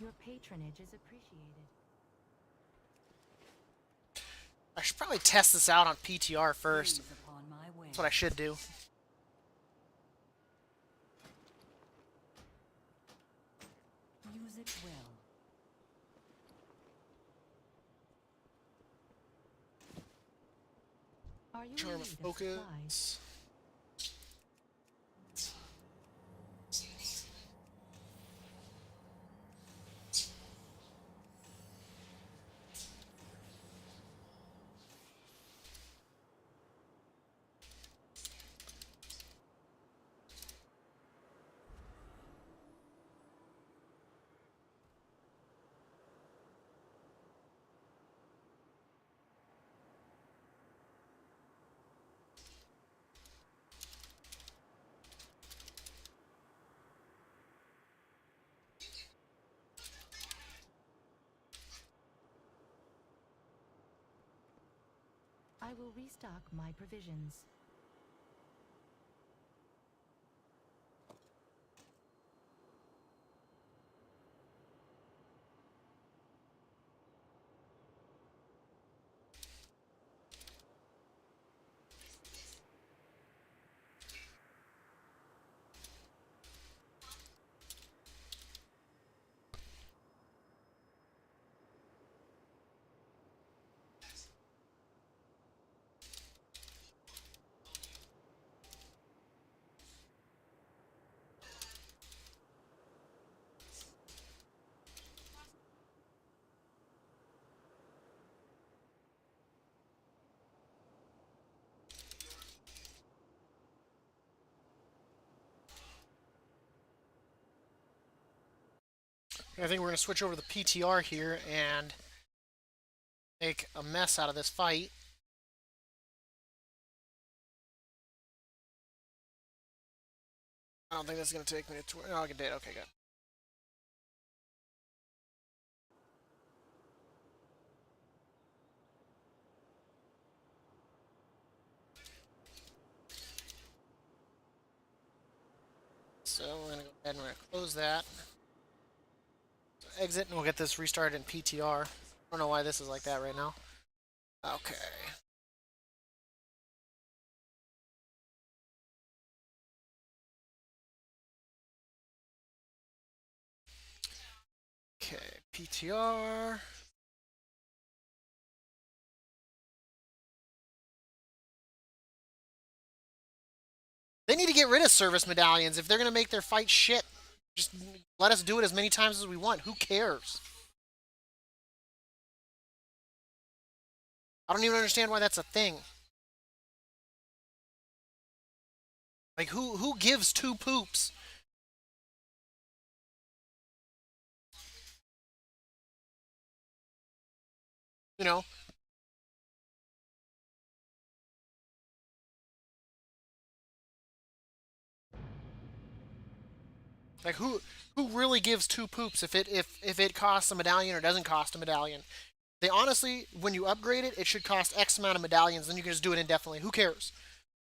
[SPEAKER 4] Your patronage is appreciated.
[SPEAKER 1] I should probably test this out on PTR first.
[SPEAKER 4] Gaze upon my way.
[SPEAKER 1] That's what I should do.
[SPEAKER 4] Use it well. Are you in
[SPEAKER 1] Charm
[SPEAKER 4] need
[SPEAKER 1] of
[SPEAKER 4] of supplies?
[SPEAKER 1] Focus.
[SPEAKER 4] I will restock my provisions.
[SPEAKER 1] I think we're going to switch over to the PTR here and make a mess out of this fight. I don't think that's going to take me to... Oh, it did. Okay, good. So we're going to go ahead and we're going to close that. So exit and we'll get this restarted in PTR. I don't know why this is like that right now. Okay. Okay, PTR. need to get rid of service medallions if they're going to make their fight shit. Just let us do it as many times as we want. Who cares? I don't even understand why that's a thing. Like, who gives two poops? You know? Like, who really gives two poops if it costs a medallion or doesn't cost a medallion? They honestly, when you upgrade it, it should cost X amount of medallions, then you can just do it indefinitely. Who cares?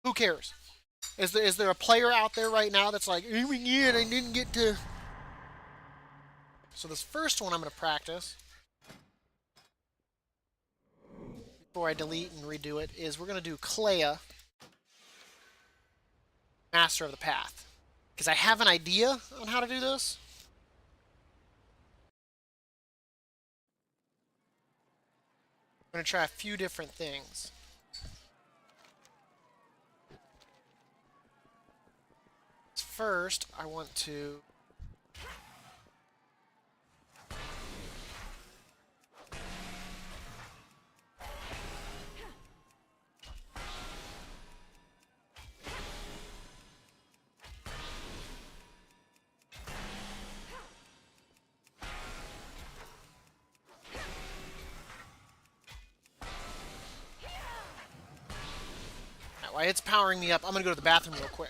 [SPEAKER 1] Who cares? Is there a player out there right now that's like, oh my god, I didn't get to... So this first one I'm going to practice, before I delete and redo it, is we're going to do Clea, Master of the Path. Because I have an idea on how to do this. I'm going to try a few different things. First, I want to... While it's powering me up, I'm going to go to the bathroom real quick.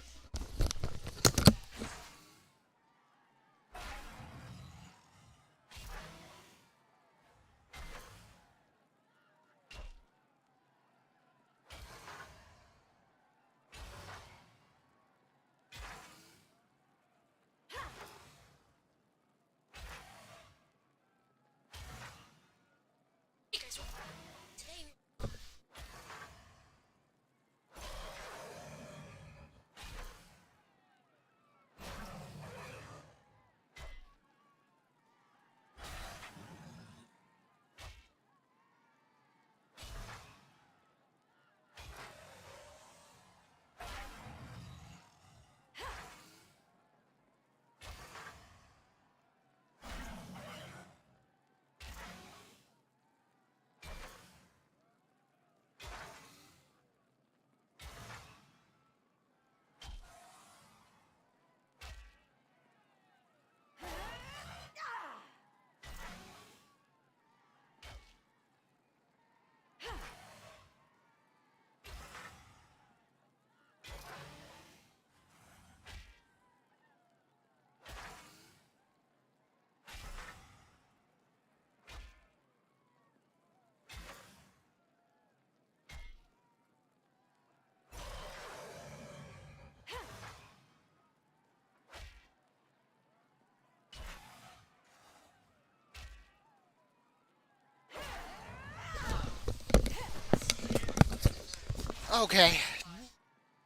[SPEAKER 1] Okay.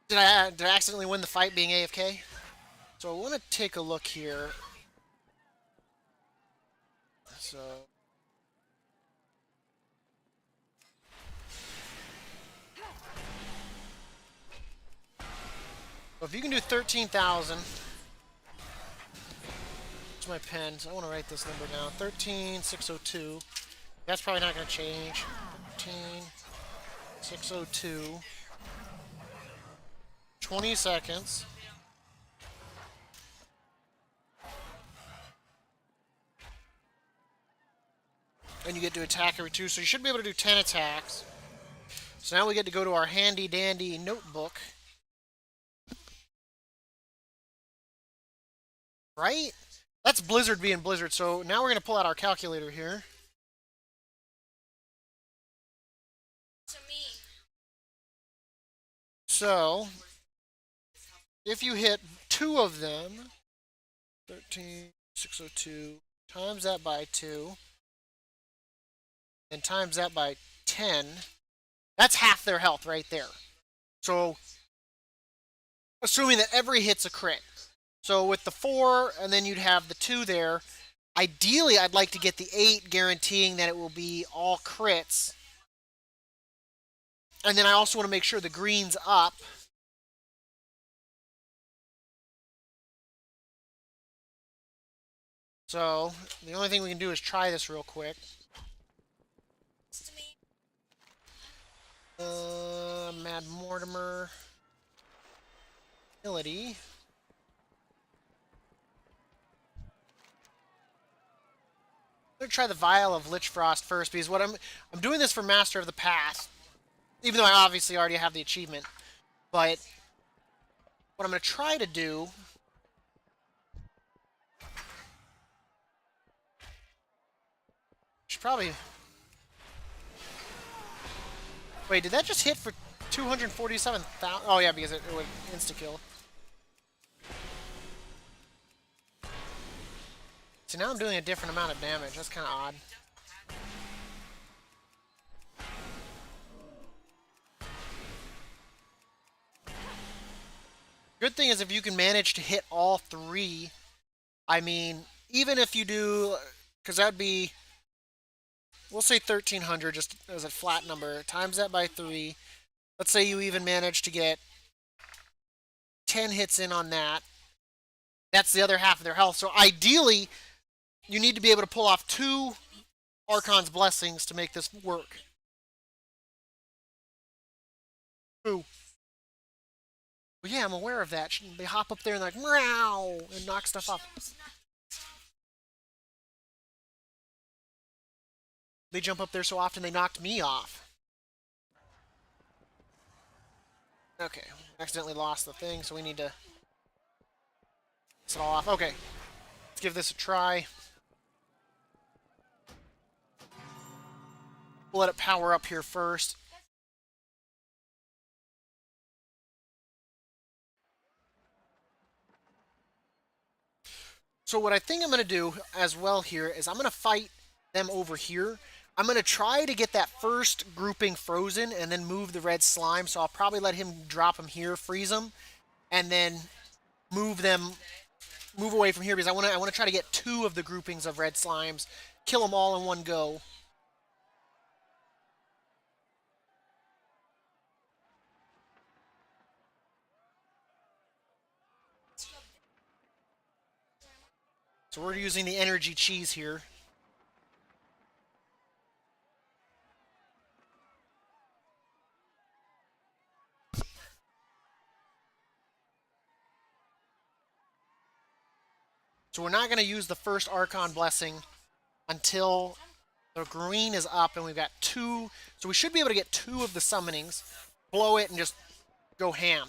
[SPEAKER 1] Did I accidentally win the fight being AFK? So I want to take a look here. So... Well, if you can do 13,000... What's my pen? So I want to write this number down. 13,602. That's probably not going to change. 13,602. 20 seconds. And you get to attack every 2, so you should be able to do 10 attacks. So now we get to go to our handy dandy notebook. Right? That's Blizzard being Blizzard, so now we're going to pull out our calculator here. So, if you hit 2 of them, 13,602, times that by 2, and times that by 10, that's half their health right there. So, assuming that every hit's a crit. So with the 4, and then you'd have the 2 there. Ideally, I'd like to get the 8, guaranteeing that it will be all crits. And then I also want to make sure the green's up. So, the only thing we can do is try this real quick. Mad Mortimer. Ability. I'm gonna try the Vial of Lich Frost first because I'm doing this for Master of the Path, even though I obviously already have the achievement. But what I'm gonna try to do should probably wait. Did that just hit for 247,000? Oh yeah, because it would insta kill. So now I'm doing a different amount of damage. That's kind of odd. Good thing is if you can manage to hit all three, I mean, even if you do, because that'd be, we'll say 1,300 just as a flat number, times that by 3. Let's say you even manage to get 10 hits in on that. That's the other half of their health. So ideally, you need to be able to pull off 2 Archon's Blessings to make this work. Ooh. Well, yeah, I'm aware of that. They hop up there and like, meow, and knock stuff off. They jump up there so often they knocked me off. Okay, accidentally lost the thing, so we need to get it all off. Okay, let's give this a try. We'll let it power up here first. So what I think I'm going to do as well here is I'm going to fight them over here. I'm going to try to get that first grouping frozen and then move the red slime. So I'll probably let him drop him here, freeze them, and then move away from here because I want to try to get 2 of the groupings of red slimes, kill them all in one go. So we're using the energy cheese here. So we're not going to use the first Archon Blessing until the green is up and we've got 2. So we should be able to get 2 of the summonings, blow it, and just go ham.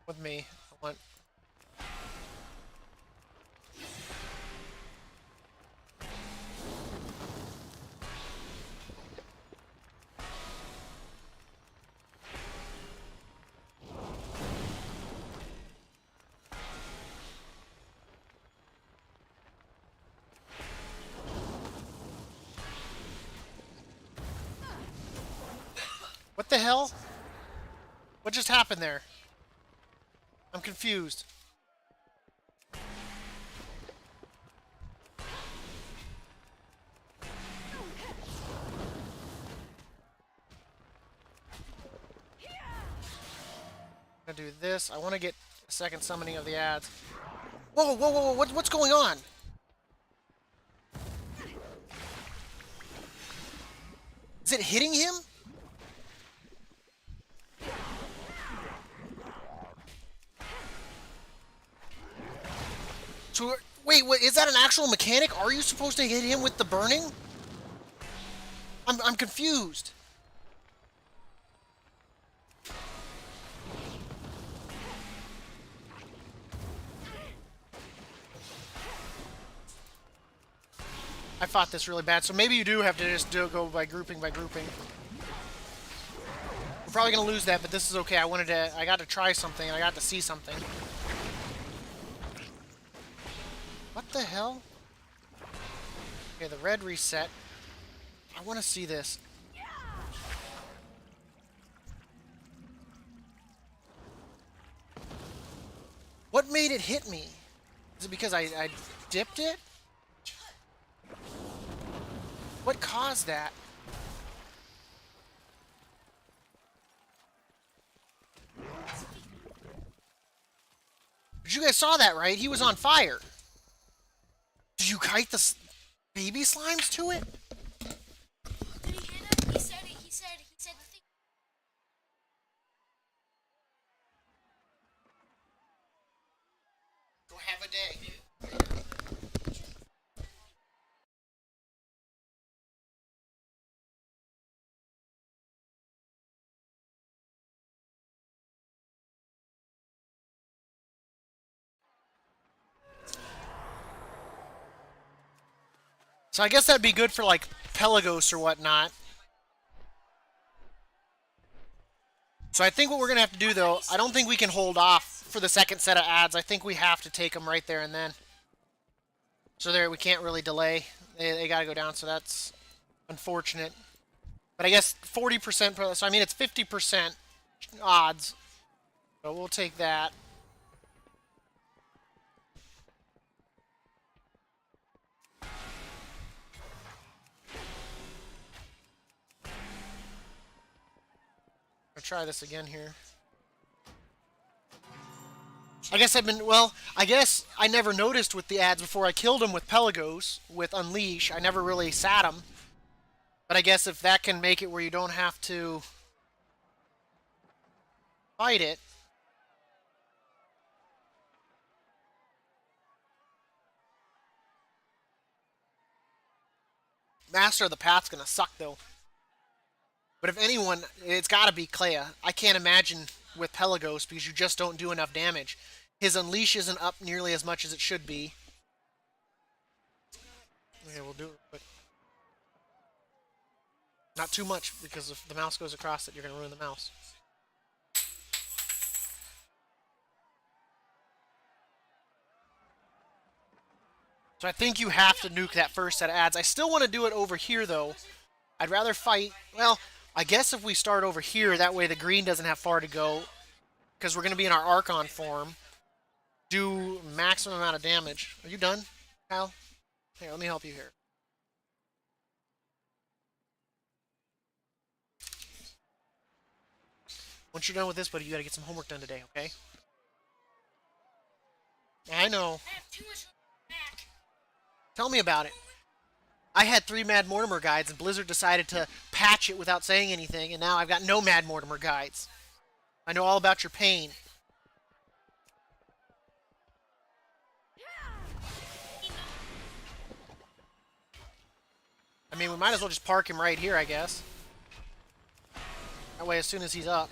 [SPEAKER 1] With me. I want... What the hell? What just happened there? I'm confused. I'm gonna do this. I want to get a second summoning of the ads. Whoa, whoa, whoa, whoa, what's going on? Is it hitting him? So, wait, what, is that an actual mechanic? Are you supposed to hit him with the burning? I'm confused. I fought this really bad, so maybe you do have to just go by grouping by grouping. We're probably gonna lose that, but this is okay. I got to try something, and I got to see something. What the hell? Okay, the red reset. I want to see this. What made it hit me? Is it because I dipped it? What caused that? You guys saw that, right? He was on fire. Did you kite the baby slimes to it?
[SPEAKER 6] Did he hit him? He said the thing.
[SPEAKER 1] Go have a day. So I guess that'd be good for like Pelagos or whatnot. So I think what we're gonna have to do though, I don't think we can hold off for the second set of ads. I think we have to take them right there and then. So there, we can't really delay. They gotta go down, so that's unfortunate. But I guess 40%, so I mean it's 50% odds. So we'll take that. I'll try this again here. I guess I guess I never noticed with the ads before I killed him with Pelagos, with Unleash. I never really sat him. But I guess if that can make it where you don't have to fight it. Master of the Path's gonna suck though. But if anyone, it's gotta be Clea. I can't imagine with Pelagos because you just don't do enough damage. His Unleash isn't up nearly as much as it should be. Okay, we'll do it real quick. Not too much, because if the mouse goes across it, you're gonna ruin the mouse. So I think you have to nuke that first set of ads. I still want to do it over here, though. I'd rather fight... Well, I guess if we start over here, that way the green doesn't have far to go. Because we're going to be in our Archon form. Do maximum amount of damage. Are you done, Kyle? Here, let me help you here. Once you're done with this, buddy, you got to get some homework done today, okay? I know.
[SPEAKER 6] I have too much back.
[SPEAKER 1] Tell me about it. I had 3 Mad Mortimer guides, and Blizzard decided to patch it without saying anything, and now I've got no Mad Mortimer guides. I know all about your pain. I mean, we might as well just park him right here, I guess. That way, as soon as he's up.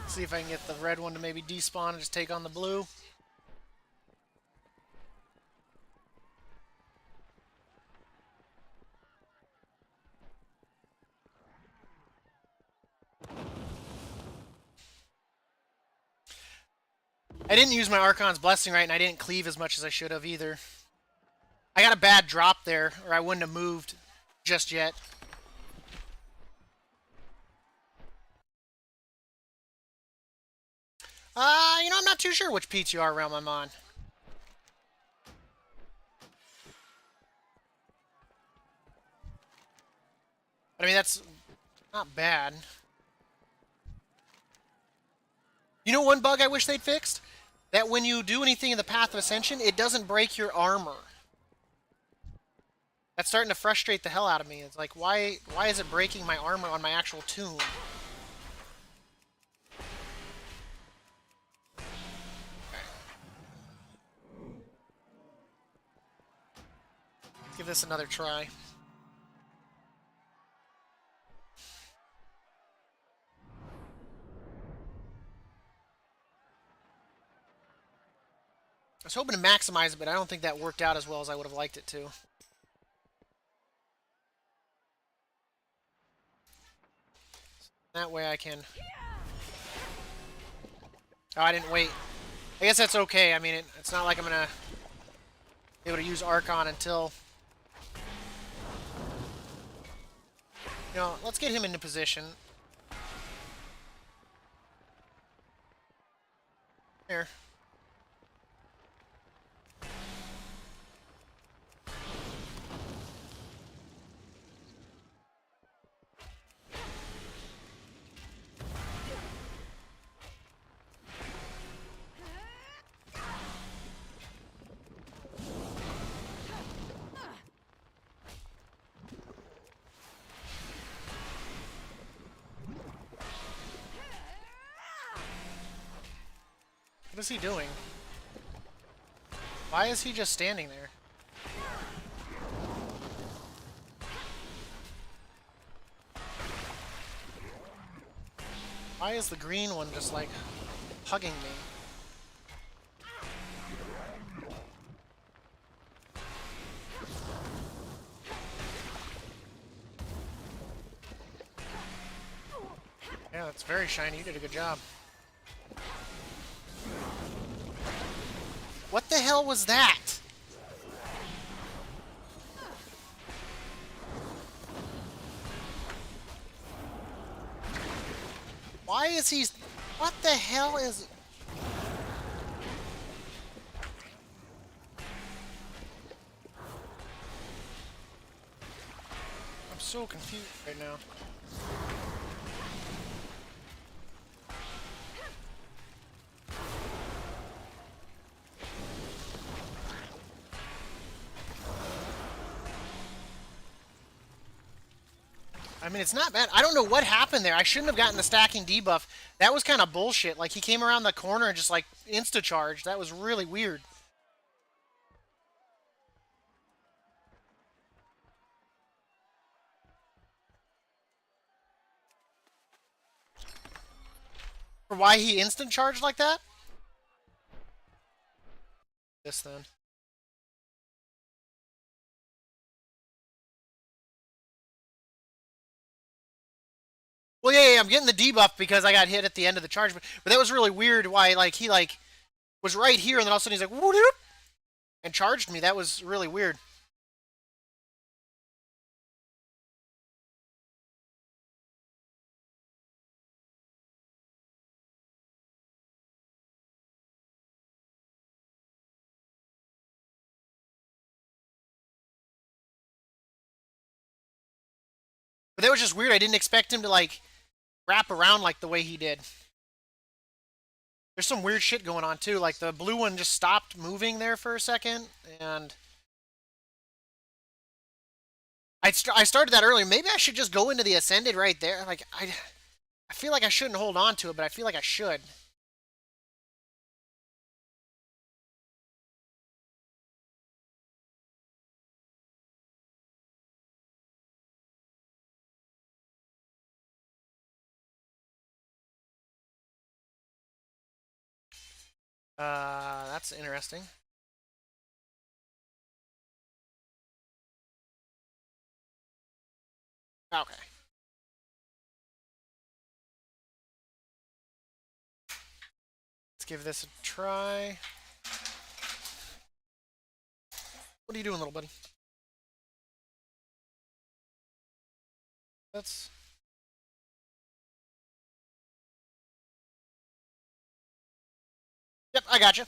[SPEAKER 1] See if I can get the red one to maybe despawn and just take on the blue. I didn't use my Archon's Blessing right, and I didn't cleave as much as I should have either. I got a bad drop there, or I wouldn't have moved just yet. I'm not too sure which PTR realm I'm on. But I mean, that's not bad. You know one bug I wish they'd fixed? That when you do anything in the Path of Ascension, it doesn't break your armor. That's starting to frustrate the hell out of me. It's like, why is it breaking my armor on my actual tomb? Let's give this another try. I was hoping to maximize it, but I don't think that worked out as well as I would have liked it to. That way I can... Oh, I didn't wait. I guess that's okay. I mean, it's not like I'm going to be able to use Archon until... let's get him into position. Here. What is he doing? Why is he just standing there? Why is the green one just, like, hugging me? Yeah, that's very shiny. You did a good job. What the hell was that? Why is he... What the hell is... I'm so confused right now. I mean, it's not bad. I don't know what happened there. I shouldn't have gotten the stacking debuff. That was kind of bullshit. Like, he came around the corner and just, like, insta-charged. That was really weird. For why he instant-charged like that? This, then. Well, yeah, I'm getting the debuff because I got hit at the end of the charge. But that was really weird why, like, he, like, was right here and then all of a sudden he's like, whoop, and charged me. That was really weird. But that was just weird. I didn't expect him to, like, wrap around like the way he did. There's some weird shit going on, too. Like, the blue one just stopped moving there for a second, and... I started that earlier. Maybe I should just go into the Ascended right there. Like, I feel like I shouldn't hold on to it, but I feel like I should. That's interesting. Okay. give this a try. What are you doing, little buddy? That's. Yep, I got you.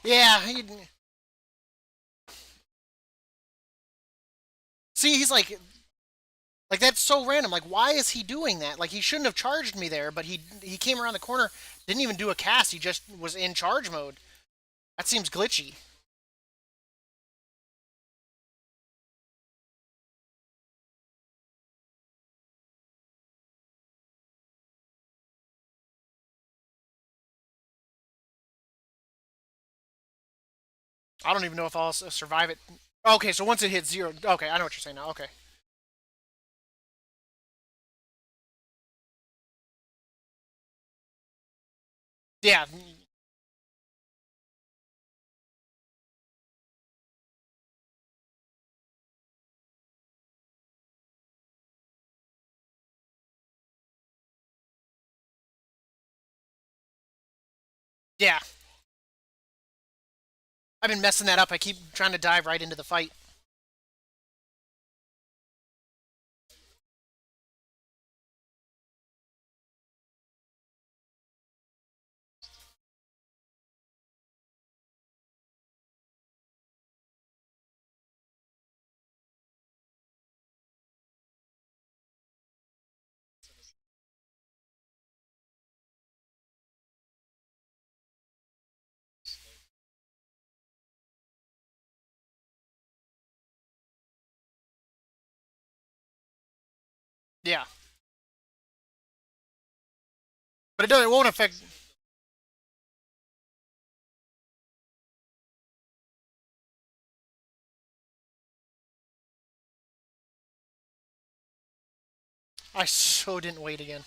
[SPEAKER 1] Yeah. See, he's like that's so random. Like, why is he doing that? Like, he shouldn't have charged me there, but he came around the corner, didn't even do a cast. He just was in charge mode. That seems glitchy. I don't even know if I'll survive it. Okay, so once it hits zero, okay, I know what you're saying now. Okay. Yeah. Yeah. I've been messing that up. I keep trying to dive right into the fight. Yeah. But it doesn't. It won't affect. I so didn't wait again.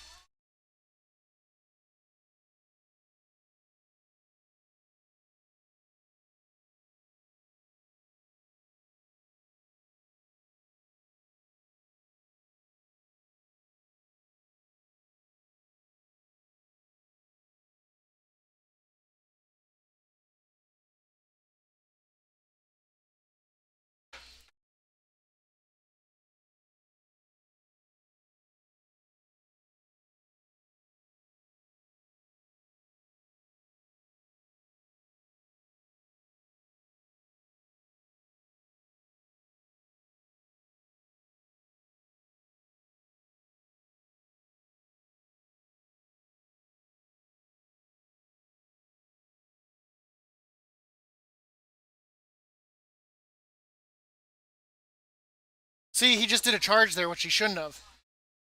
[SPEAKER 1] See, he just did a charge there, which he shouldn't have.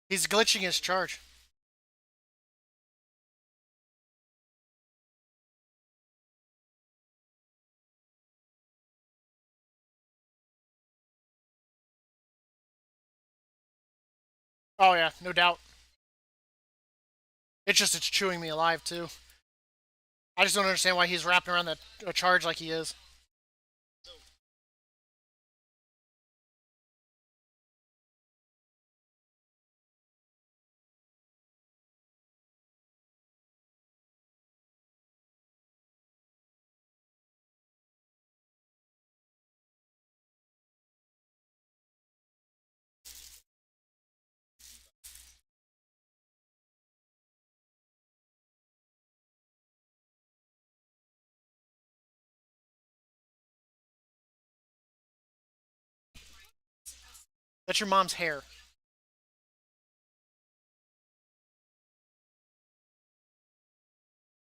[SPEAKER 1] He's glitching his charge. Oh yeah, no doubt. It's chewing me alive too. I just don't understand why he's wrapping around that a charge like he is. That's your mom's hair.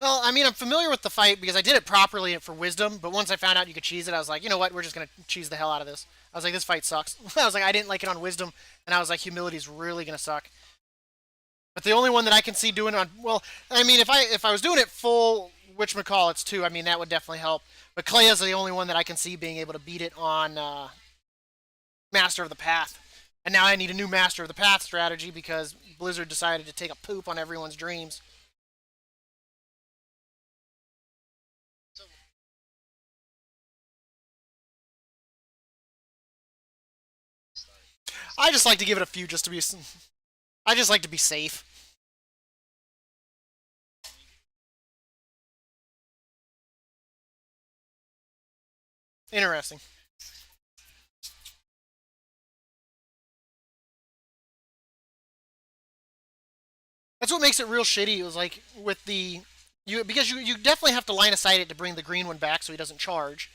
[SPEAKER 1] Well, I mean, I'm familiar with the fight because I did it properly for wisdom, but once I found out you could cheese it, I was like, you know what, we're just gonna cheese the hell out of this. I was like, this fight sucks. I was like, I didn't like it on wisdom, and I was like, humility's really gonna suck. But the only one that I can see doing it on, well, I mean, if I was doing it full, whatchamacall, it's two. I mean, that would definitely help. But Clay is the only one that I can see being able to beat it on Master of the Path. And now I need a new Master of the Path strategy because Blizzard decided to take a poop on everyone's dreams. I just like to give it a few just to be. I just like to be safe. Interesting. That's what makes it real shitty. It was like with the because you definitely have to line of sight it to bring the green one back so he doesn't charge.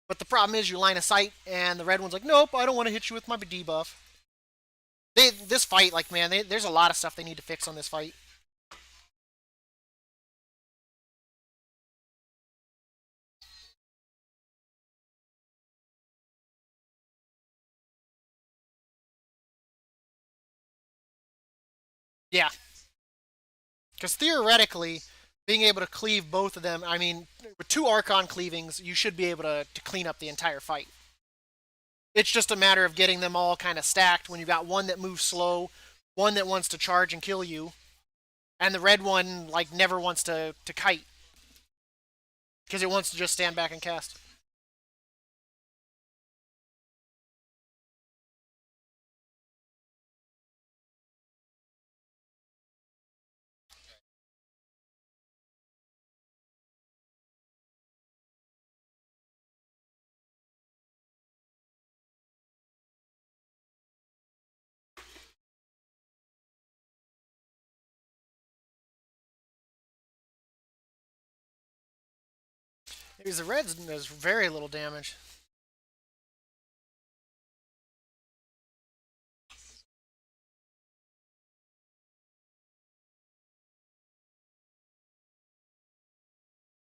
[SPEAKER 1] But the problem is you line of sight and the red one's like, nope, I don't want to hit you with my debuff. This fight, like man, there's a lot of stuff they need to fix on this fight. Yeah, because theoretically, being able to cleave both of them, I mean, with two Archon cleavings, you should be able to clean up the entire fight. It's just a matter of getting them all kind of stacked when you've got one that moves slow, one that wants to charge and kill you, and the red one like never wants to kite because it wants to just stand back and cast. Because the red does very little damage.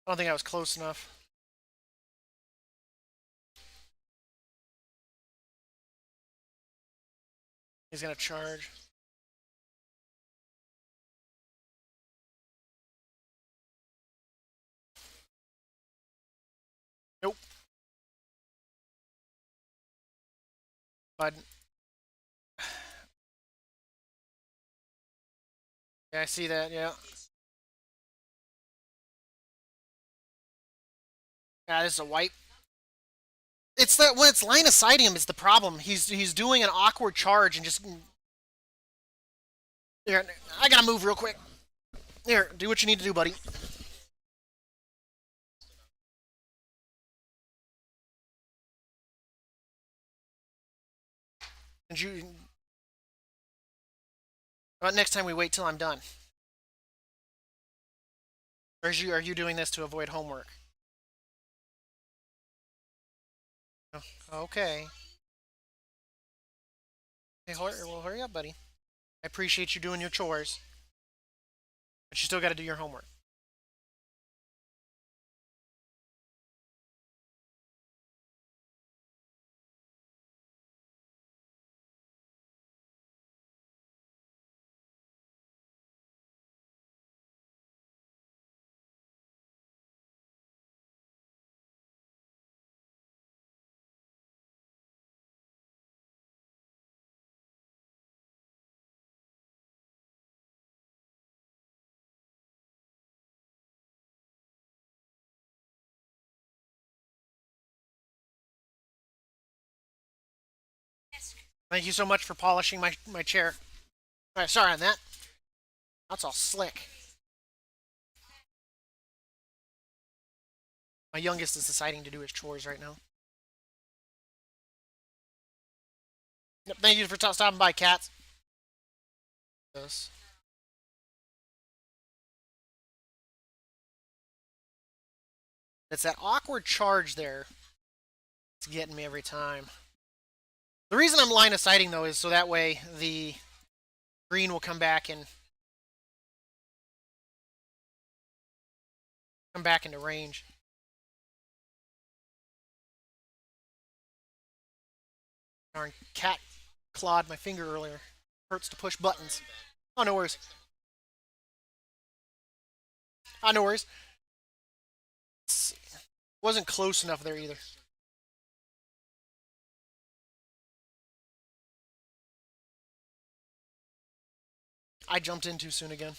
[SPEAKER 1] I don't think I was close enough. He's gonna charge. Nope. But yeah, I see that. Yeah. Yeah, this is a wipe. It's that when it's line of sighting him is the problem. He's doing an awkward charge and just here. I gotta move real quick. Here, do what you need to do, buddy. And you. Next time we wait till I'm done. Or are you doing this to avoid homework? Oh, okay. Hey, well, hurry up, buddy. I appreciate you doing your chores, but you still got to do your homework. Thank you so much for polishing my chair. All right, sorry on that. That's all slick. My youngest is deciding to do his chores right now. Yep, thank you for stopping by, cats. Yes. It's that awkward charge there. It's getting me every time. The reason I'm line of sighting though is so that way the green will come back and Come back into range. Darn cat clawed my finger earlier. Hurts to push buttons. Oh, no worries. Oh, no worries. Wasn't close enough there either. I jumped in too soon again.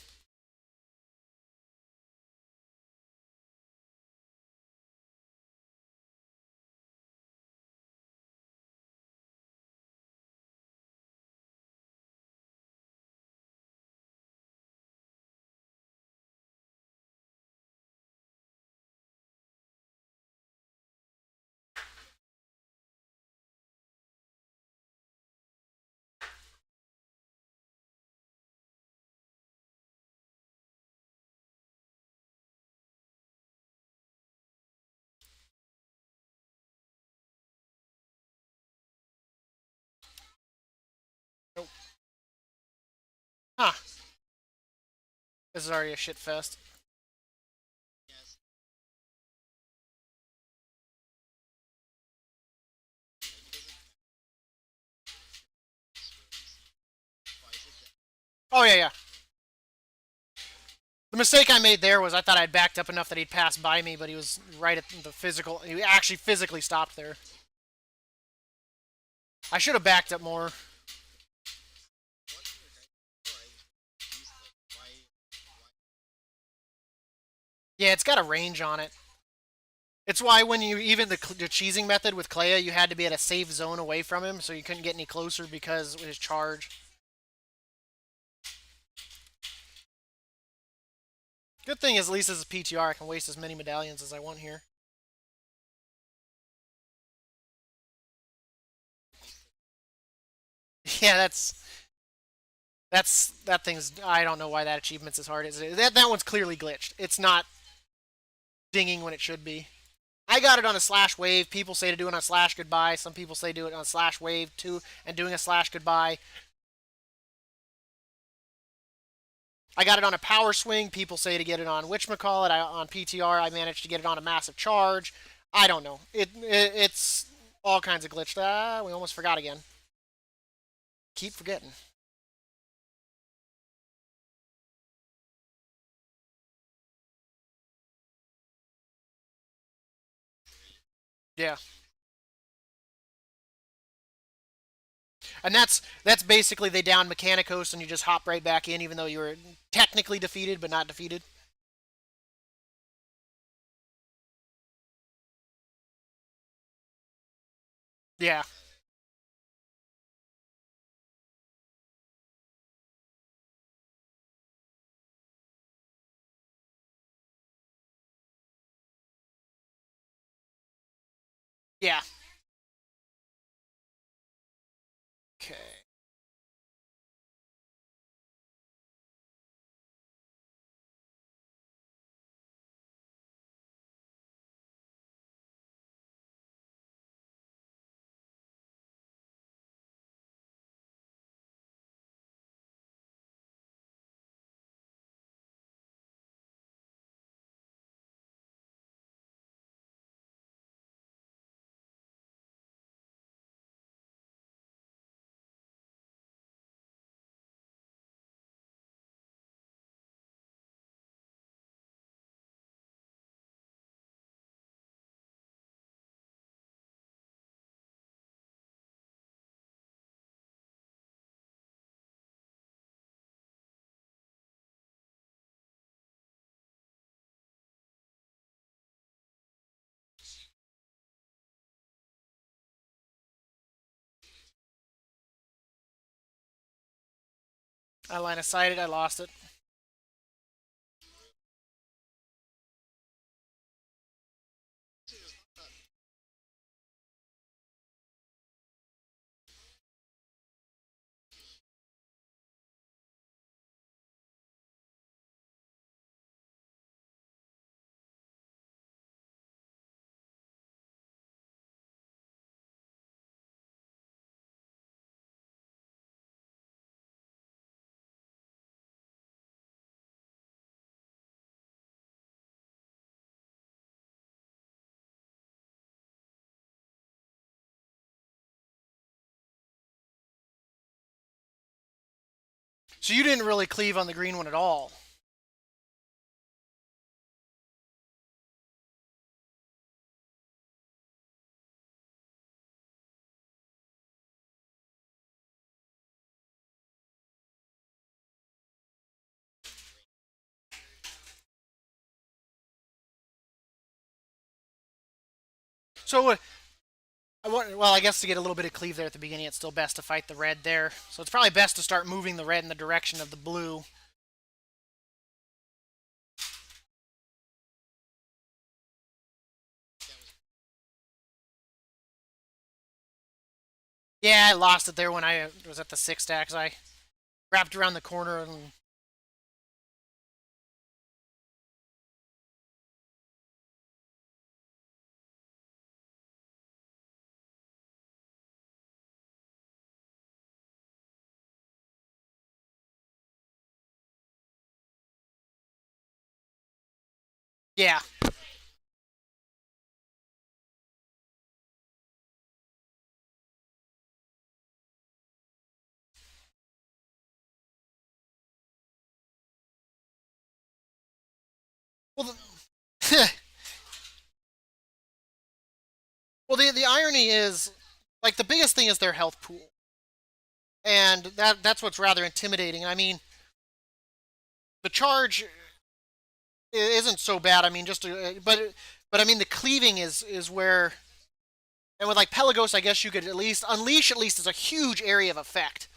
[SPEAKER 1] Nope. Huh. This is already a shit fest. Oh, yeah, yeah. The mistake I made there was I thought I'd backed up enough that he'd pass by me, but he was right at the physical. He actually physically stopped there. I should have backed up more. Yeah, it's got a range on it. It's why when you even the cheesing method with Clea, you had to be at a safe zone away from him, so you couldn't get any closer because of his charge. Good thing is, at least as a PTR, I can waste as many medallions as I want here. Yeah, that thing's. I don't know why that achievement's as hard as it is. That one's clearly glitched. It's not dinging when it should be. I got it on a slash wave. People say to do it on a slash goodbye. Some people say do it on a slash wave too, and doing a slash goodbye. I got it on a power swing. People say to get it on whatchamacallit. On PTR, I managed to get it on a massive charge. I don't know. It's all kinds of glitched. We almost forgot again. Keep forgetting. Yeah. And that's basically they down Mechanicos and you just hop right back in even though you were technically defeated but not defeated. Yeah. Yeah. Okay. I line of sighted, I lost it. So you didn't really cleave on the green one at all. So, well, I guess to get a little bit of cleave there at the beginning, it's still best to fight the red there. So it's probably best to start moving the red in the direction of the blue. Yeah, I lost it there when I was at the 6 stacks. I wrapped around the corner and yeah. Well, the, well, the irony is, like, the biggest thing is their health pool, and that's what's rather intimidating. I mean, the charge isn't so bad. I mean, but I mean, the cleaving is where, and with like Pelagos, I guess you could at least unleash at least as a huge area of effect.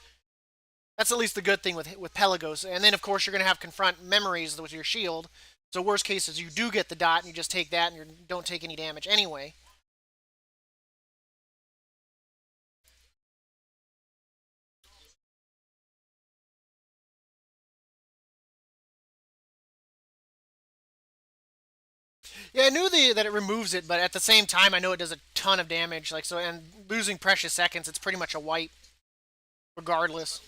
[SPEAKER 1] That's at least the good thing with Pelagos. And then of course you're gonna have confront memories with your shield. So worst case is you do get the dot and you just take that and you don't take any damage anyway. Yeah, I knew that it removes it, but at the same time I know it does a ton of damage. Like so, and losing precious seconds, it's pretty much a wipe, regardless.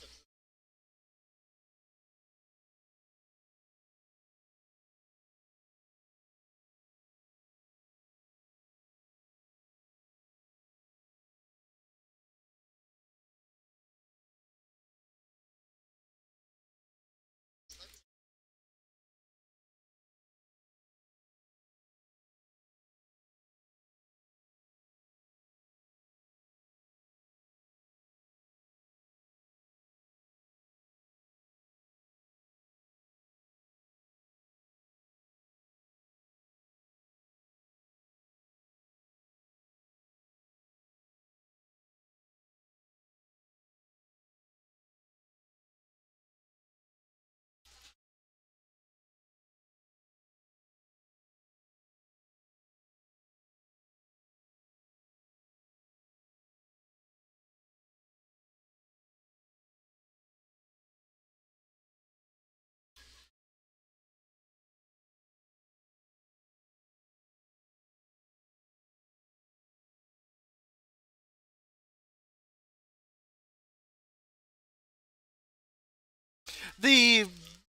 [SPEAKER 1] The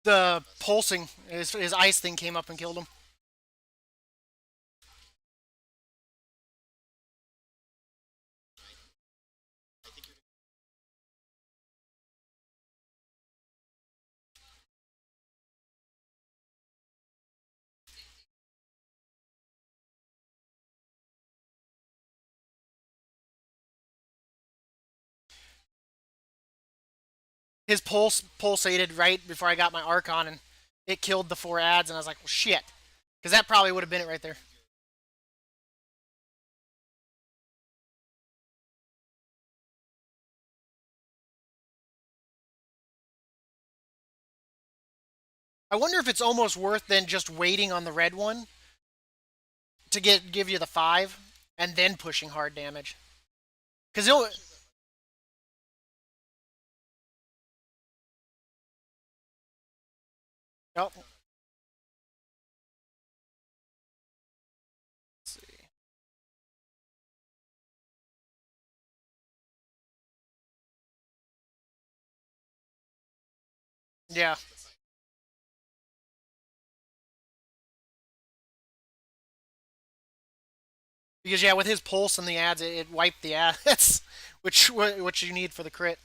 [SPEAKER 1] the pulsing his ice thing came up and killed him. His pulsated right before I got my arc on, and it killed the 4 ads. And I was like, well, shit, because that probably would have been it right there. I wonder if it's almost worth then just waiting on the red one to give you the 5 and then pushing hard damage. Because he'll. Oh, let's see. Yeah. Because yeah, with his pulse and the ads, it wiped the ads, which you need for the crit.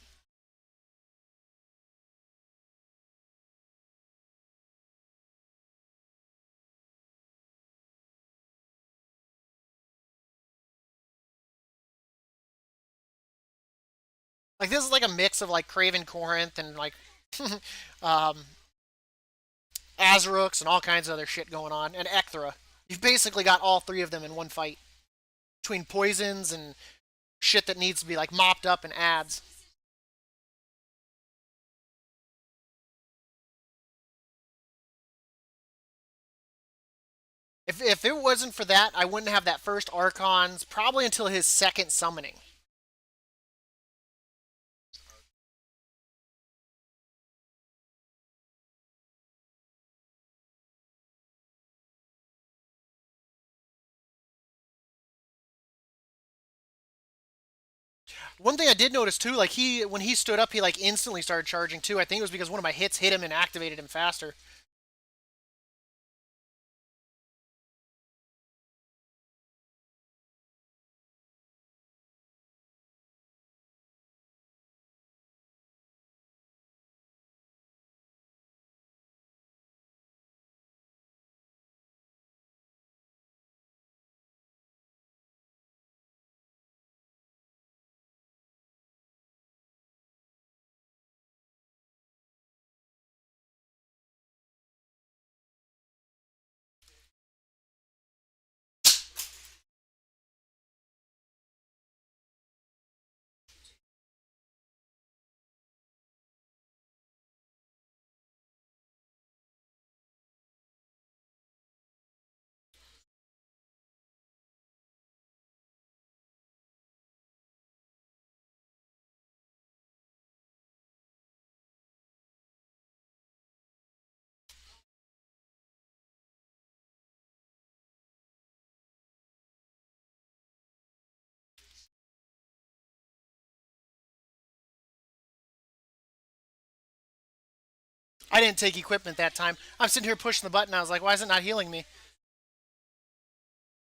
[SPEAKER 1] Like this is like a mix of like Craven Corinth and like um, Azrooks and all kinds of other shit going on, and Ecthra. You've basically got all three of them in one fight between poisons and shit that needs to be like mopped up in ads. If it wasn't for that, I wouldn't have that first Archons probably until his second summoning. One thing I did notice too, like he when he stood up, he like instantly started charging too. I think it was because one of my hits hit him and activated him faster. I didn't take equipment that time. I'm sitting here pushing the button. I was like, why is it not healing me?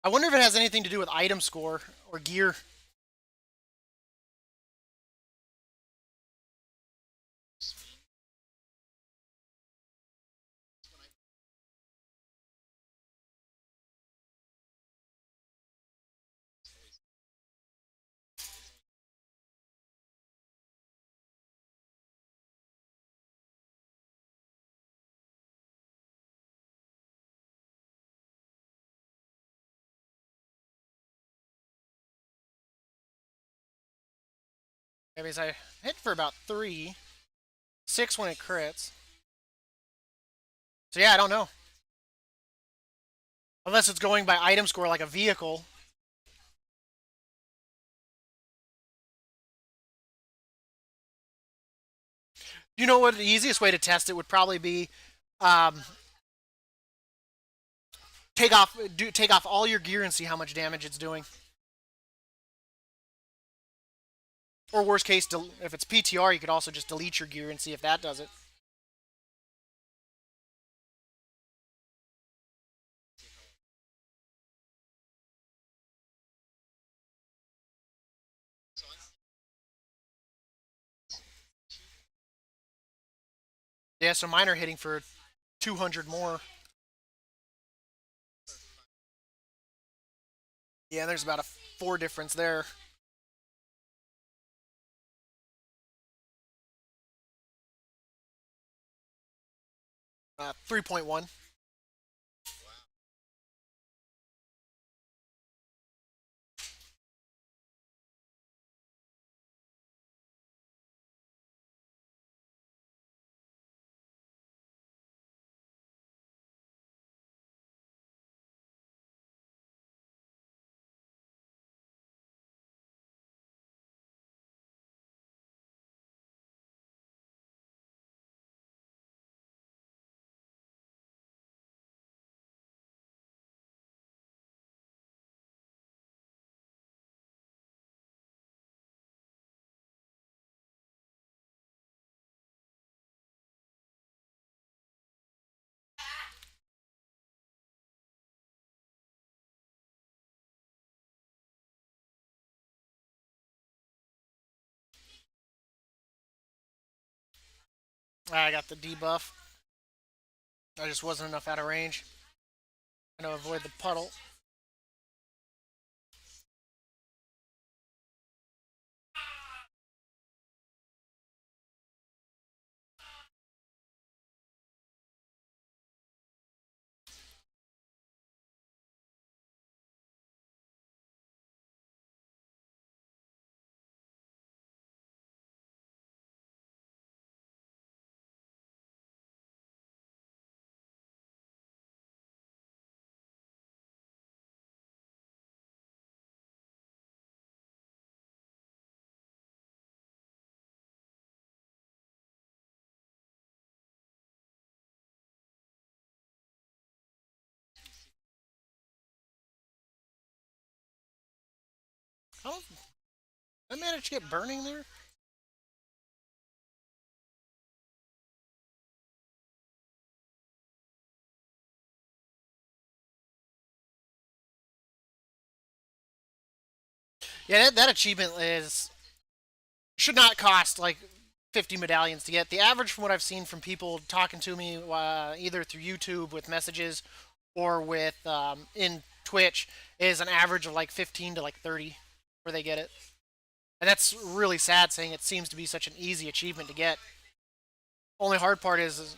[SPEAKER 1] I wonder if it has anything to do with item score or gear. Anyways, I hit for about 3, 6 when it crits. So yeah, I don't know. Unless it's going by item score like a vehicle. You know what? The easiest way to test it would probably be um, take off all your gear and see how much damage it's doing. Or worst case, if it's PTR, you could also just delete your gear and see if that does it. Yeah, so mine are hitting for 200 more. Yeah, there's about a 4 difference there. 3.1. I got the debuff. I just wasn't enough out of range. I'm gonna avoid the puddle. How did I manage to get burning there? Yeah, that achievement is should not cost like 50 medallions to get. The average from what I've seen from people talking to me either through YouTube with messages or with in Twitch is an average of like 15 to like 30 where they get it. And that's really sad saying it seems to be such an easy achievement to get. Only hard part is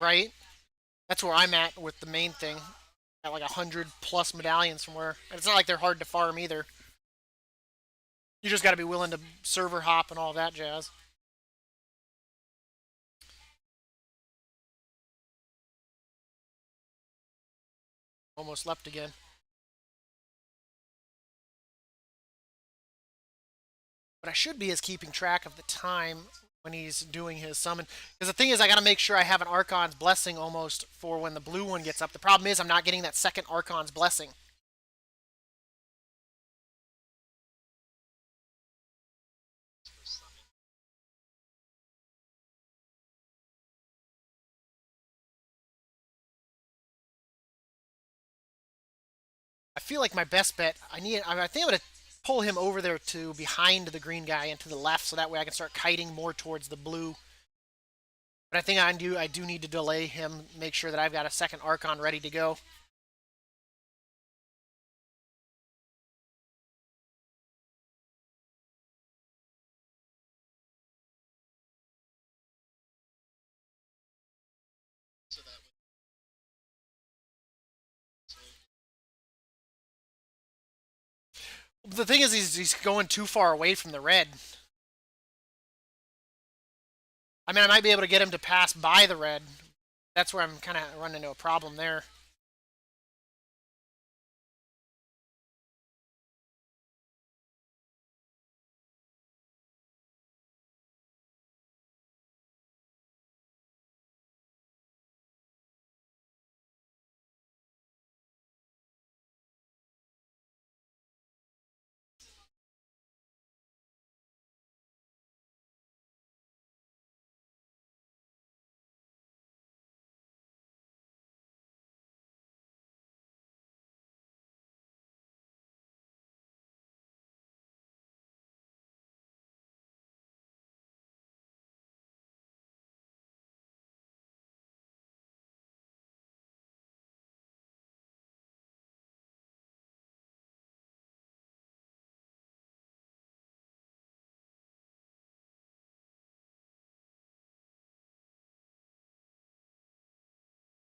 [SPEAKER 1] right? That's where I'm at with the main thing. At like 100 plus medallions from where and it's not like they're hard to farm either. You just got to be willing to server hop and all that jazz. Almost left again. What I should be is keeping track of the time when he's doing his summon. Because the thing is, I got to make sure I have an Archon's Blessing almost for when the blue one gets up. The problem is, I'm not getting that second Archon's Blessing. I feel like my best bet. I think I'm gonna pull him over there to behind the green guy and to the left, so that way I can start kiting more towards the blue. But I think I do need to delay him, make sure that I've got a second Archon ready to go. The thing is, he's going too far away from the red. I mean, I might be able to get him to pass by the red. That's where I'm kind of running into a problem there.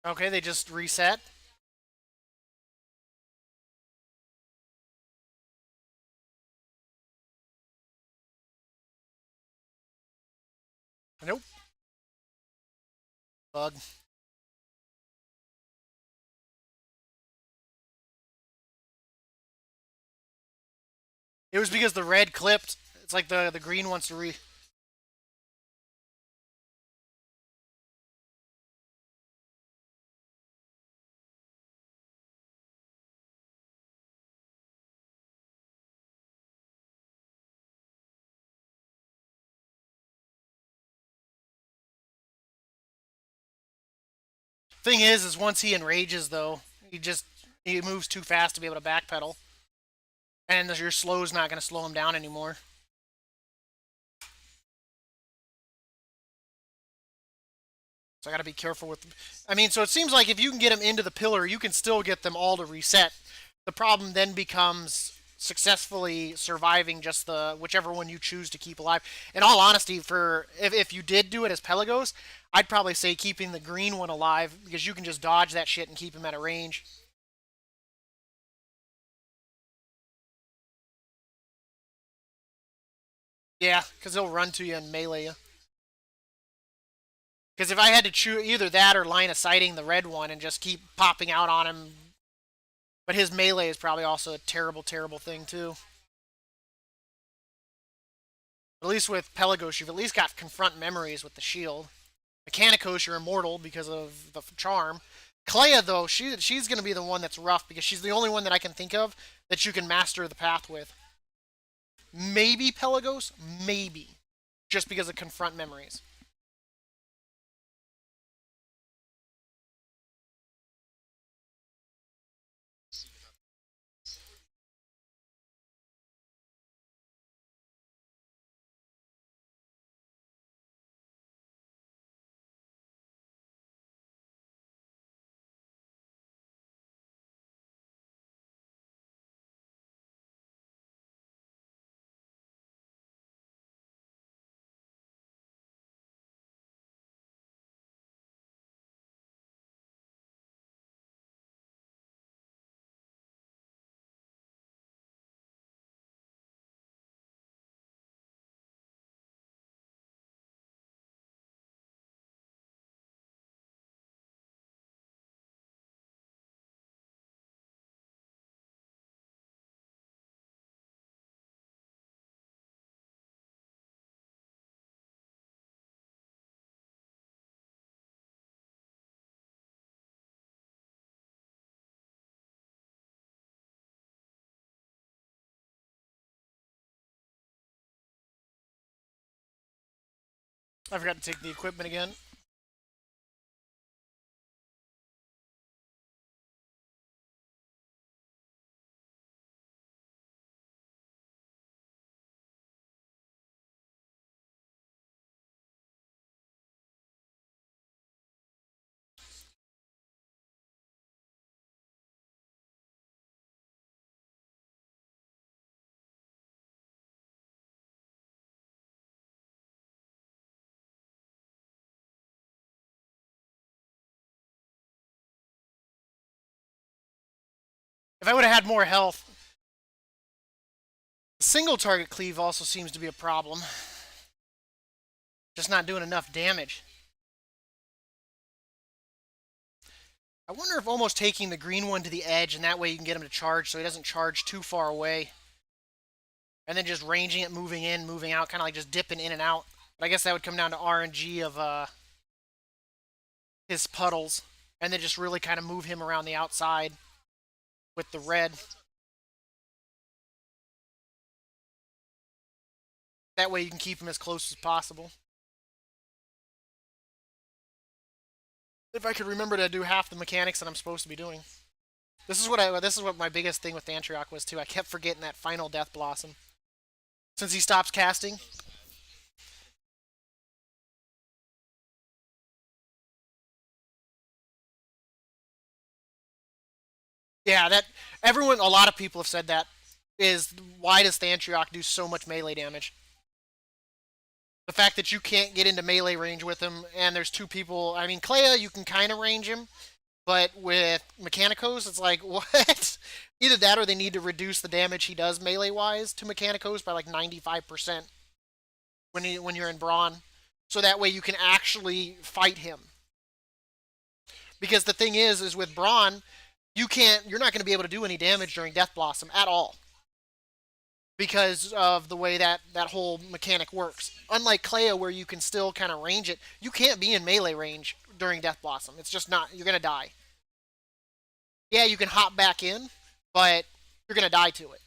[SPEAKER 1] Okay, they just reset. Nope. Bug. It was because the red clipped. It's like the green wants to re. Thing is once he enrages though, he moves too fast to be able to backpedal, and your slow's not going to slow him down anymore. So I got to be careful with. I mean, so it seems like if you can get them into the pillar, you can still get them all to reset. The problem then becomes successfully surviving just the whichever one you choose to keep alive. In all honesty, for if you did do it as Pelagos, I'd probably say keeping the green one alive because you can just dodge that shit and keep him at a range. Yeah, because he'll run to you and melee you. Because if I had to choose either that or line of sighting the red one and just keep popping out on him, but his melee is probably also a terrible, terrible thing too. At least with Pelagos, you've at least got confront memories with the shield. Mechanicos, you're immortal because of the charm. Clea, though, she's going to be the one that's rough because she's the only one that I can think of that you can master the path with. Maybe Pelagos, maybe, just because of confront memories. I forgot to take the equipment again. If I would have had more health, single target cleave also seems to be a problem. Just not doing enough damage. I wonder if almost taking the green one to the edge, and that way you can get him to charge so he doesn't charge too far away. And then just ranging it, moving in, moving out, kind of like just dipping in and out. But I guess that would come down to RNG of his puddles. And then just really kind of move him around the outside with the red. That way you can keep him as close as possible. If I could remember to do half the mechanics that I'm supposed to be doing. This is what my biggest thing with Antriok was too. I kept forgetting that final Death Blossom. Since he stops casting. Yeah, that everyone a lot of people have said that is why does Antriok do so much melee damage? The fact that you can't get into melee range with him, and there's two people. I mean, Clea, you can kind of range him, but with Mechanicos, it's like, what? Either that or they need to reduce the damage he does melee-wise to Mechanicos by like 95% when you're in Brawn. So that way you can actually fight him. Because the thing is with Brawn, you're not going to be able to do any damage during Death Blossom at all. Because of the way that whole mechanic works. Unlike Clea, where you can still kind of range it, you can't be in melee range during Death Blossom. It's just not, you're going to die. Yeah, you can hop back in, but you're going to die to it.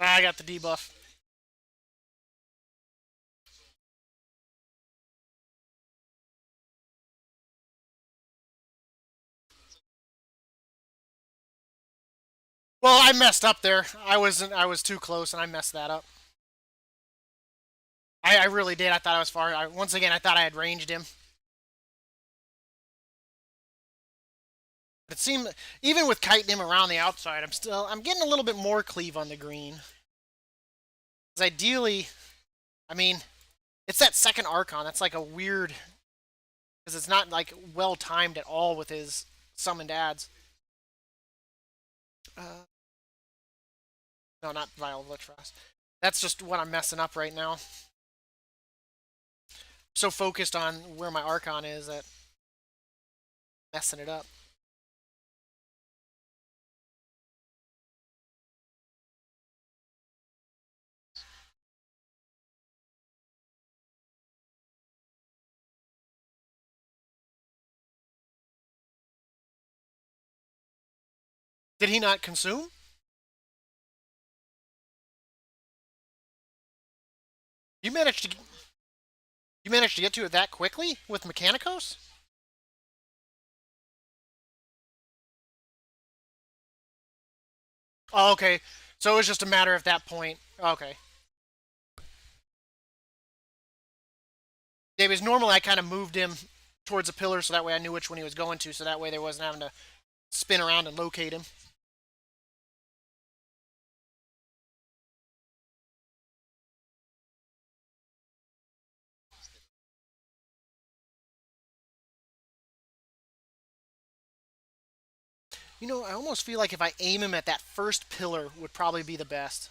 [SPEAKER 1] I got the debuff. Well, I messed up there. I was too close, and I messed that up. I really did. I thought I was far. Once again, I thought I had ranged him. But it seemed even with kiting him around the outside, I'm getting a little bit more cleave on the green. Because ideally, I mean, it's that second Archon. That's like a weird because it's not like well timed at all with his summoned ads. Uh, no, not Vial of Frost. That's just what I'm messing up right now. So focused on where my Archon is that messing it up. Did he not consume? You managed to get to it that quickly with Mechanicos? Oh, okay. So it was just a matter of that point. Okay. Yeah, because normally I kind of moved him towards a pillar so that way I knew which one he was going to, so that way there wasn't having to spin around and locate him. You know, I almost feel like if I aim him at that first pillar would probably be the best.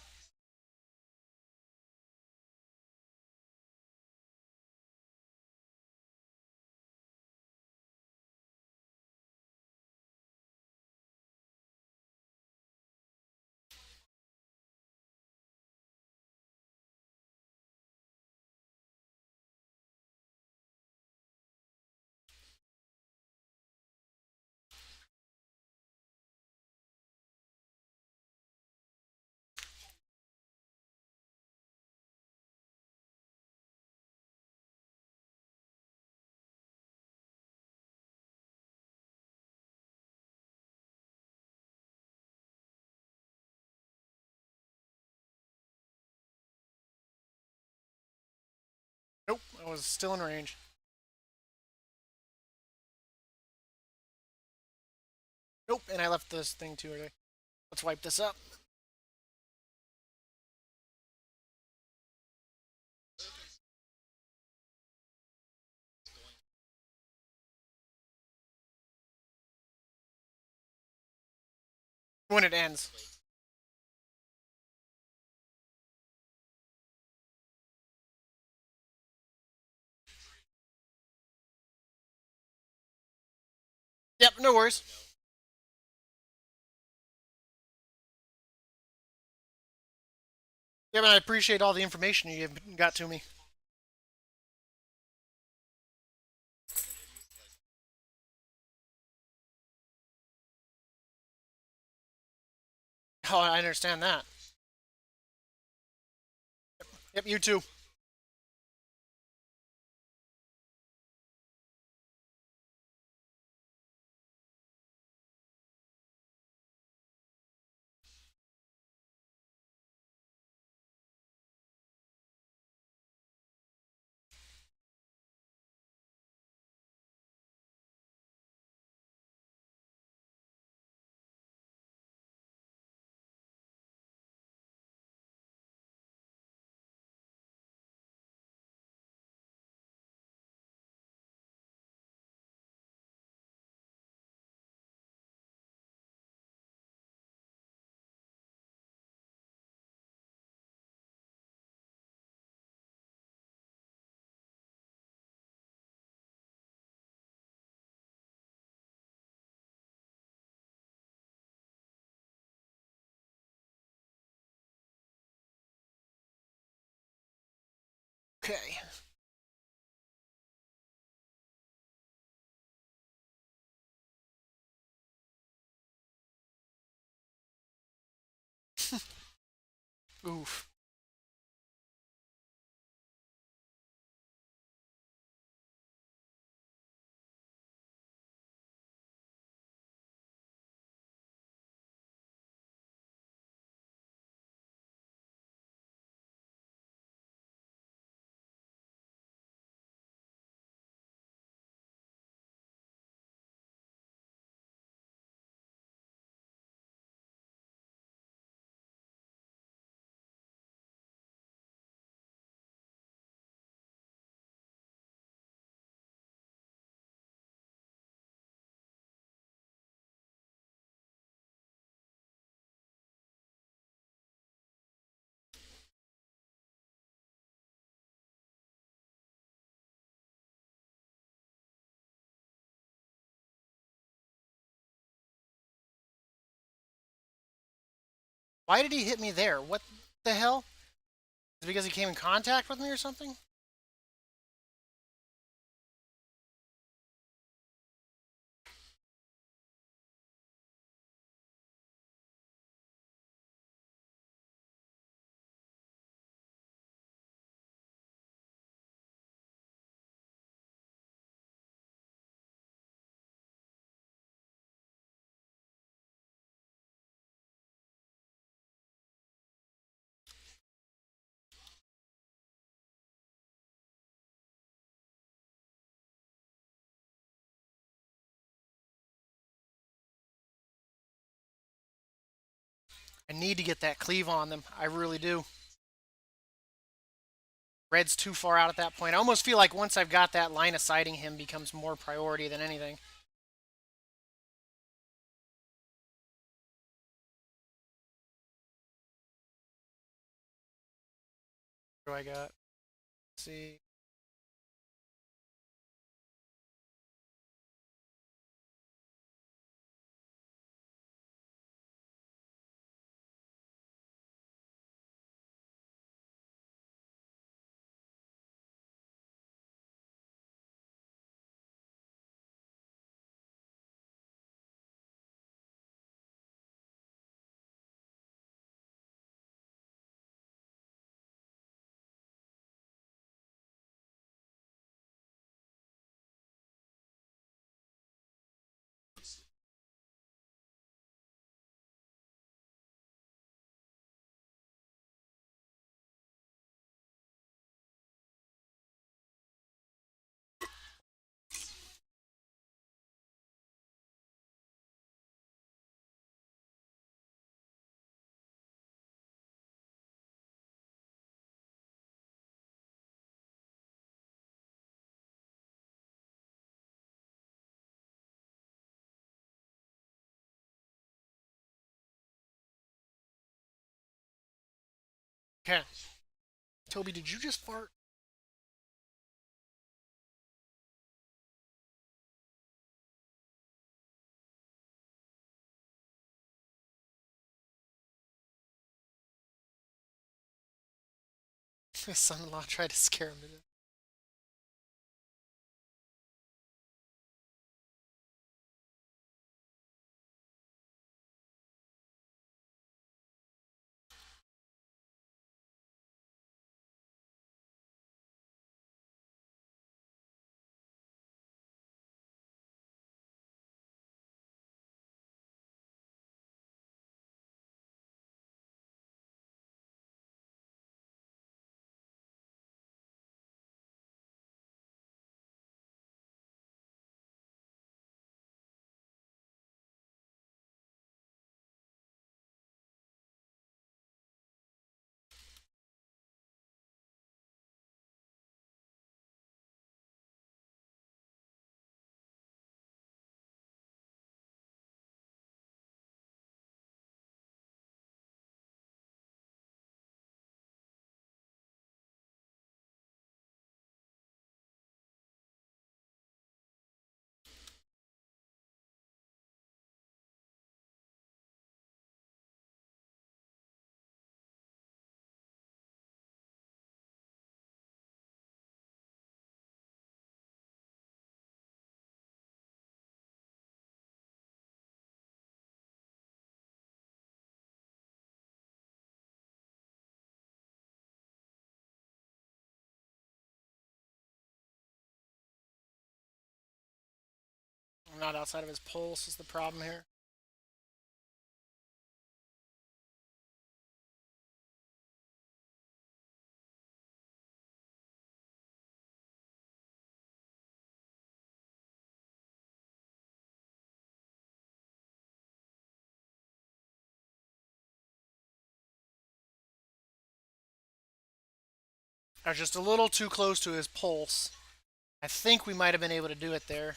[SPEAKER 1] Nope, I was still in range. Nope, and I left this thing too early. Let's wipe this up. When it ends. Yep, no worries. Yeah, but I appreciate all the information you got to me. Oh, I understand that. Yep, you too. Okay. Oof. Why did he hit me there? What the hell? Is it because he came in contact with me or something? I need to get that cleave on them. I really do. Red's too far out at that point. I almost feel like once I've got that, line of sighting him becomes more priority than anything. What do I got? Let's see. Okay. Toby, did you just fart? His son-in-law tried to scare him to death. not outside of his pulse is the problem here. I was just a little too close to his pulse. I think we might have been able to do it there.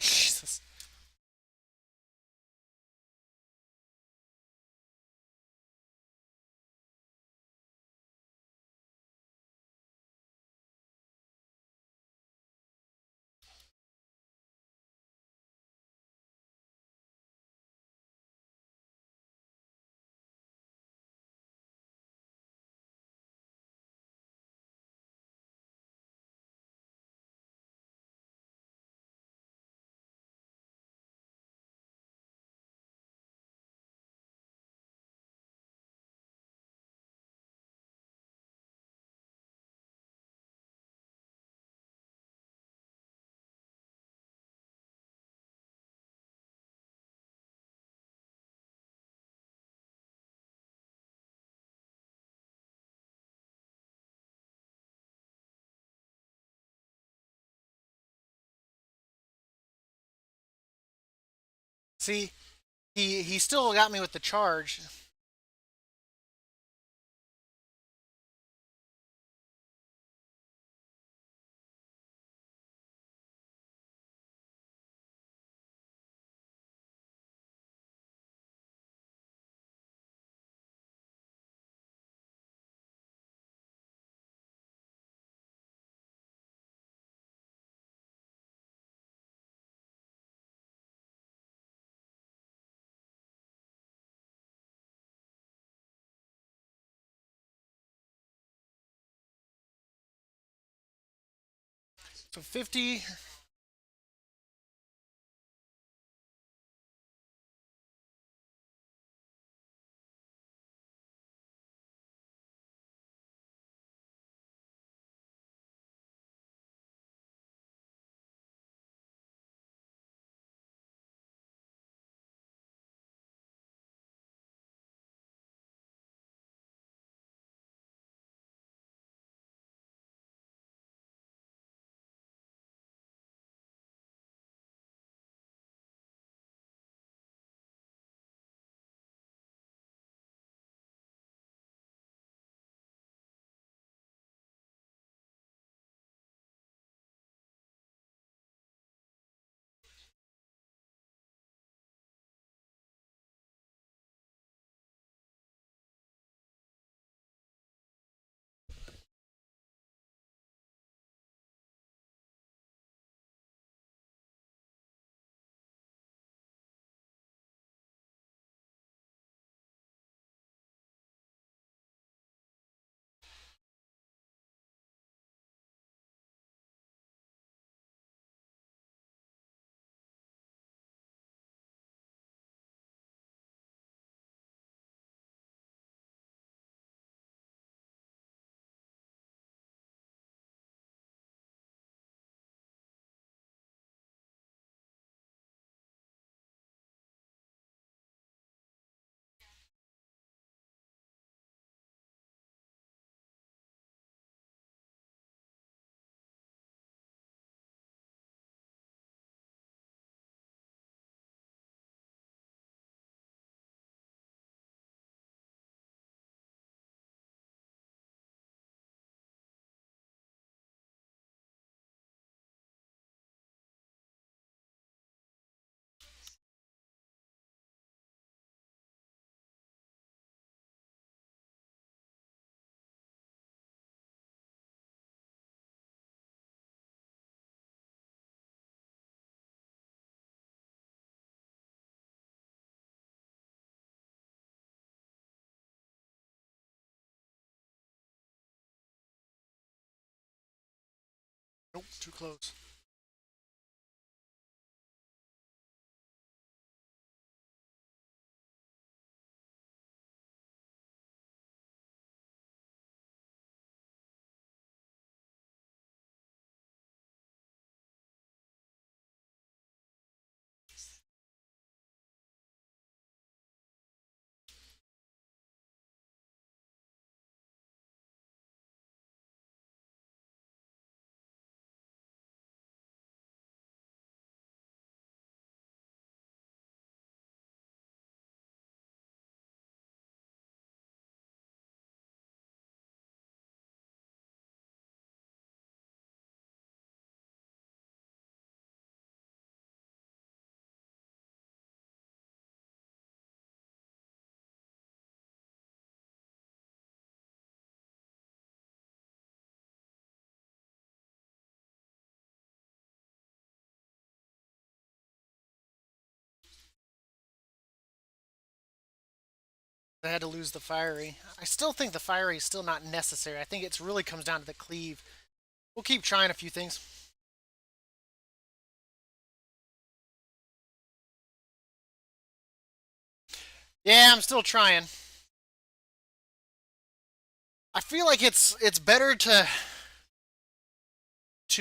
[SPEAKER 1] Jesus. See, he still got me with the charge. So 50. Nope, too close. I had to lose the fiery. I still think the fiery is still not necessary. I think it really comes down to the cleave. We'll keep trying a few things. Yeah, I'm still trying. I feel like it's better to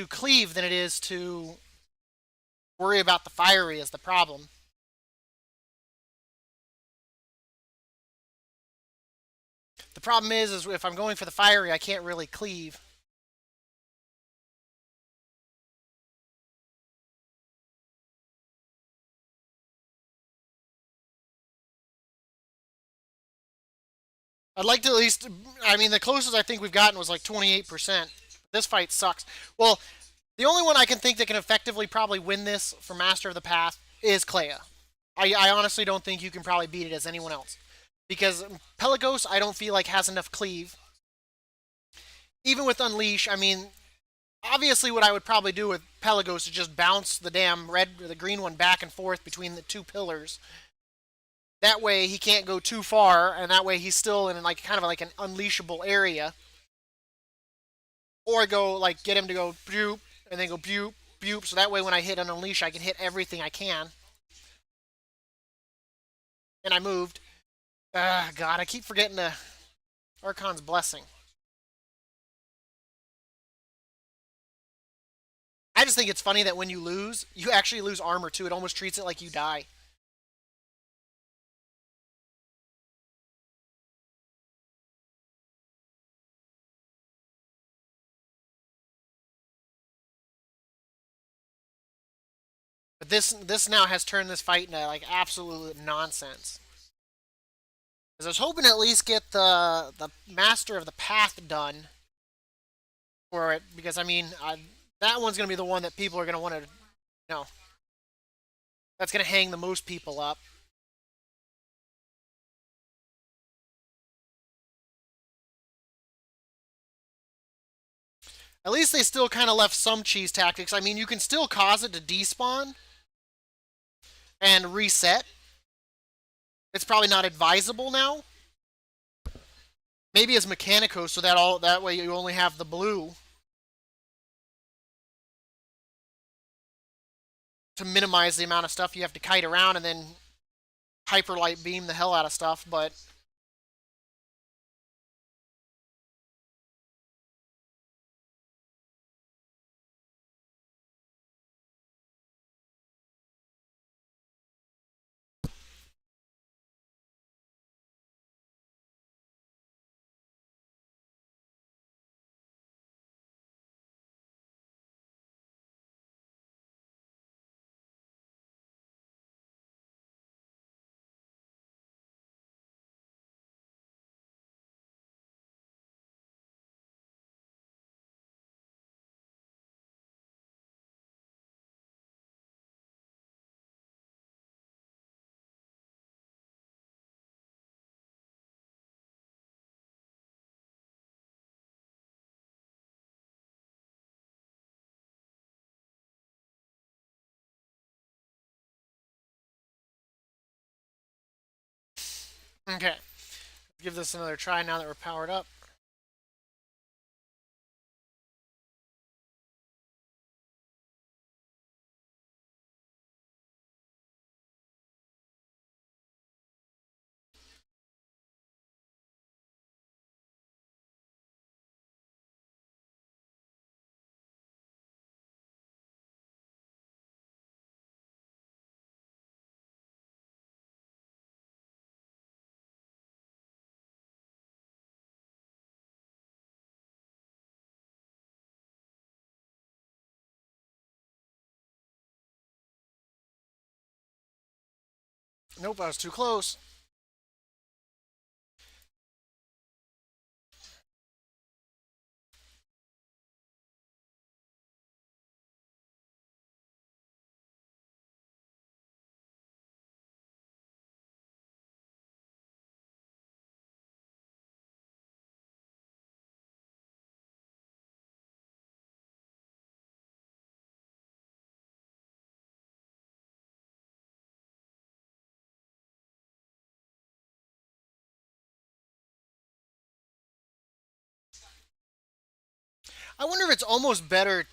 [SPEAKER 1] cleave than it is to worry about the fiery as the problem. The problem is if I'm going for the fiery, I can't really cleave. I'd like to at least. I mean, the closest I think we've gotten was like 28%. This fight sucks. Well, the only one I can think that can effectively probably win this for Master of the Path is Clea. I honestly don't think you can probably beat it as anyone else. Because Pelagos, I don't feel like has enough cleave. Even with Unleash, I mean, obviously what I would probably do with Pelagos is just bounce the damn red or the green one back and forth between the two pillars. That way he can't go too far, and that way he's still in like kind of like an unleashable area. Or go like get him to go boop and then go boop boop, so that way when I hit an unleash, I can hit everything I can. And I moved. God, I keep forgetting the Archon's blessing. I just think it's funny that when you lose, you actually lose armor too. It almost treats it like you die. But this now has turned this fight into like absolute nonsense. Because I was hoping to at least get the Master of the Path done for it. Because I mean, that one's gonna be the one that people are gonna want to, know, that's gonna hang the most people up. At least they still kind of left some cheese tactics. I mean, you can still cause it to despawn and reset. It's probably not advisable now. Maybe as Mechanico, so that way you only have the blue to minimize the amount of stuff you have to kite around and then hyperlight beam the hell out of stuff. But okay, give this another try now that we're powered up. Nope, I was too close. I wonder if it's almost better.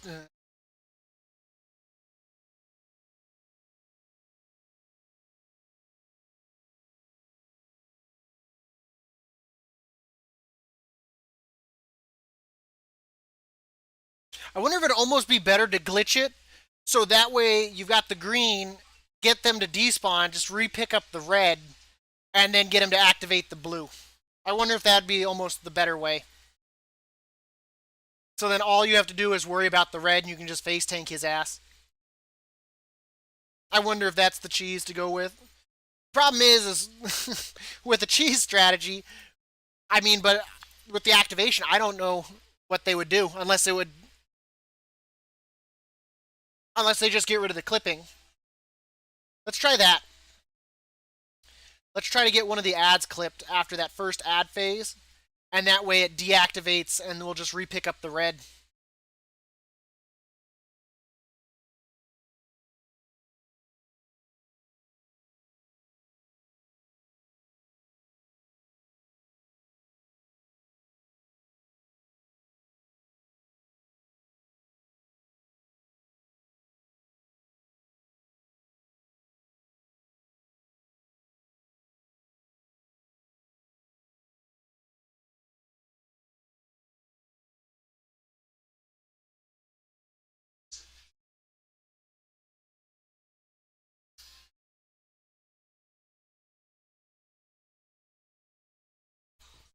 [SPEAKER 1] I wonder if it'd almost be better to glitch it, so that way you've got the green, get them to despawn, just re-pick up the red, and then get him to activate the blue. I wonder if that'd be almost the better way. So then all you have to do is worry about the red, and you can just face tank his ass. I wonder if that's the cheese to go with. Problem is with the cheese strategy. I mean, but with the activation, I don't know what they would do unless they just get rid of the clipping. Let's try that. Let's try to get one of the ads clipped after that first ad phase, and that way it deactivates, and we'll just re-pick up the red.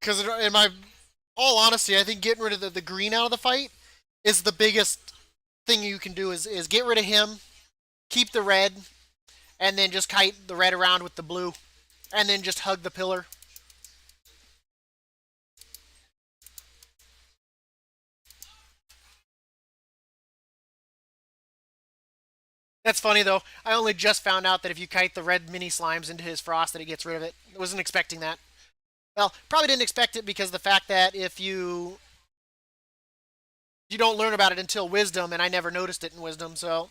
[SPEAKER 1] Because in my all honesty, I think getting rid of the green out of the fight is the biggest thing you can do. Is get rid of him, keep the red, and then just kite the red around with the blue, and then just hug the pillar. That's funny though. I only just found out that if you kite the red mini slimes into his frost, that it gets rid of it. I wasn't expecting that. Well, probably didn't expect it because the fact that if you don't learn about it until wisdom, and I never noticed it in wisdom, so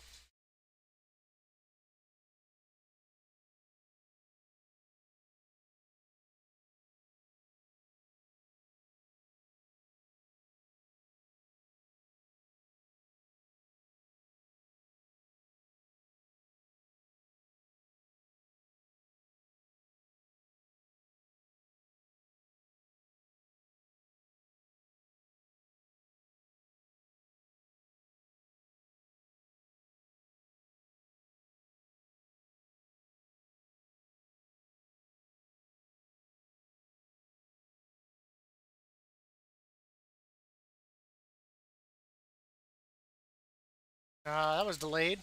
[SPEAKER 1] that was delayed.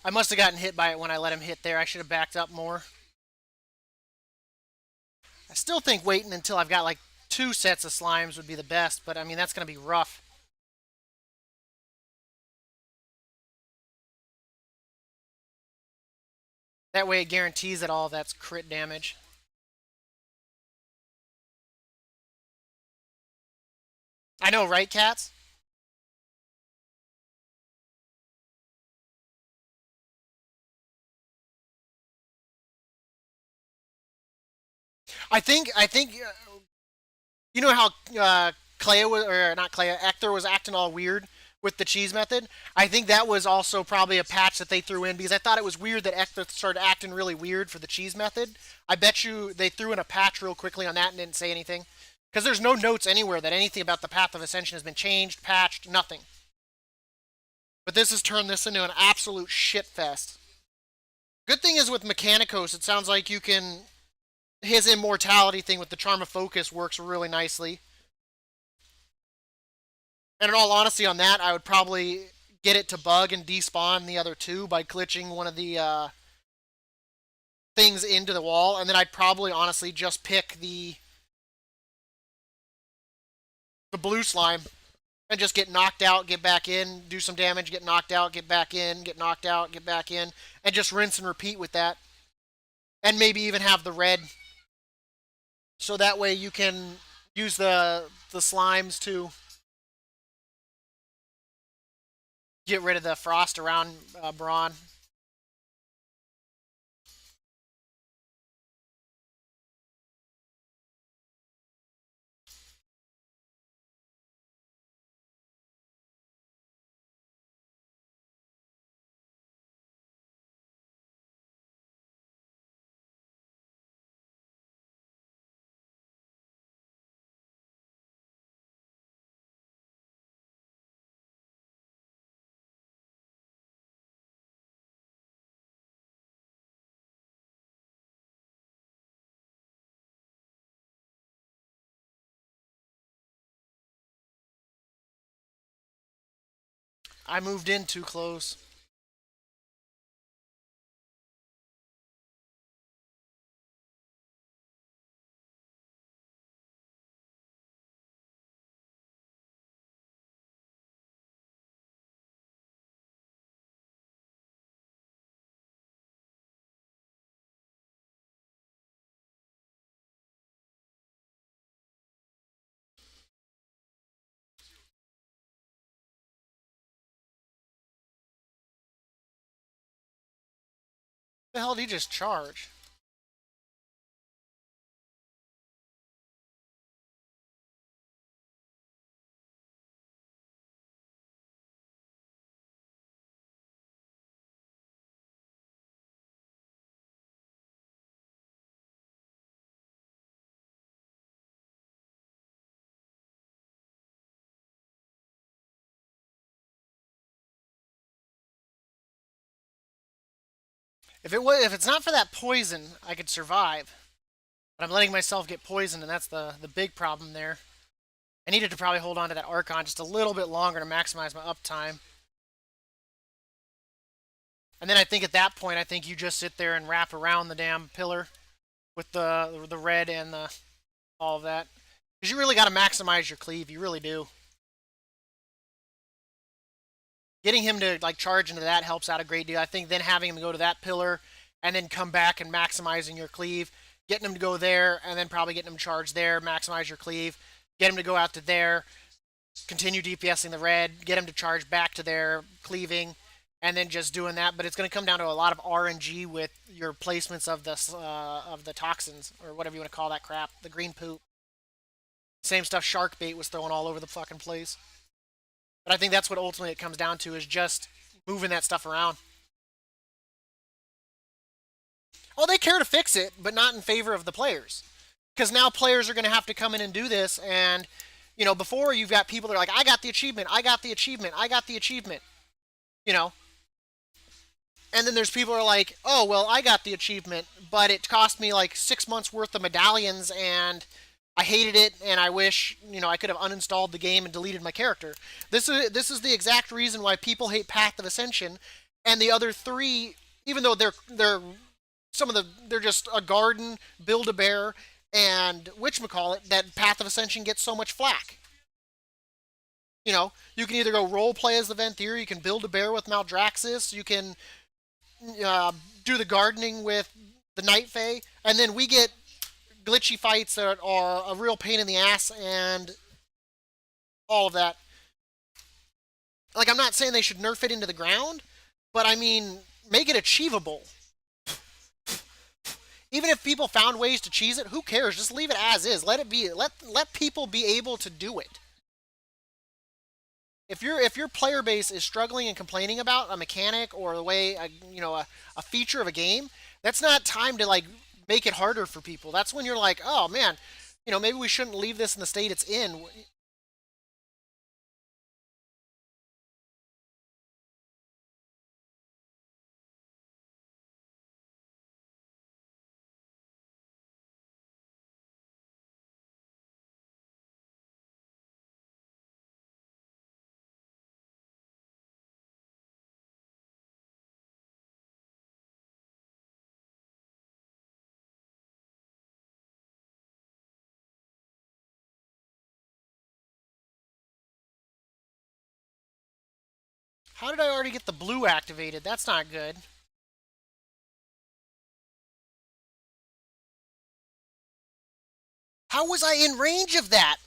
[SPEAKER 1] I must have gotten hit by it when I let him hit there. I should have backed up more. I still think waiting until I've got like 2 sets of slimes would be the best, but I mean, that's going to be rough. That way it guarantees that all of that's crit damage. I know, right, cats? I think you know how Clea was, or not Clea, Ector was acting all weird with the cheese method. I think that was also probably a patch that they threw in because I thought it was weird that Ector started acting really weird for the cheese method. I bet you they threw in a patch real quickly on that and didn't say anything. Because there's no notes anywhere that anything about the Path of Ascension has been changed, patched, nothing. But this has turned this into an absolute shit fest. Good thing is with Mechanicos, it sounds like you can. His immortality thing with the Charm of Focus works really nicely. And in all honesty, on that, I would probably get it to bug and despawn the other two by glitching one of the things into the wall, and then I'd probably honestly just pick the blue slime and just get knocked out, get back in, do some damage, get knocked out, get back in, get knocked out, get back in, and just rinse and repeat with that. And maybe even have the red, so that way you can use the slimes to get rid of the frost around Braun. I moved in too close. The hell did he just charge? If it's not for that poison, I could survive. But I'm letting myself get poisoned, and that's the big problem there. I needed to probably hold on to that Archon just a little bit longer to maximize my uptime. And then I think at that point, I think you just sit there and wrap around the damn pillar with the red and the all of that. Because you really got to maximize your cleave. You really do. Getting him to like charge into that helps out a great deal. I think then having him go to that pillar and then come back and maximizing your cleave, getting him to go there and then probably getting him charged there, maximize your cleave, get him to go out to there, continue DPSing the red, get him to charge back to there, cleaving, and then just doing that. But it's going to come down to a lot of RNG with your placements of the toxins or whatever you want to call that crap, the green poop. Same stuff Shark Bait was throwing all over the fucking place. But I think that's what ultimately it comes down to is just moving that stuff around. Oh, they care to fix it, but not in favor of the players. Because now players are going to have to come in and do this, and you know, before you've got people that are like, I got the achievement, I got the achievement, I got the achievement. You know? And then there's people who are like, oh, well, I got the achievement, but it cost me like 6 months worth of medallions, and I hated it, and I wish, you know, I could have uninstalled the game and deleted my character. This is the exact reason why people hate Path of Ascension, and the other three, even though they're some of the they're just a garden, build a bear, and whatchamacallit, that Path of Ascension gets so much flack. You know, you can either go role play as the Venthyr, you can build a bear with Maldraxxus, you can do the gardening with the Night Fae, and then we get glitchy fights that are a real pain in the ass and all of that. Like, I'm not saying they should nerf it into the ground, but I mean, make it achievable. Even if people found ways to cheese it, who cares? Just leave it as is. Let it be. Let people be able to do it. If your player base is struggling and complaining about a mechanic or the way a feature of a game, that's not time to like make it harder for people. That's when you're like, oh man, maybe we shouldn't leave this in the state it's in. How did I already get the blue activated? That's not good. How was I in range of that?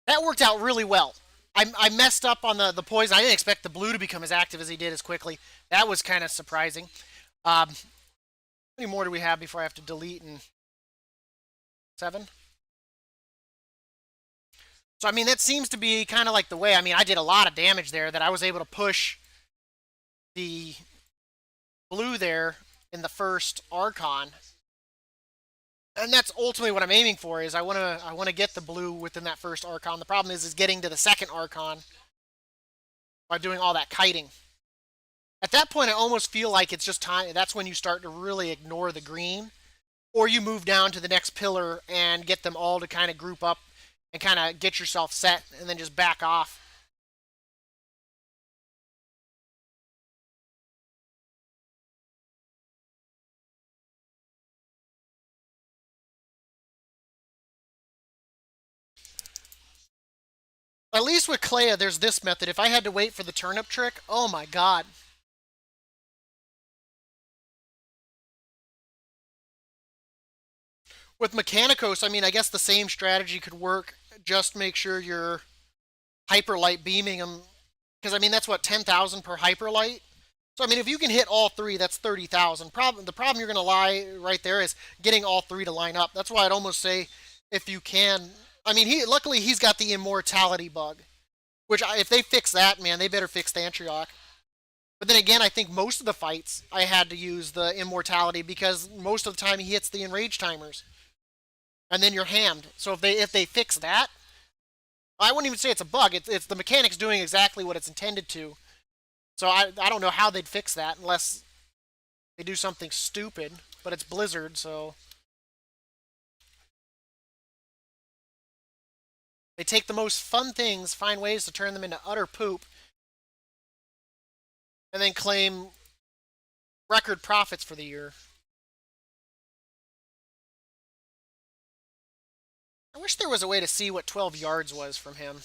[SPEAKER 1] That worked out really well. I messed up on the poison. I didn't expect the blue to become as active as he did as quickly. That was kind of surprising. How many more do we have before I have to delete and 7? So I mean that seems to be kind of like the way. I mean I did a lot of damage there that I was able to push the blue there in the first Archon. And that's ultimately what I'm aiming for is I want to get the blue within that first Archon. The problem is getting to the second Archon by doing all that kiting. At that point I almost feel like it's just time that's when you start to really ignore the green or you move down to the next pillar and get them all to kind of group up and kind of get yourself set and then just back off. At least with Clea, there's this method. If I had to wait for the turnip trick, oh my god. With Mechanicos, I mean, I guess the same strategy could work. Just make sure you're hyperlight beaming them. Because, I mean, that's what, 10,000 per hyperlight? So, I mean, if you can hit all three, that's 30,000. The problem you're going to lie right there is getting all three to line up. That's why I'd almost say if you can. I mean, luckily he's got the immortality bug. Which, if they fix that, man, they better fix the Antriok. But then again, I think most of the fights I had to use the immortality because most of the time he hits the enrage timers, and then you're hammed. So if they fix that, I wouldn't even say it's a bug. It's the mechanics doing exactly what it's intended to. So I don't know how they'd fix that unless they do something stupid. But it's Blizzard, so they take the most fun things, find ways to turn them into utter poop, and then claim record profits for the year. I wish there was a way to see what 12 yards was from him.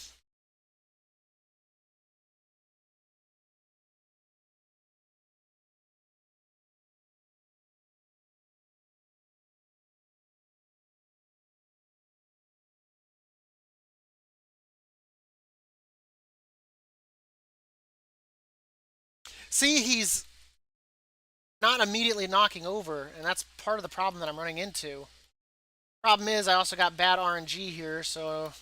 [SPEAKER 1] See, he's not immediately knocking over, and that's part of the problem that I'm running into. Problem is, I also got bad RNG here, so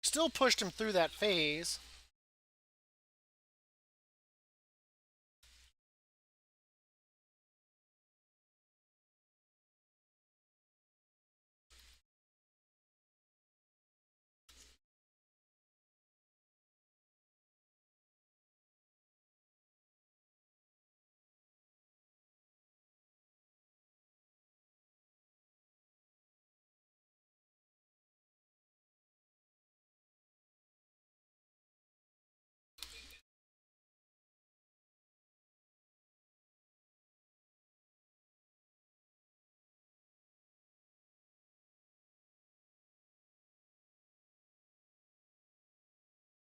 [SPEAKER 1] still pushed him through that phase.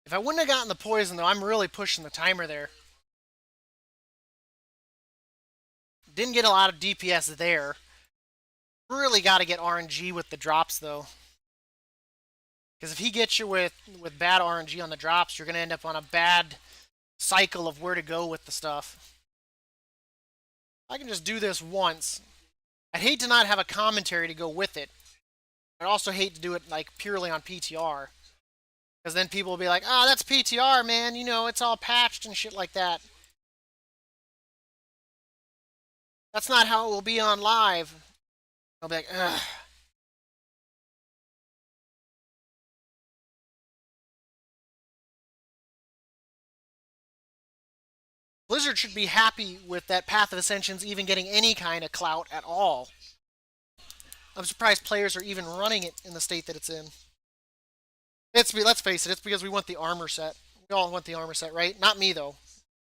[SPEAKER 1] If I wouldn't have gotten the poison, though, I'm really pushing the timer there. Didn't get a lot of DPS there. Really got to get RNG with the drops, though. Because if he gets you with bad RNG on the drops, you're going to end up on a bad cycle of where to go with the stuff. I can just do this once. I'd hate to not have a commentary to go with it. I'd also hate to do it like purely on PTR. Because then people will be like, oh, that's PTR, man. You know, it's all patched and shit like that. That's not how it will be on live. I'll be like, ugh. Blizzard should be happy with that Path of Ascension's even getting any kind of clout at all. I'm surprised players are even running it in the state that it's in. Let's face it, it's because we want the armor set. We all want the armor set, right? Not me, though.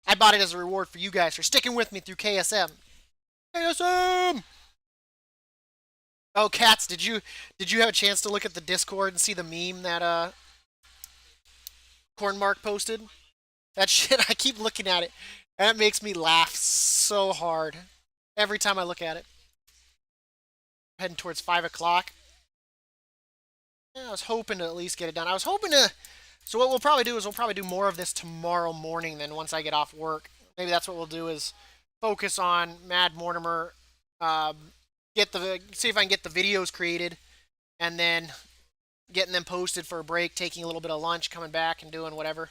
[SPEAKER 1] I bought it as a reward for you guys for sticking with me through KSM. KSM! Oh, Cats, did you have a chance to look at the Discord and see the meme that Cornmark posted? That shit, I keep looking at it, and it makes me laugh so hard every time I look at it. Heading towards 5 o'clock. Yeah, I was hoping to at least get it done. I was hoping to... So what we'll probably do is we'll probably do more of this tomorrow morning then once I get off work. Maybe that's what we'll do is focus on Mad Mortimer, see if I can get the videos created, and then getting them posted for a break, taking a little bit of lunch, coming back and doing whatever.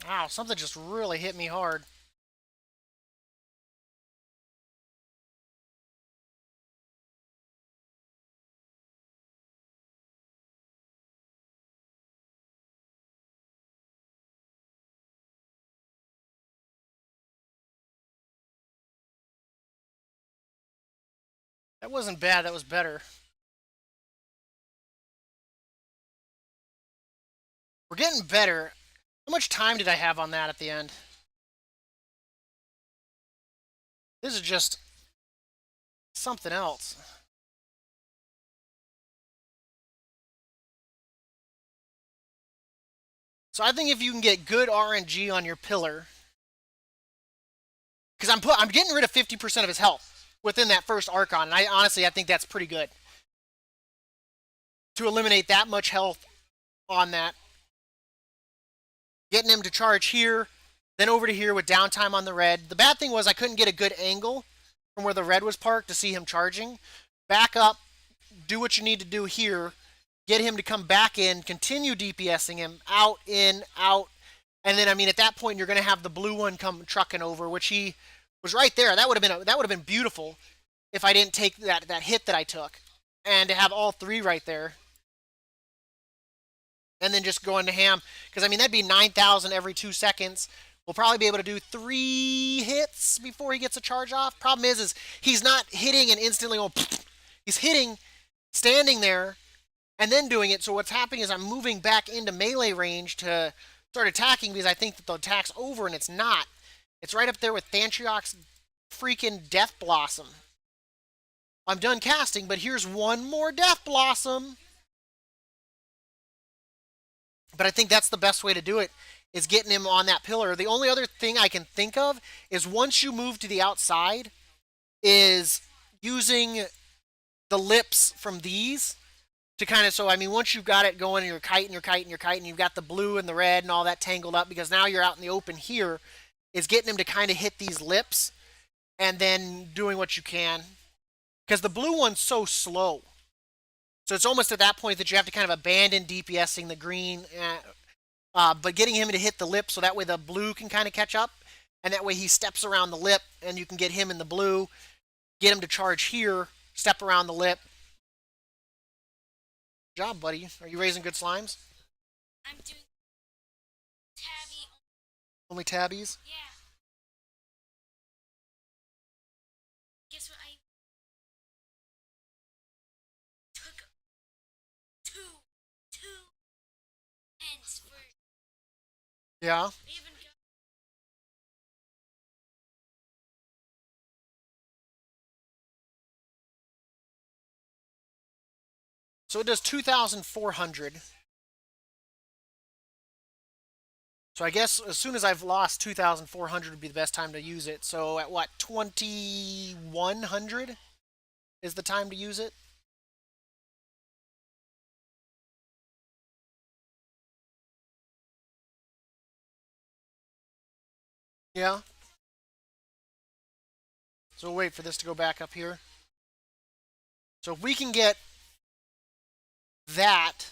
[SPEAKER 1] Wow, something just really hit me hard. That wasn't bad, that was better. We're getting better. How much time did I have on that at the end? This is just something else. So I think if you can get good RNG on your pillar, because I'm getting rid of 50% of his health within that first Archon, and I think that's pretty good to eliminate that much health on that. Getting him to charge here, then over to here with downtime on the red. The bad thing was I couldn't get a good angle from where the red was parked to see him charging. Back up, do what you need to do here, get him to come back in, continue DPSing him, out, in, out. And then, I mean, at that point, you're going to have the blue one come trucking over, which he was right there. That would have been beautiful if I didn't take that hit that I took. And to have all three right there. And then just going to ham. Because, I mean, that'd be 9,000 every 2 seconds. We'll probably be able to do 3 hits before he gets a charge off. Problem is he's not hitting and instantly going... He's hitting, standing there, and then doing it. So what's happening is I'm moving back into melee range to start attacking because I think that the attack's over, and it's not. It's right up there with Thantryok's freaking Death Blossom. I'm done casting, but here's one more Death Blossom. But I think that's the best way to do it, is getting him on that pillar. The only other thing I can think of is once you move to the outside, is using the lips from these to kind of, so I mean, once you've got it going and you're kiting, you've got the blue and the red and all that tangled up because now you're out in the open here, is getting him to kind of hit these lips and then doing what you can. Because the blue one's so slow. So it's almost at that point that you have to kind of abandon DPSing the green, but getting him to hit the lip so that way the blue can kind of catch up. And that way he steps around the lip and you can get him in the blue, get him to charge here, step around the lip. Good job, buddy. Are you raising good slimes?
[SPEAKER 6] I'm doing tabby.
[SPEAKER 1] Only tabbies?
[SPEAKER 6] Yeah. Guess what? I took two pens for.
[SPEAKER 1] Yeah.
[SPEAKER 6] We haven't got.
[SPEAKER 1] So it does 2,400. So I guess as soon as I've lost 2,400 would be the best time to use it. So at what, 2,100 is the time to use it? Yeah. So we'll wait for this to go back up here. So if we can get that.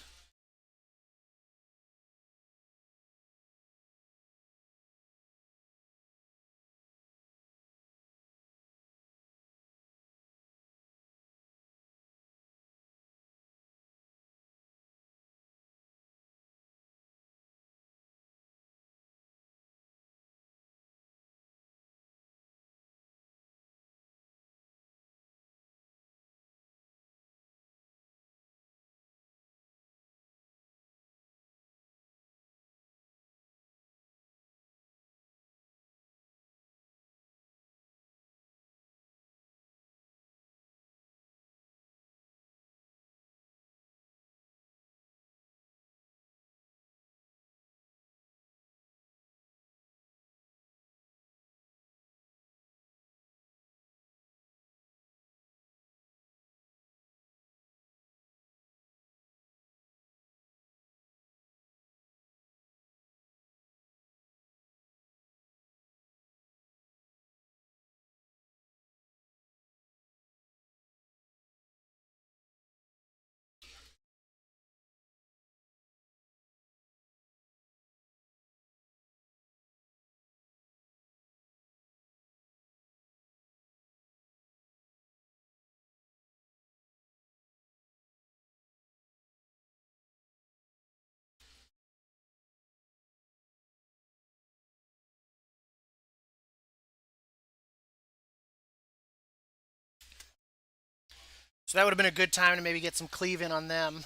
[SPEAKER 1] So that would have been a good time to maybe get some cleave in on them.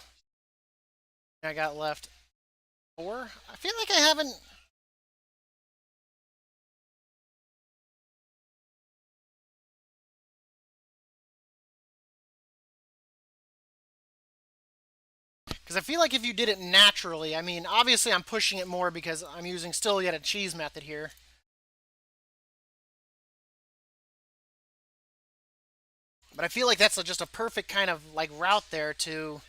[SPEAKER 1] I got left 4. I feel like I haven't. Because I feel like if you did it naturally, I mean, obviously I'm pushing it more because I'm using still yet a cheese method here. But I feel like that's just a perfect kind of like route there to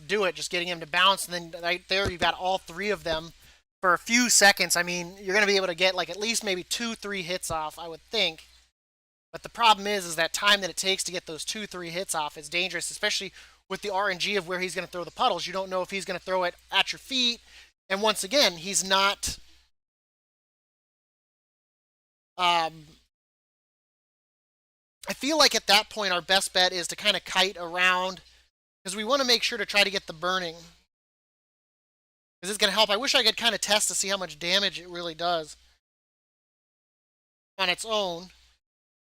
[SPEAKER 1] do it, just getting him to bounce, and then right there you've got all 3 of them for a few seconds. I mean, you're going to be able to get like at least maybe 2-3 hits off, I would think. But the problem is that time that it takes to get those 2-3 hits off is dangerous, especially with the RNG of where he's going to throw the puddles. You don't know if he's going to throw it at your feet, and once again, he's not. I feel like at that point our best bet is to kind of kite around because we want to make sure to try to get the burning. Because it's going to help. I wish I could kind of test to see how much damage it really does on its own.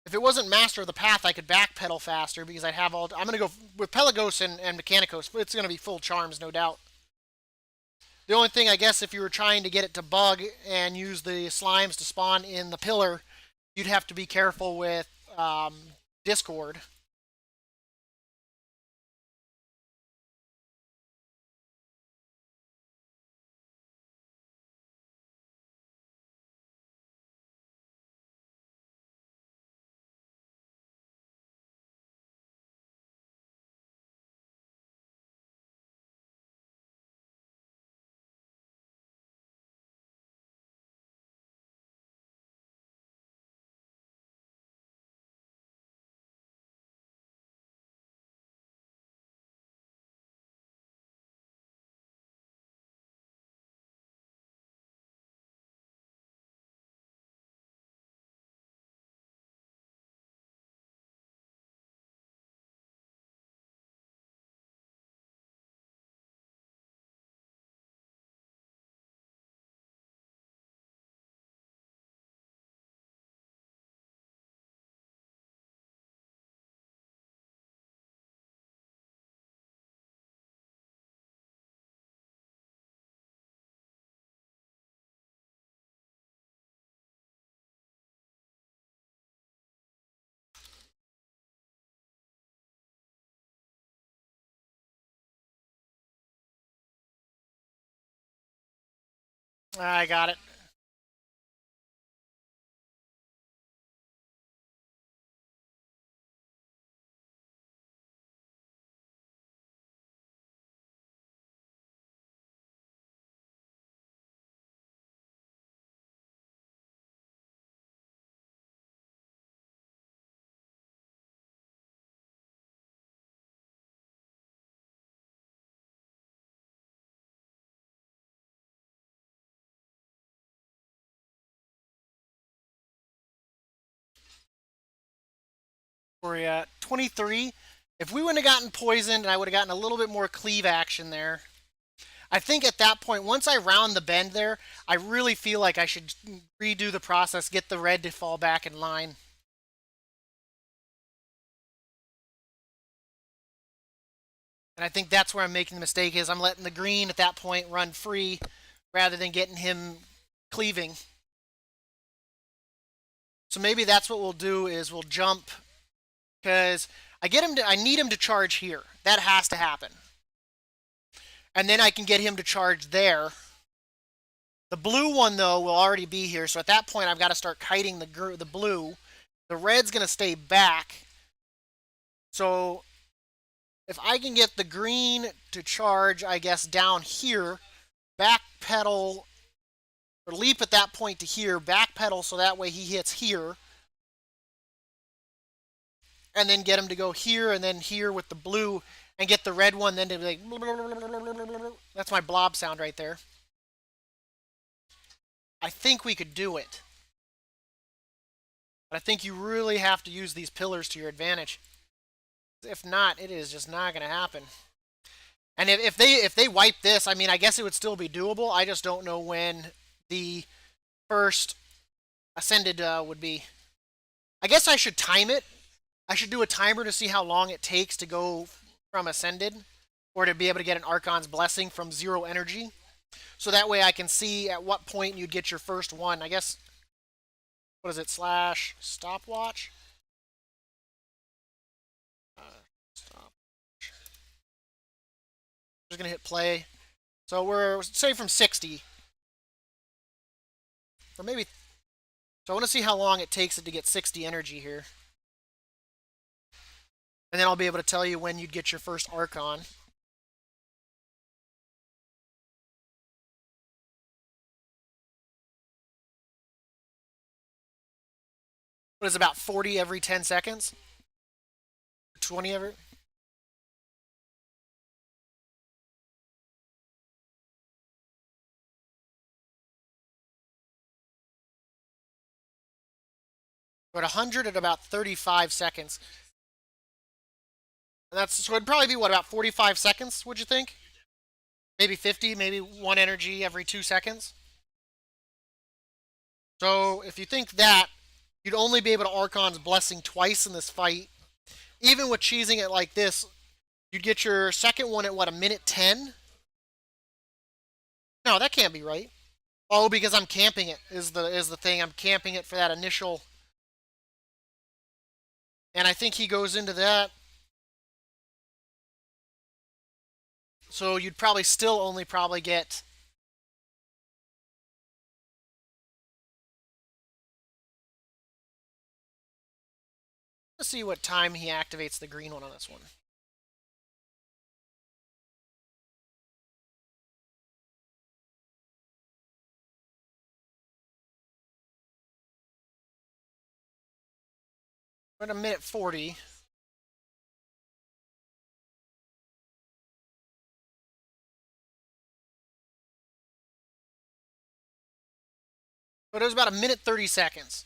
[SPEAKER 1] If it wasn't Master of the Path, I could backpedal faster because I'd have all. I'm going to go with Pelagos and Mechanicos. It's going to be full charms, no doubt. The only thing, I guess, if you were trying to get it to bug and use the slimes to spawn in the pillar, you'd have to be careful with Discord. I got it. We're at 23. If we wouldn't have gotten poisoned and I would have gotten a little bit more cleave action there, I think at that point, once I round the bend there, I really feel like I should redo the process, get the red to fall back in line. And I think that's where I'm making the mistake is I'm letting the green at that point run free rather than getting him cleaving. So maybe that's what we'll do is we'll jump because I need him to charge here. That has to happen. And then I can get him to charge there. The blue one though will already be here, so at that point I've got to start kiting the blue. The red's going to stay back. So if I can get the green to charge, I guess down here, backpedal or leap at that point to here, backpedal so that way he hits here, and then get him to go here and then here with the blue and get the red one then to be like that's my blob sound right there. I think we could do it. But I think you really have to use these pillars to your advantage. If not, it is just not going to happen. And if they wipe this, I mean, I guess it would still be doable. I just don't know when the first ascended would be. I guess I should time it. I should do a timer to see how long it takes to go from ascended or to be able to get an Archon's blessing from 0 energy. So that way I can see at what point you'd get your first one. I guess, what is it, slash stopwatch? Stop. Just going to hit play. So we're, say from 60. Or maybe, so I want to see how long it takes it to get 60 energy here. And then I'll be able to tell you when you'd get your first Archon. What is it, about 40 every 10 seconds? 20 every? We're at 100 at about 35 seconds. And that's, so it'd probably be, what, about 45 seconds, would you think? Maybe 50, maybe 1 energy every 2 seconds. So if you think that, you'd only be able to Archon's Blessing twice in this fight. Even with cheesing it like this, you'd get your second one at, what, a minute 10? No, that can't be right. Oh, because I'm camping it is the thing. I'm camping it for that initial. And I think he goes into that. So you'd probably still only probably get. Let's see what time he activates the green one on this one. We're at a minute 40. But it was about a minute 30 seconds.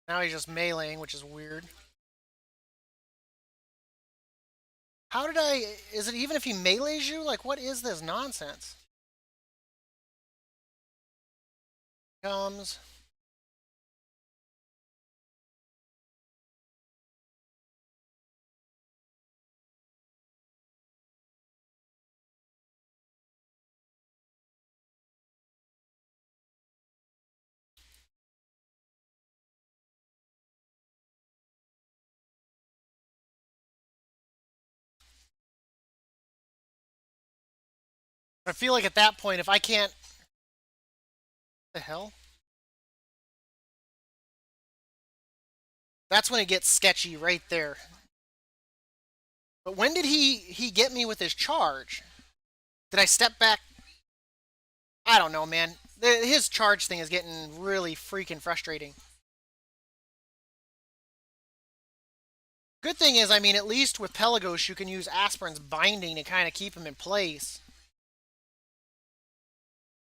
[SPEAKER 1] Now he's just meleeing, which is weird. How did I... Is it even if he melees you? Like, what is this nonsense? Comes... I feel like at that point, if I can't... What the hell? That's when it gets sketchy right there. But when did he get me with his charge? Did I step back? I don't know, man. His charge thing is getting really freaking frustrating. Good thing is, I mean, at least with Pelagos, you can use Aspirin's binding to kind of keep him in place.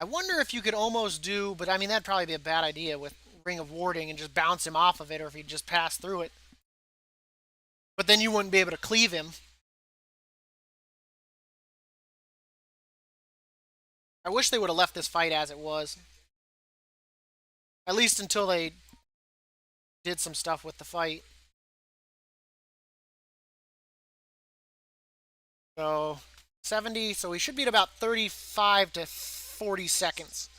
[SPEAKER 1] I wonder if you could almost do, but I mean, that'd probably be a bad idea with Ring of Warding and just bounce him off of it, or if he'd just pass through it. But then you wouldn't be able to cleave him. I wish they would have left this fight as it was. At least until they did some stuff with the fight. So 70, so we should be at about 35 to 40 seconds.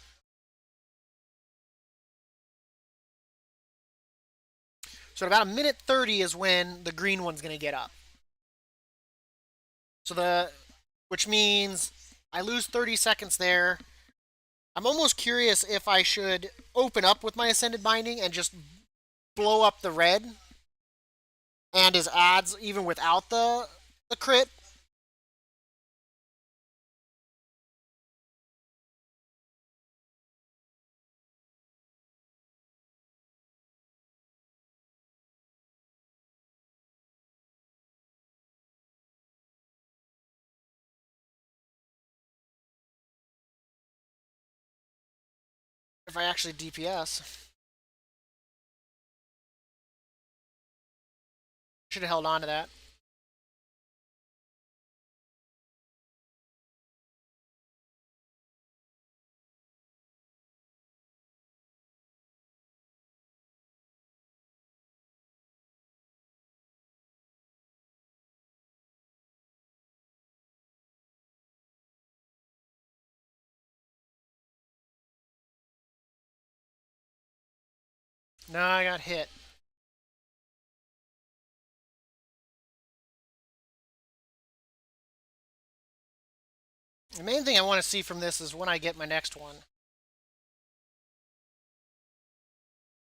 [SPEAKER 1] So at about a minute 30 is when the green one's going to get up. So which means I lose 30 seconds there. I'm almost curious if I should open up with my Ascended Binding and just blow up the red and his odds even without the crit. If I actually DPS. Should have held on to that. No, I got hit. The main thing I want to see from this is when I get my next one.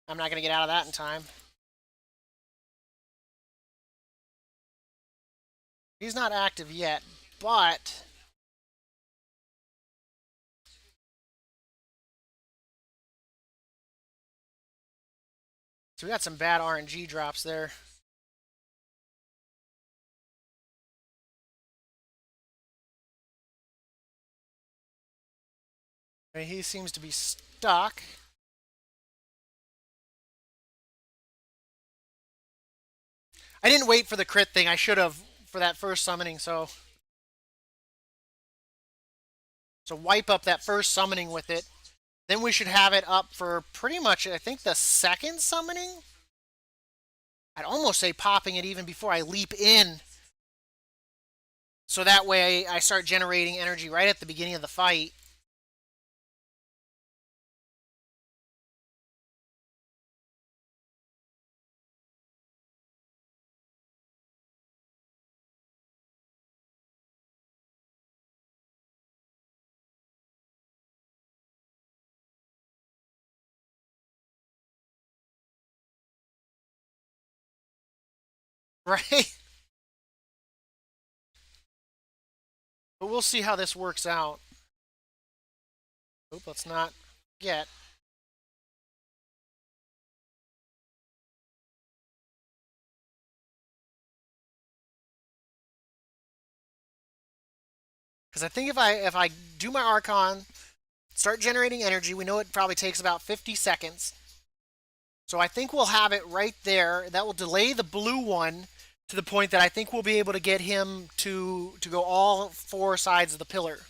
[SPEAKER 1] I'm not going to get out of that in time. He's not active yet, but... So we got some bad RNG drops there. He seems to be stuck. I didn't wait for the crit thing. I should have for that first summoning, so wipe up that first summoning with it. Then we should have it up for pretty much, I think, the second summoning? I'd almost say popping it even before I leap in. So that way I start generating energy right at the beginning of the fight. Right? But we'll see how this works out. Oop, let's not get. Because I think if I do my Archon, start generating energy, we know it probably takes about 50 seconds. So I think we'll have it right there. That will delay the blue one to the point that I think we'll be able to get him to go all four sides of the pillar.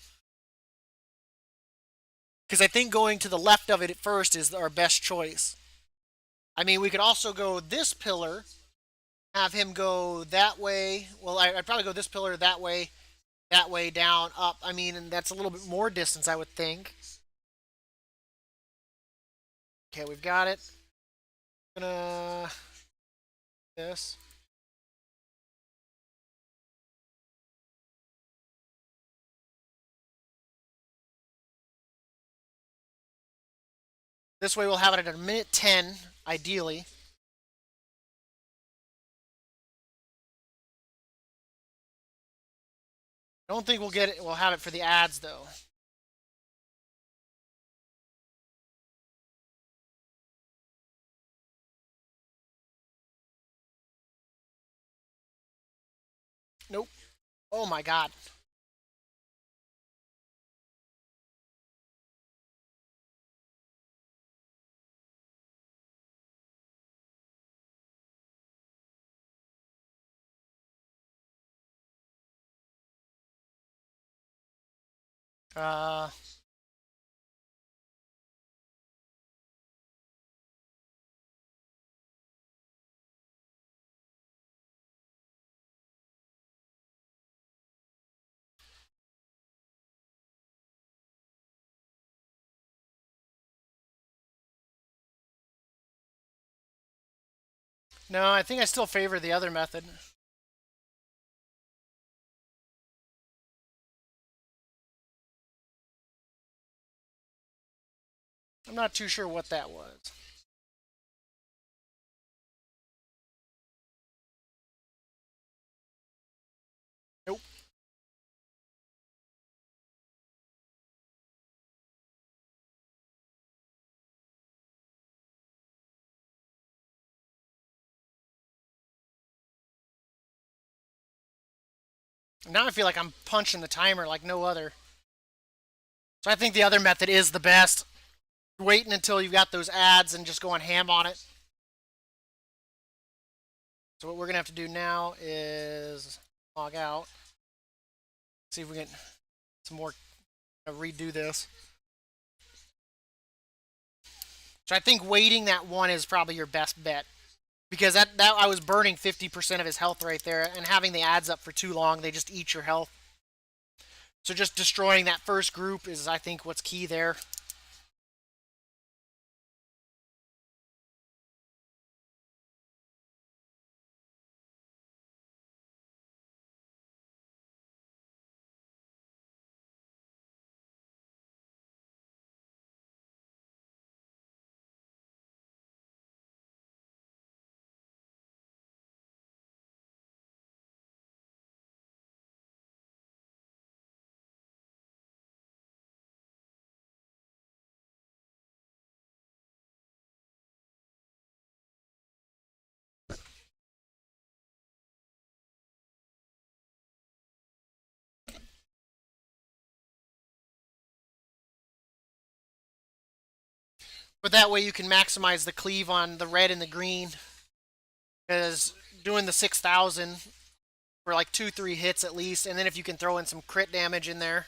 [SPEAKER 1] Because I think going to the left of it at first is our best choice. I mean, we could also go this pillar, have him go that way. Well, I'd probably go this pillar that way, down, up. I mean, and that's a little bit more distance, I would think. Okay, we've got it. Gonna this. This way we'll have it at a minute 10, ideally. I don't think we'll get it. We'll have it for the ads though. Nope. Oh my god. Uh, no, I think I still favor the other method. I'm not too sure what that was. Nope. Now I feel like I'm punching the timer like no other. So I think the other method is the best. Waiting until you've got those ads and just going ham on it. So what we're gonna have to do now is log out. See if we can some more redo this. So I think waiting that one is probably your best bet. Because that I was burning 50% of his health right there, and having the ads up for too long, they just eat your health. So just destroying that first group is, I think, what's key there. But that way you can maximize the cleave on the red and the green. Because doing the 6,000 for like 2-3 hits at least, and then if you can throw in some crit damage in there,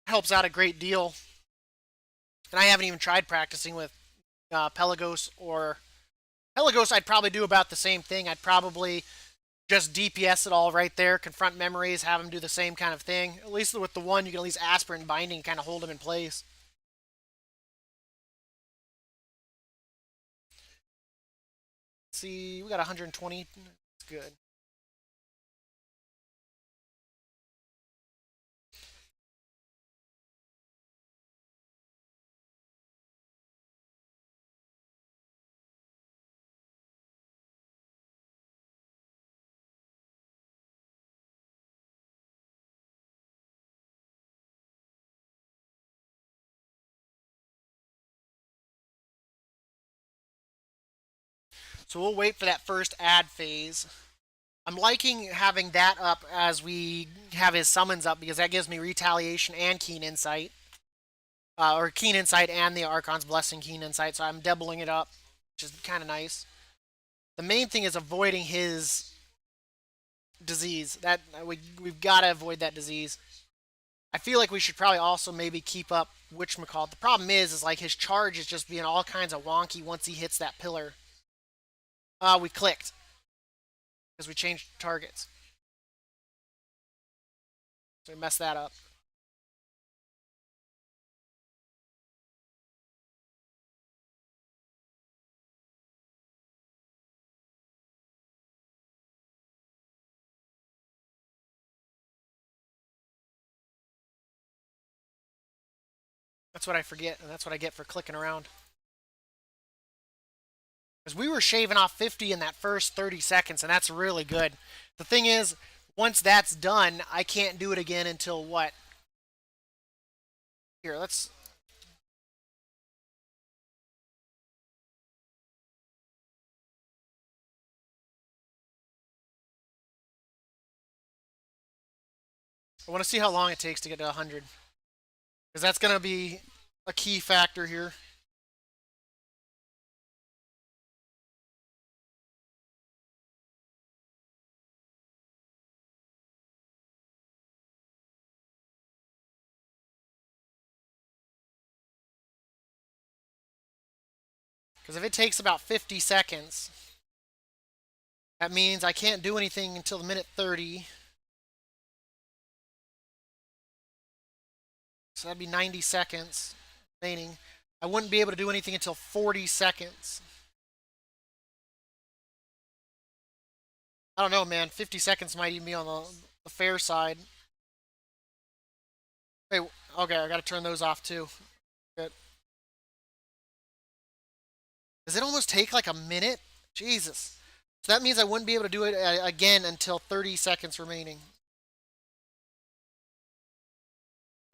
[SPEAKER 1] helps out a great deal. And I haven't even tried practicing with Pelagos or Pelagos. I'd probably do about the same thing. I'd probably just DPS it all right there, confront memories, have him do the same kind of thing. At least with the one, you can at least aspirant binding kind of hold him in place. Let's see, we got 120. That's good. So we'll wait for that first ad phase. I'm liking having that up as we have his summons up because that gives me retaliation and keen insight. Or keen insight and the Archon's blessing keen insight, so I'm doubling it up, which is kind of nice. The main thing is avoiding his disease. That we've got to avoid that disease. I feel like we should probably also maybe keep up whatchamacallit. The problem is like his charge is just being all kinds of wonky once he hits that pillar. We clicked because we changed targets, so we messed that up. That's what I forget, and that's what I get for clicking around. Because we were shaving off 50 in that first 30 seconds, and that's really good. The thing is, once that's done, I can't do it again until what? Here, let's. I want to see how long it takes to get to 100. Because that's going to be a key factor here. Because if it takes about 50 seconds, that means I can't do anything until the minute 30. So that'd be 90 seconds remaining. I wouldn't be able to do anything until 40 seconds. I don't know, man. 50 seconds might even be on the fair side. Hey, okay, I gotta turn those off too. Good. Does it almost take like a minute? Jesus. So that means I wouldn't be able to do it again until 30 seconds remaining.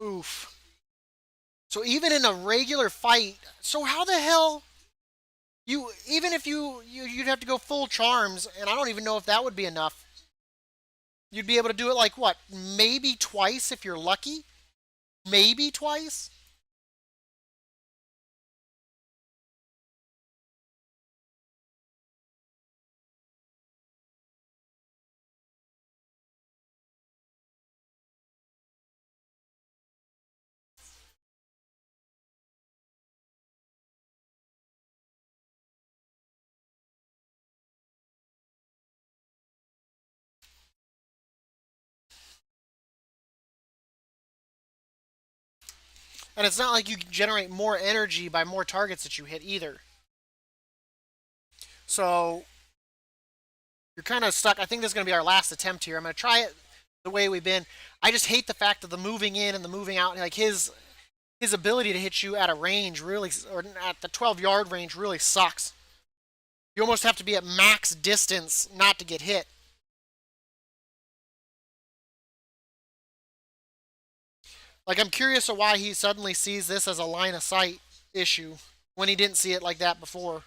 [SPEAKER 1] Oof. So even in a regular fight, so how the hell you even if you'd have to go full charms, and I don't even know if that would be enough. You'd be able to do it like what? Maybe twice if you're lucky? Maybe twice? And it's not like you can generate more energy by more targets that you hit either. So you're kind of stuck. I think this is going to be our last attempt here. I'm going to try it the way we've been. I just hate the fact of the moving in and the moving out. Like his ability to hit you at a range really, or at the 12-yard range really sucks. You almost have to be at max distance not to get hit. Like I'm curious of why he suddenly sees this as a line of sight issue when he didn't see it like that before.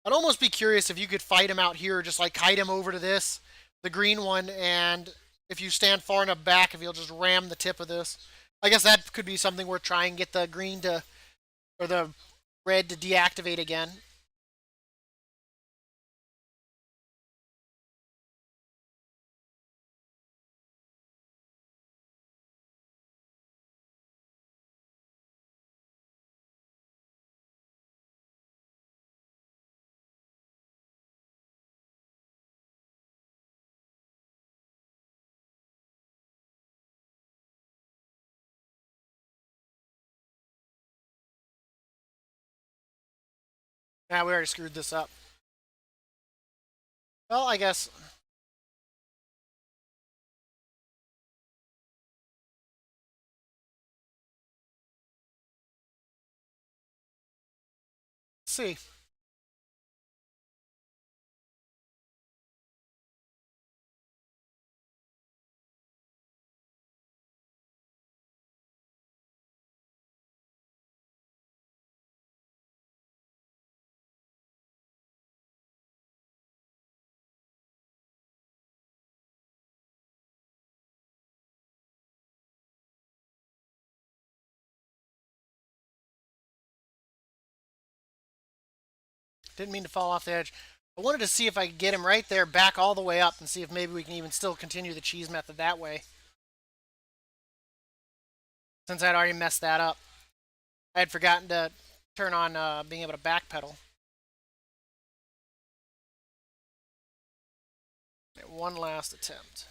[SPEAKER 1] I'd almost be curious if you could fight him out here, just like kite him over to this, the green one, and if you stand far enough back, if you'll just ram the tip of this. I guess that could be something worth trying. Get the green to, or the red to deactivate again. Nah, we already screwed this up. Well, I guess. Let's see. Didn't mean to fall off the edge. I wanted to see if I could get him right there, back all the way up, and see if maybe we can even still continue the cheese method that way. Since I'd already messed that up. I had forgotten to turn on being able to backpedal. One last attempt.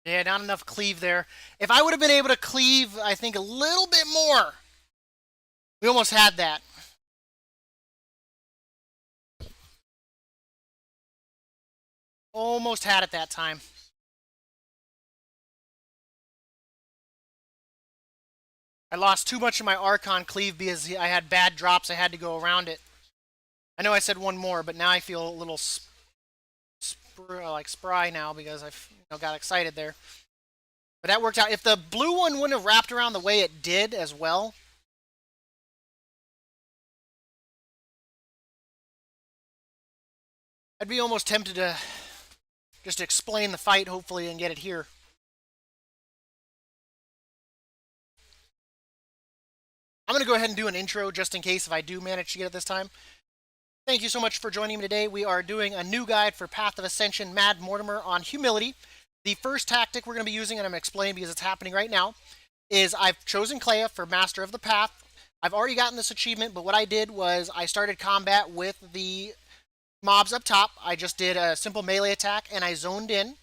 [SPEAKER 1] Yeah, not enough cleave there. If I would have been able to cleave, I think, a little bit more, we almost had that. Almost had it that time. I lost too much of my Archon cleave because I had bad drops. I had to go around it. I know I said one more, but now I feel a little like spry now because I got excited there. But that worked out. If the blue one wouldn't have wrapped around the way it did as well, I'd be almost tempted to just explain the fight, hopefully, and get it here. I'm going to go ahead and do an intro just in case if I do manage to get it this time. Thank you so much for joining me today. We are doing a new guide for Path of Ascension Mad Mortimer on humility. The first tactic we're going to be using, and I'm going to explain because it's happening right now, is I've chosen Clea for Master of the Path. I've already gotten this achievement, but what I did was I started combat with the mobs up top. I just did a simple melee attack and I zoned in.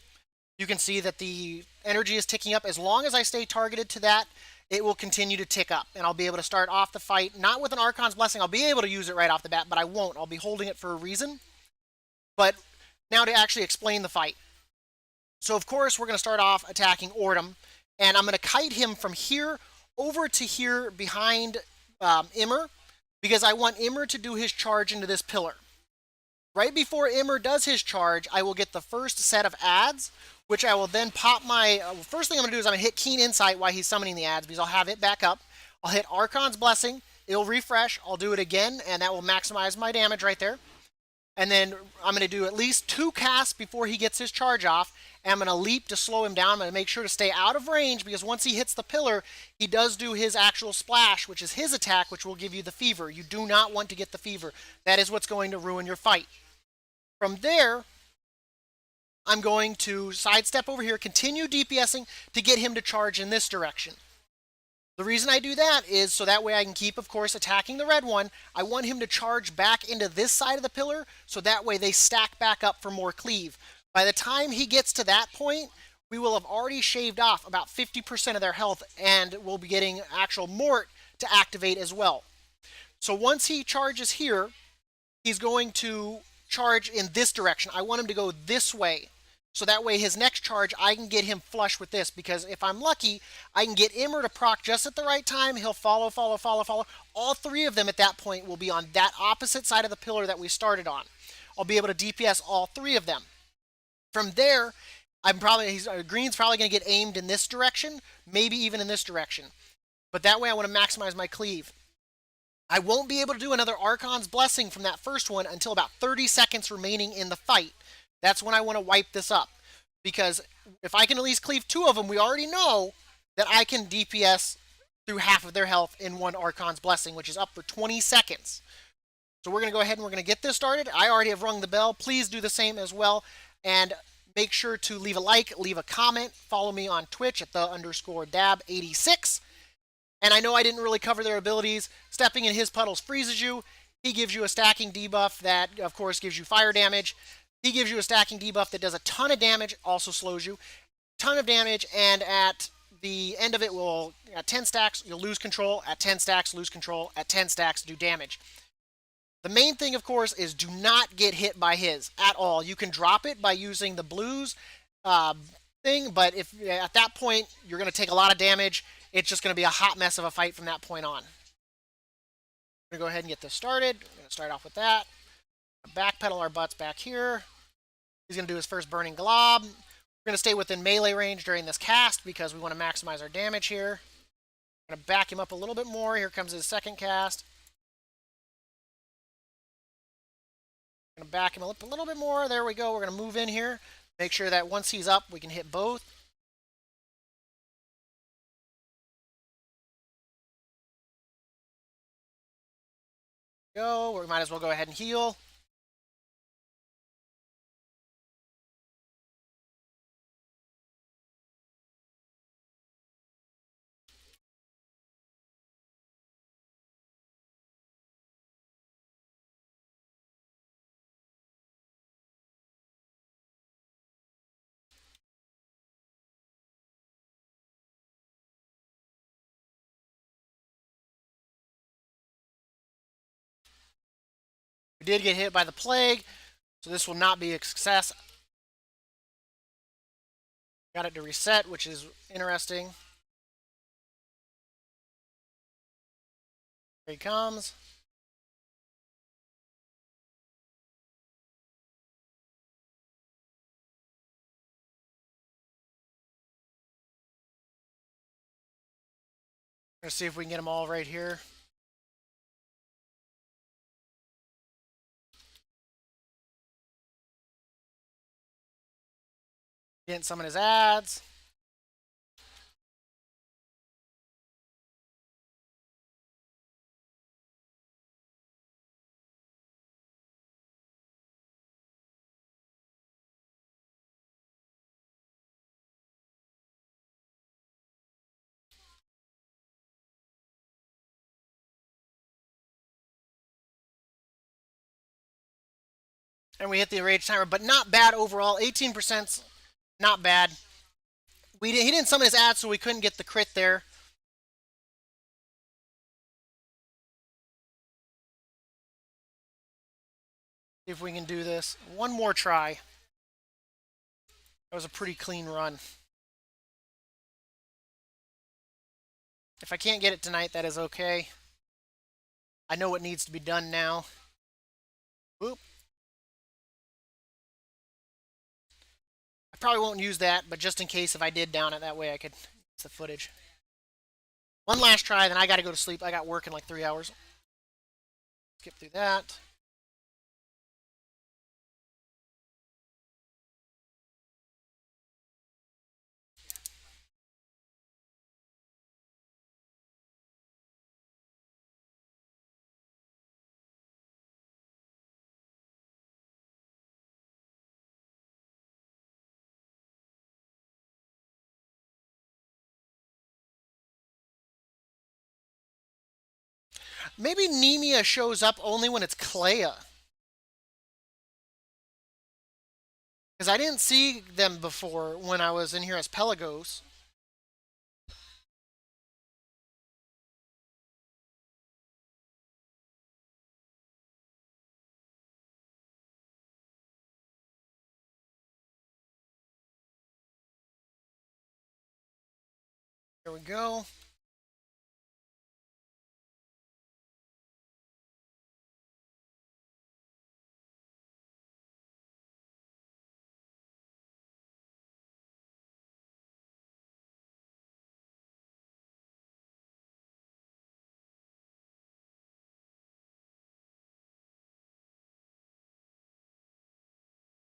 [SPEAKER 1] You can see that the energy is ticking up. As long as I stay targeted to that, it will continue to tick up. And I'll be able to start off the fight, not with an Archon's Blessing. I'll be able to use it right off the bat, but I won't. I'll be holding it for a reason. But now to actually explain the fight. So of course, we're going to start off attacking Ordum. And I'm going to kite him from here over to here behind Immer, because I want Immer to do his charge into this pillar. Right before Immer does his charge, I will get the first set of ads, which I will then pop my... first thing I'm going to do is I'm going to hit Keen Insight while he's summoning the ads, because I'll have it back up. I'll hit Archon's Blessing, it'll refresh, I'll do it again, and that will maximize my damage right there. And then I'm going to do at least 2 casts before he gets his charge off, and I'm going to leap to slow him down. I'm going to make sure to stay out of range, because once he hits the pillar, he does do his actual splash, which is his attack, which will give you the fever. You do not want to get the fever. That is what's going to ruin your fight. From there, I'm going to sidestep over here, continue DPSing to get him to charge in this direction. The reason I do that is so that way I can keep, of course, attacking the red one. I want him to charge back into this side of the pillar, so that way they stack back up for more cleave. By the time he gets to that point, we will have already shaved off about 50% of their health, and we'll be getting actual Mort to activate as well. So once he charges here, he's going to charge in this direction. I want him to go this way. So that way his next charge, I can get him flush with this, because if I'm lucky, I can get Immer to proc just at the right time. He'll follow. All 3 of them at that point will be on that opposite side of the pillar that we started on. I'll be able to DPS all 3 of them. From there, Green's probably going to get aimed in this direction, maybe even in this direction. But that way I want to maximize my cleave. I won't be able to do another Archon's Blessing from that first one until about 30 seconds remaining in the fight. That's when I want to wipe this up. Because if I can at least cleave 2 of them, we already know that I can DPS through half of their health in one Archon's Blessing, which is up for 20 seconds. So we're going to go ahead and we're going to get this started. I already have rung the bell. Please do the same as well. And make sure to leave a like, leave a comment. Follow me on Twitch at _Dab86. And I know I didn't really cover their abilities. Stepping in his puddles freezes you. He gives you a stacking debuff that, of course, gives you fire damage. He gives you a stacking debuff that does a ton of damage, also slows you. Ton of damage, and at the end of it, at 10 stacks, you'll lose control. At 10 stacks, lose control. At 10 stacks, do damage. The main thing, of course, is do not get hit by his at all. You can drop it by using the blues thing, but if at that point, you're going to take a lot of damage. It's just going to be a hot mess of a fight from that point on. We're going to go ahead and get this started. We're going to start off with that. Backpedal our butts back here. He's going to do his first Burning Glob. We're going to stay within melee range during this cast because we want to maximize our damage here. I'm going to back him up a little bit more. Here comes his second cast. I'm going to back him up a little bit more. There we go. We're going to move in here. Make sure that once he's up, we can hit both. Go. We might as well go ahead and heal. We did get hit by the plague, so this will not be a success. Got it to reset, which is interesting. Here he comes. Let's see if we can get them all right here. Getting some of his ads. And we hit the rage timer, but not bad overall. 18%, not bad. He didn't summon his ads, so we couldn't get the crit there. See if we can do this. One more try. That was a pretty clean run. If I can't get it tonight, that is okay. I know what needs to be done now. Oop. I probably won't use that, but just in case if I did down it, that way I could use the footage. One last try, then I gotta go to sleep. I got work in like 3 hours. Skip through that. Maybe Nemia shows up only when it's Clea. Because I didn't see them before when I was in here as Pelagos. There we go.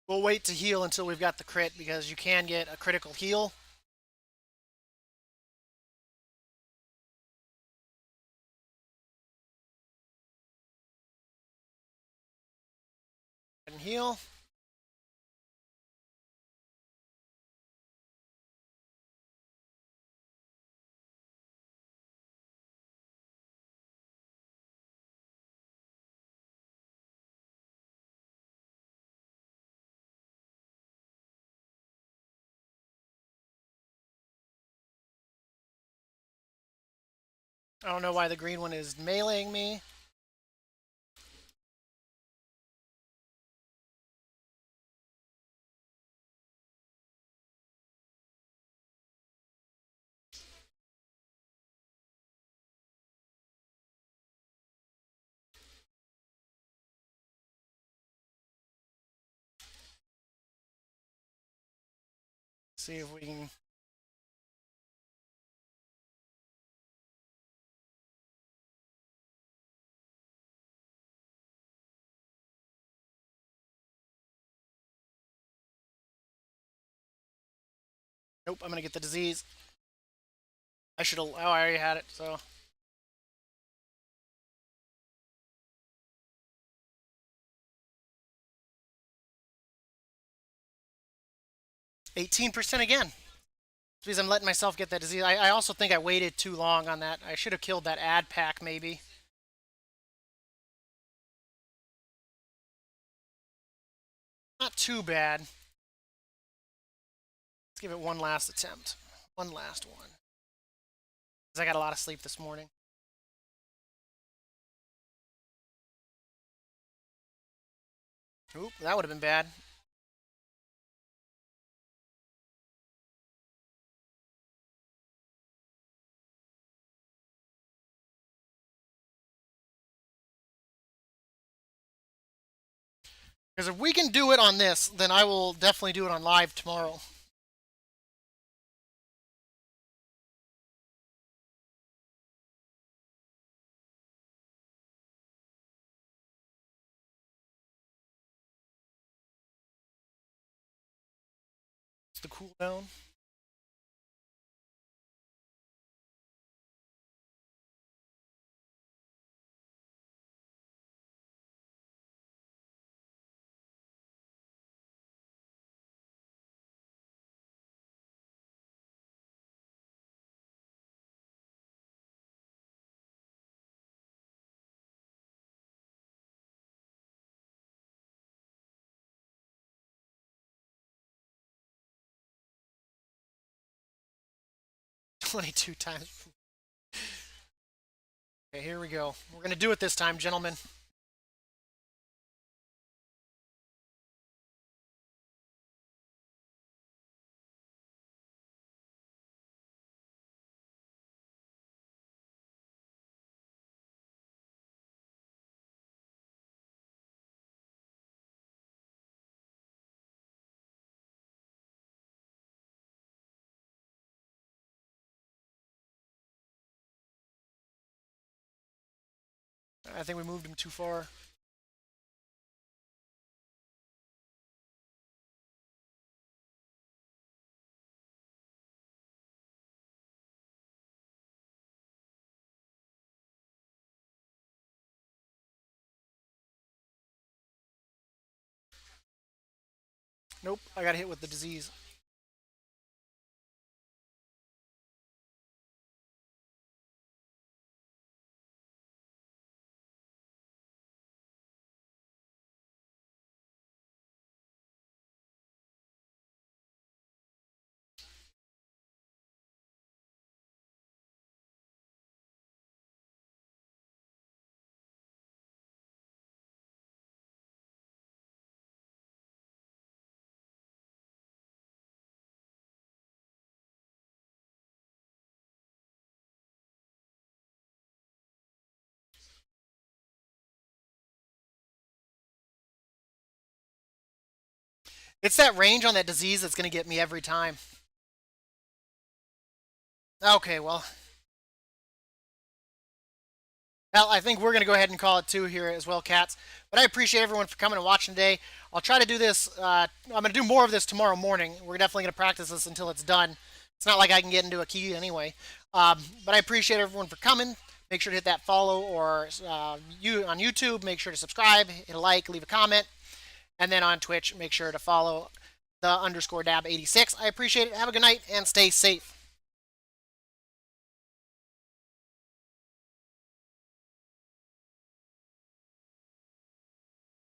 [SPEAKER 1] We'll wait to heal until we've got the crit because you can get a critical heal. And heal. I don't know why the green one is meleeing me. See if we can. Nope, I'm gonna get the disease. I should have. Oh, I already had it, so. %18 again. Because I'm letting myself get that disease. I also think I waited too long on that. I should have killed that ad pack maybe. Not too bad. Let's give it one last attempt. One last one. Because I got a lot of sleep this morning. Oop, that would have been bad. Because if we can do it on this, then I will definitely do it on live tomorrow. It's the cooldown. $22 times. Okay, here we go. We're going to do it this time, gentlemen. I think we moved him too far. Nope, I got hit with the disease. It's that range on that disease that's going to get me every time. Okay, well, I think we're going to go ahead and call it two here as well, cats. But I appreciate everyone for coming and watching today. I'll try to do this. I'm going to do more of this tomorrow morning. We're definitely going to practice this until it's done. It's not like I can get into a key anyway. But I appreciate everyone for coming. Make sure to hit that follow or you on YouTube. Make sure to subscribe, hit a like, leave a comment. And then on Twitch, make sure to follow the _dab86. I appreciate it. Have a good night and stay safe.